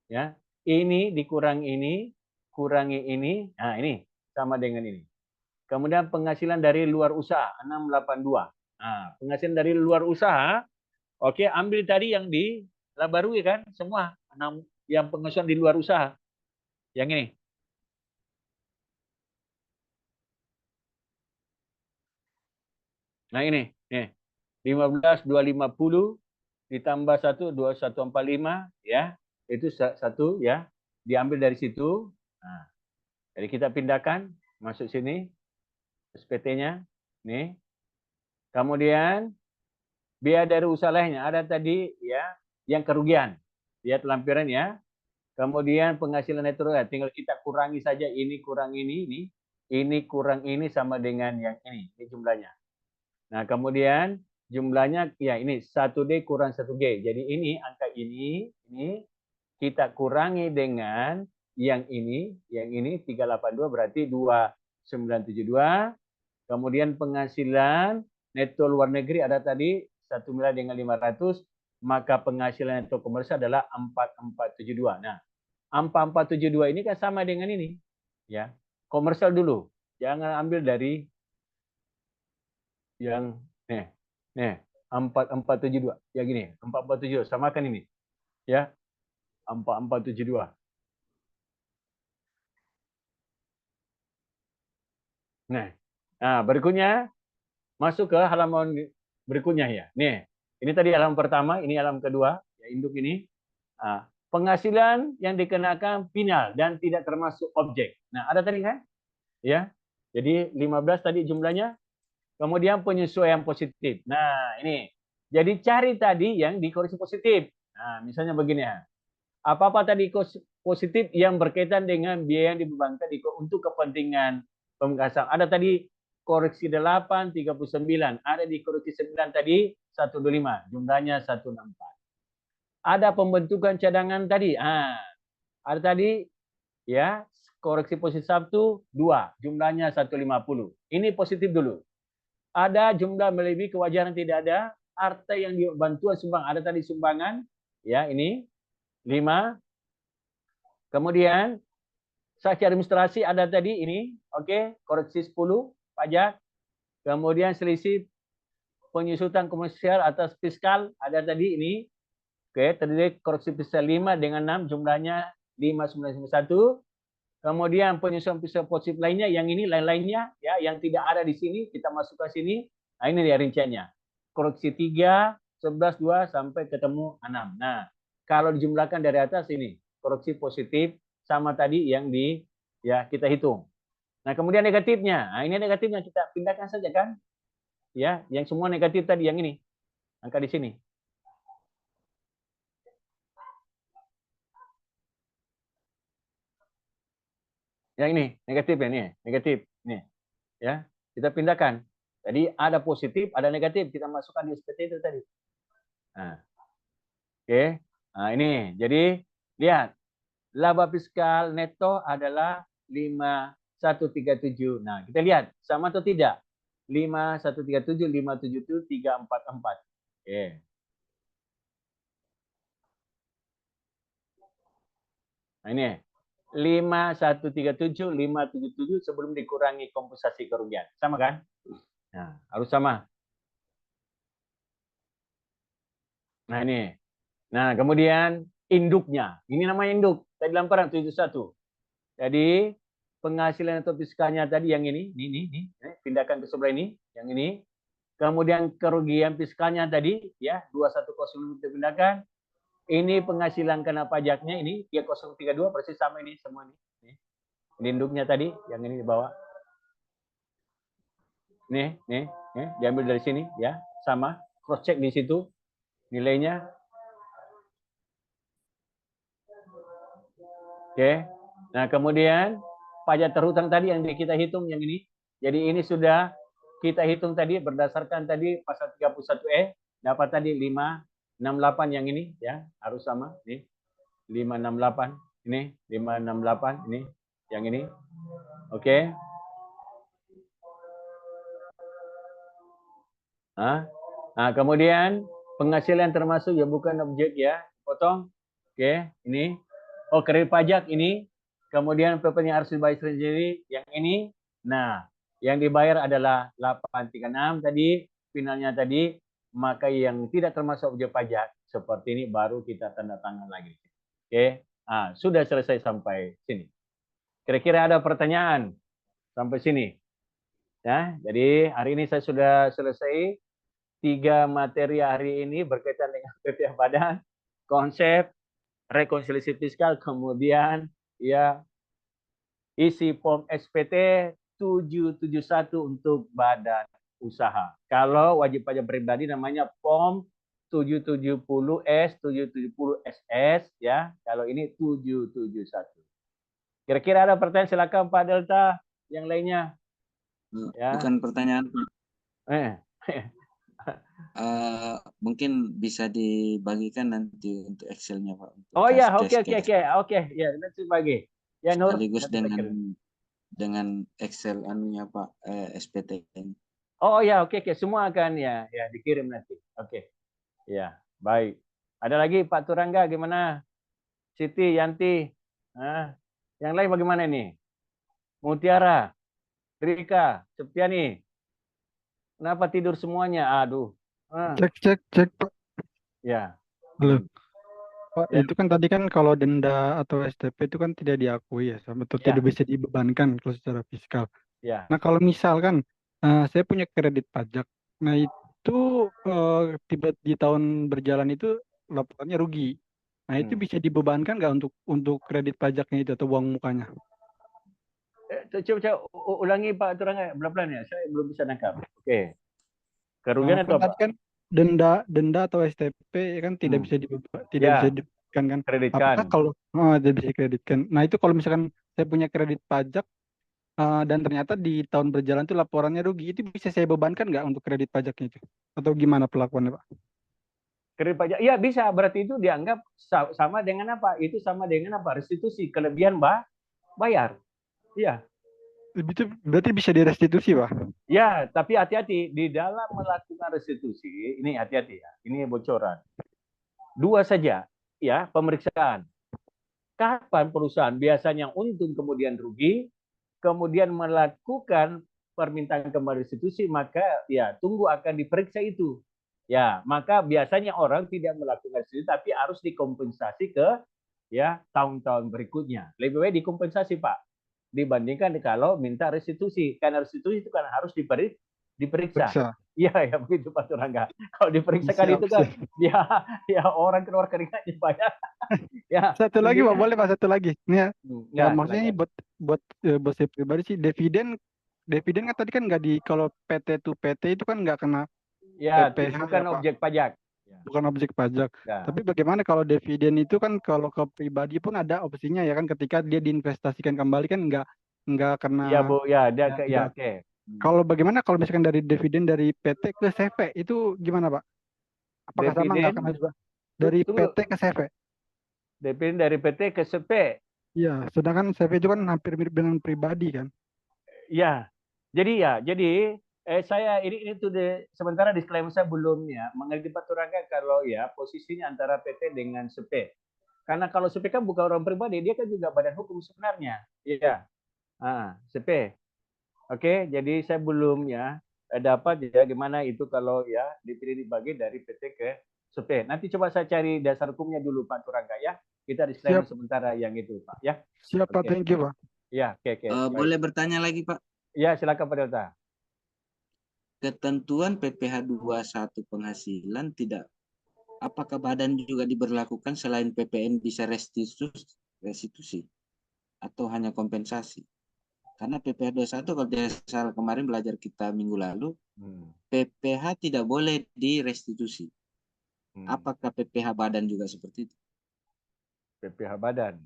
Ya. Ini dikurangi ini, kurangi ini. Nah, ini sama dengan ini. Kemudian penghasilan dari luar usaha 682. Nah, penghasilan dari luar usaha, oke, ambil tadi yang di laba rugi kan, semua yang penghasilan di luar usaha. Yang ini. Nah, ini, nih. 15.250 ditambah 1 2145 ya. Itu satu ya. Diambil dari situ. Nah, jadi kita pindahkan masuk sini SPT-nya. Nih. Kemudian biaya dari usaha lainnya ada tadi ya yang kerugian. Lihat lampiran ya. Kemudian penghasilan neto tinggal kita kurangi saja ini kurang ini kurang ini sama dengan yang ini jumlahnya. Nah, kemudian jumlahnya ya ini 1D kurang 1G. Jadi ini angka ini kita kurangi dengan yang ini 382 berarti 2972. Kemudian penghasilan neto luar negeri ada tadi 1 miliar dengan 500, maka penghasilan neto komersial adalah 4472. Nah, 4472 ini kan sama dengan ini. Ya. Komersial dulu. Jangan ambil dari yang nih 4472. Ya gini, 4472 samakan ini. Ya. 4472. Nah, berikutnya masuk ke halaman berikutnya ya. Nih, ini tadi halaman pertama, ini halaman kedua, ya induk ini. Nah, penghasilan yang dikenakan final dan tidak termasuk objek. Nah, ada tadi kan? Ya. Jadi 15 tadi jumlahnya. Kemudian penyesuaian positif. Nah, ini. Jadi cari tadi yang dikoreksi positif. Nah, misalnya begini ya. Apa-apa tadi positif yang berkaitan dengan biaya yang dibebankan untuk kepentingan pemekasan. Ada tadi koreksi 8, 39. Ada di koreksi 9 tadi 125. Jumlahnya 164. Ada pembentukan cadangan tadi. Ada tadi ya koreksi posisi Sabtu 2. Jumlahnya 150. Ini positif dulu. Ada jumlah melebihi kewajaran tidak ada. Harta yang bantuan sumbang. Ada tadi sumbangan. Ya ini 5. Kemudian saksi administrasi ada tadi ini. Oke. Koreksi 10. Pajak. Kemudian selisih penyusutan komersial atas fiskal. Ada tadi ini. Oke. Terdiri koreksi fiskal 5 dengan 6. Jumlahnya 5991. Kemudian penyusunan fiskal positif lainnya. Yang ini lain-lainnya. Ya, yang tidak ada di sini. Kita masukkan sini. Nah ini dia rinciannya. Koreksi 3, 11, 2 sampai ketemu 6. Nah, kalau dijumlahkan dari atas ini. Koreksi positif sama tadi yang kita hitung. Nah, kemudian negatifnya. Nah, ini negatifnya kita pindahkan saja kan? Ya, yang semua negatif tadi yang ini. Angka di sini. Yang ini negatif ya nih, negatif nih. Ya, kita pindahkan. Jadi ada positif, ada negatif, kita masukkan di SPT itu tadi. Nah. Oke. Nah, ini. Jadi lihat laba fiskal neto adalah 5137. Nah, kita lihat sama atau tidak? 5137, 577, 344. Oke. Nah, ini 5137, 577 sebelum dikurangi kompensasi kerugian. Sama kan? Nah, harus sama. Nah, ini. Nah, kemudian induknya. Ini namanya induk. Tadi lampiran 71. Jadi penghasilan atau fiskalnya tadi yang ini, pindahkan ke sebelah ini, yang ini. Kemudian kerugian fiskalnya tadi ya 2105 dipindahkan. Ini penghasilan kena pajaknya ini 3032 persis sama ini semua ini. Ini induknya tadi yang ini di bawah. Nih, diambil dari sini ya, sama cross check di situ nilainya. Oke. Nah, kemudian pajak terhutang tadi yang kita hitung yang ini. Jadi ini sudah kita hitung tadi berdasarkan tadi pasal 31E dapat tadi 568 yang ini ya, harus sama nih. 568 ini, 568 ini, yang ini. Oke. Nah, kemudian penghasilan termasuk ya bukan objek ya, potong. Oke, ini. Oh, kredit pajak ini. Kemudian PP yang harus dibayar sendiri yang ini. Nah, yang dibayar adalah 836 tadi, finalnya tadi, maka yang tidak termasuk objek pajak seperti ini baru kita tanda tangan lagi. Oke. Sudah selesai sampai sini. Kira-kira ada pertanyaan sampai sini? Ya, jadi hari ini saya sudah selesai 3 materi hari ini berkaitan dengan PPh Badan, konsep, rekonsiliasi fiskal, kemudian ya isi form SPT 771 untuk badan usaha. Kalau wajib pajak pribadi namanya form 770S, 770SS ya. Kalau ini 771. Kira-kira ada pertanyaan, silakan Pak Delta, yang lainnya. Ya. Bukan pertanyaan, Pak. Eh. Mungkin bisa dibagikan nanti untuk Excel-nya, Pak. Oh ya, oke, ya nanti bagi. Ya Nur. Sekaligus dengan Excel anunya Pak, SPT. Oh ya, oke, semua akan ya dikirim nanti. Oke. Ya, baik. Ada lagi Pak Turangga gimana? Siti, Yanti. Yang lain bagaimana ini? Mutiara, Rika, Septiani. Kenapa tidur semuanya? Aduh. Cek Pak. Ya. Halo. Pak, ya. Itu kan tadi kan kalau denda atau STP itu kan tidak diakui ya, betul Ya. tidak bisa dibebankan kalau secara fiskal. Ya. Nah kalau misalkan saya punya kredit pajak, nah itu tiba di tahun berjalan itu laporannya rugi. Nah itu bisa dibebankan nggak untuk kredit pajaknya itu atau uang mukanya? Coba ulangi Pak Turangga pelan-pelan ya, saya belum bisa nangkap. Oke. Kerugian atau kan apa? Tadi kan denda atau STP kan tidak bisa bisa dibebankan kan? Kreditkan. Apakah kalau tidak bisa dikreditkan? Nah itu kalau misalkan saya punya kredit pajak dan ternyata di tahun berjalan itu laporannya rugi, itu bisa saya bebankan nggak untuk kredit pajaknya itu? Atau gimana pelakuannya Pak? Kredit pajak, iya bisa. Berarti itu dianggap sama dengan apa? Itu sama dengan apa? Restitusi, kelebihan bayar. Iya. Itu berarti bisa direstitusi, Pak? Ya, tapi hati-hati di dalam melakukan restitusi, ini hati-hati ya. Ini bocoran. 2 saja, ya, pemeriksaan. Kapan perusahaan biasanya untung kemudian rugi, kemudian melakukan permintaan kembali restitusi, maka ya tunggu akan diperiksa itu. Ya, maka biasanya orang tidak melakukan restitusi tapi harus dikompensasi ke ya tahun-tahun berikutnya. Lebih baik dikompensasi, Pak, dibandingkan kalau minta restitusi. Karena restitusi itu kan harus diperiksa. Iya, begitu Pak Turangga. Kalau diperiksakan itu kan ya orang keluar keringatnya banyak. Ya. Satu lagi Pak, boleh Pak, satu lagi. Ini ya, maksudnya ini buat saya pribadi sih, dividen kan tadi kan nggak kalau PT to PT itu kan nggak kena PPh, bukan objek pajak. Bukan objek pajak. Ya. Tapi bagaimana kalau dividen itu kan kalau ke pribadi pun ada opsinya ya kan, ketika dia diinvestasikan kembali kan nggak kena. Iya Bu, oke. Kalau bagaimana kalau misalkan dari dividen dari PT ke CV itu gimana Pak? Apakah sama nggak kena juga? Dari PT ke CV? Dividen dari PT ke CV. Iya, sedangkan CV itu kan hampir mirip dengan pribadi kan? Iya. Jadi saya ini sementara disclaimer saya belum ya mengerti Pak Turangga kalau ya posisinya antara PT dengan CV. Karena kalau CV kan bukan orang pribadi, dia kan juga badan hukum sebenarnya. Iya. CV. Oke, jadi saya belum ya dapat ya gimana itu kalau ya dipilih dibagi dari PT ke CV. Nanti coba saya cari dasar hukumnya dulu Pak Turangga ya. Kita disclaimer sementara yang itu Pak ya. Siap Pak, thank you Pak. Ya, oke. Boleh bertanya lagi Pak? Ya, silakan Pak Delta. Ketentuan PPh 21 penghasilan tidak, apakah badan juga diberlakukan selain PPN bisa restitusi atau hanya kompensasi? Karena PPh 21 kalau tidak salah kemarin belajar kita minggu lalu, Hmm. PPh tidak boleh direstitusi. Apakah PPh badan juga seperti itu? PPh badan.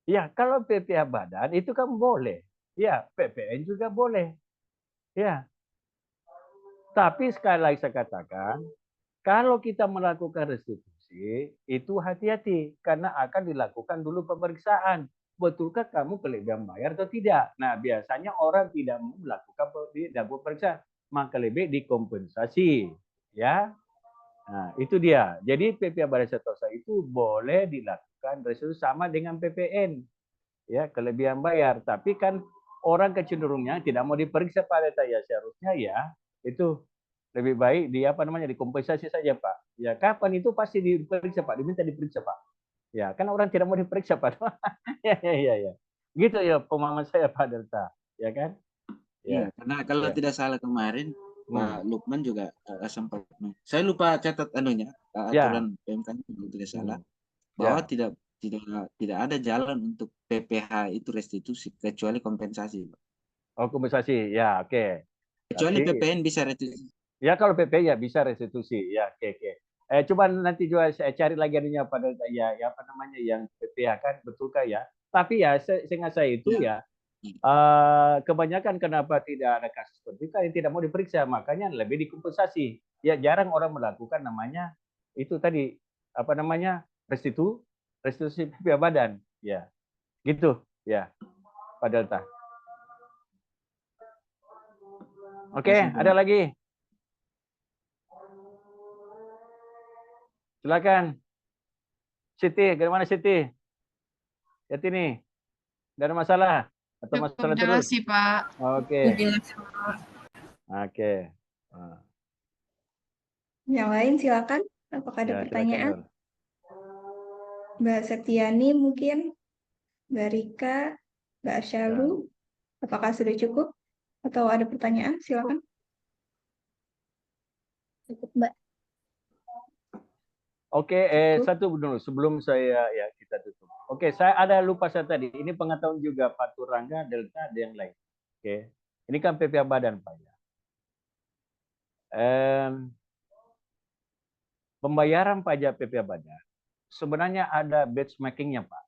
Ya, kalau PPh badan itu kan boleh. Ya, PPN juga boleh. Ya. Tapi sekali lagi saya katakan, kalau kita melakukan restitusi, itu hati-hati karena akan dilakukan dulu pemeriksaan. Betulkah kamu kelebihan bayar atau tidak? Nah, biasanya orang tidak mau melakukan pemeriksaan, maka lebih dikompensasi, ya. Nah, itu dia. Jadi PPh Badan Sentosa itu boleh dilakukan restitusi sama dengan PPN, ya, kelebihan bayar. Tapi kan orang kecenderungnya tidak mau diperiksa pada saya, seharusnya ya itu lebih baik dikompensasi saja Pak. Ya kapan itu pasti diperiksa Pak, diminta diperiksa Pak. Ya kan orang tidak mau diperiksa Pak. ya. Gitu ya pemahaman saya Pak Delta, ya kan? Iya, karena kalau tidak salah kemarin Pak Lukman juga sempat. Saya lupa catat aturan PMK kalau tidak salah bahwa tidak ada jalan untuk PPh itu restitusi kecuali kompensasi. Oh kompensasi, ya oke. Kecuali PPN bisa restitusi. Ya kalau PP ya bisa restitusi, ya oke. Coba nanti juga saya cari lagi adanya pada yang PPh kan betulkah ya? Tapi ya seingat saya itu ya kebanyakan kenapa tidak ada kasus seperti itu yang tidak mau diperiksa, makanya lebih dikompensasi. Ya jarang orang melakukan namanya itu tadi restitusi PPh badan, ya gitu ya Pak Delta. Oke, ada lagi? Silakan. Siti, bagaimana Siti? Lihat ini. Tidak ada masalah? Atau Cukup masalah jelas terus? sih, Pak. Oke. Oke. Yang lain silakan. Apakah ada pertanyaan? Silakan, Mbak Septiani mungkin, Mbak Rika, Mbak Arsyalu, apakah sudah cukup? Atau ada pertanyaan? Silakan. Cukup, Mbak. Oke, satu dulu sebelum kita tutup. Oke, saya lupa saya tadi. Ini pengetahuan juga Pak Turangga, Delta, ada yang lain. Oke, ini kan PPh badan Pak ya. Pembayaran pajak PPh badan sebenarnya ada benchmarkingnya Pak.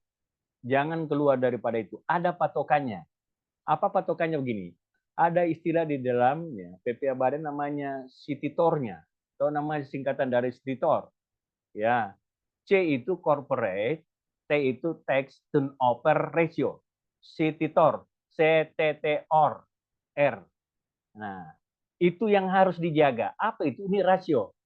Jangan keluar daripada itu. Ada patokannya. Apa patokannya begini? Ada istilah di dalamnya PPh badan namanya Cititor-nya atau nama singkatan dari Cititor. Ya, C itu corporate, T itu tax turnover ratio, Cititor, CTTR, R. Nah, itu yang harus dijaga. Apa itu? Ini rasio.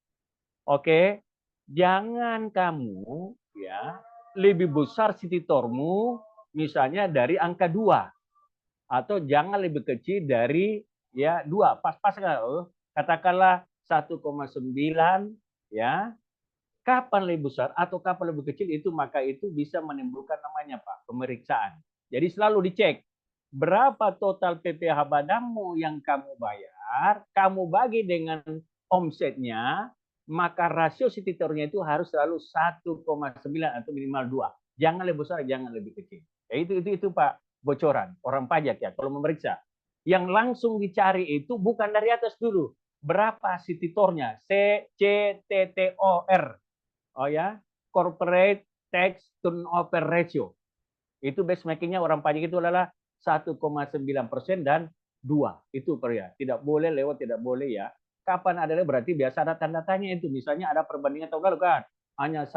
Oke, jangan kamu ya lebih besar Cititormu misalnya dari angka 2 atau jangan lebih kecil dari 2. Pas-pas katakanlah 1,9 ya. Kapan lebih besar atau kapan lebih kecil itu maka itu bisa menimbulkan namanya Pak pemeriksaan. Jadi selalu dicek berapa total PPh badanmu yang kamu bayar, kamu bagi dengan omsetnya, maka rasio Cititornya itu harus selalu 1,9 atau minimal 2. Jangan lebih besar, jangan lebih kecil. Ya, itu Pak bocoran orang pajak ya kalau memeriksa. Yang langsung dicari itu bukan dari atas dulu. Berapa Cititornya? CTTOR. Oh ya, corporate tax turnover ratio. Itu benchmarkingnya orang pajak itu adalah 1,9% dan 2. Itu ya. Tidak boleh lewat, tidak boleh ya. Kapan ada berarti biasa ada tanda-tanya itu. Misalnya ada perbandingan tahun lalu kan. Hanya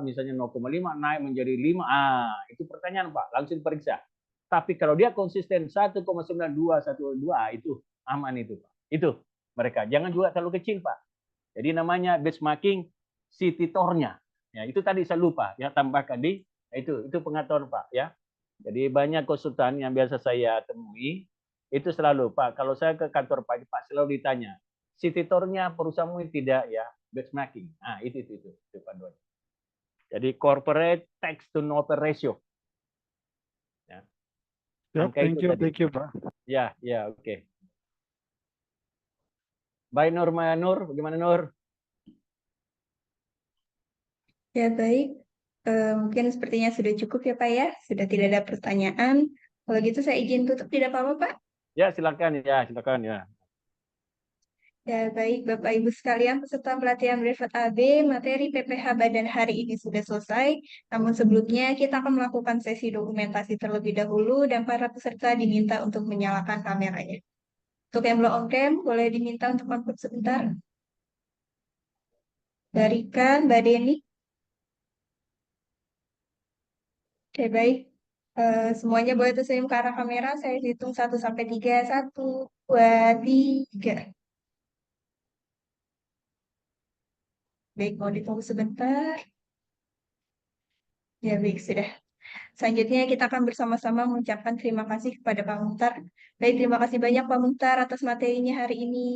misalnya 0,5 naik menjadi 5. Itu pertanyaan Pak, langsung periksa. Tapi kalau dia konsisten 1,92, 1,2 itu aman itu Pak. Itu mereka. Jangan juga terlalu kecil Pak. Jadi namanya benchmarking Cititor-nya. Ya, itu tadi saya lupa ya tambahkan itu pengetahuan Pak ya. Jadi banyak konsultan yang biasa saya temui itu selalu Pak kalau saya ke kantor Pak selalu ditanya Cititor-nya perusahaanmu tidak ya benchmarking. Nah, itu Pak Doni. Jadi corporate tax turnover ratio. Ya. Thank you Pak. Ya, oke. Baik Nur, bagaimana Nur? Ya baik, mungkin sepertinya sudah cukup ya Pak ya, sudah tidak ada pertanyaan. Kalau gitu saya izin tutup, tidak apa-apa, Pak? Ya, silakan ya. Ya, baik Bapak Ibu sekalian, peserta pelatihan Brevet AB, materi PPH Badan hari ini sudah selesai. Namun sebelumnya kita akan melakukan sesi dokumentasi terlebih dahulu dan para peserta diminta untuk menyalakan kameranya. Untuk yang belum on cam, boleh diminta untuk on sebentar. Dari Mbak Deni. Oke, baik. Semuanya boleh tersenyum ke arah kamera. Saya hitung 1 sampai 3. 1, 2, 3. Baik, mau ditunggu sebentar. Ya, baik, sudah. Selanjutnya kita akan bersama-sama mengucapkan terima kasih kepada Pak Muhtar. Baik, terima kasih banyak Pak Muhtar atas materinya hari ini.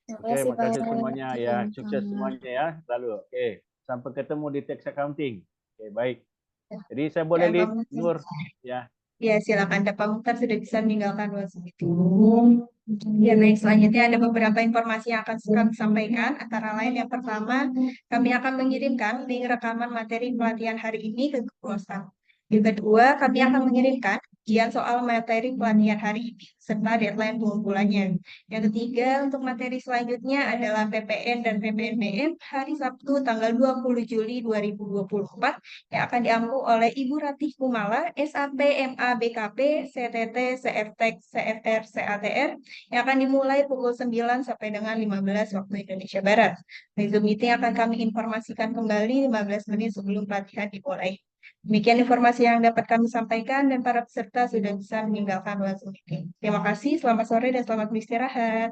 Terima Oke, kasih, makasih Pak. semuanya ya. Sukses semuanya ya, selalu. Oke, sampai ketemu di tax accounting. Oke, baik. Jadi saya boleh Ya, Pak leave, Muhtar. Nur? Ya. Ya, silakan. Pak Muhtar sudah bisa meninggalkan ruang meeting. Ya, baik. Selanjutnya ada beberapa informasi yang akan kami sampaikan. Antara lain yang pertama, kami akan mengirimkan link rekaman materi pelatihan hari ini ke Google Docs. Yang kedua, kami akan mengirimkan ujian soal materi pelatihan hari ini serta deadline pengumpulannya. Yang ketiga, untuk materi selanjutnya adalah PPN dan PPNBM hari Sabtu tanggal 20 Juli 2024 yang akan diampu oleh Ibu Ratih Kumala, SAP, MA, BKP, CTT, CFTEK, CFR, CATR yang akan dimulai pukul 9 sampai dengan 15 waktu Indonesia Barat. Zoom meeting akan kami informasikan kembali 15 menit sebelum pelatihan dimulai. Demikian informasi yang dapat kami sampaikan dan para peserta sudah bisa meninggalkan ruang Zoom meeting. Terima kasih, selamat sore dan selamat beristirahat.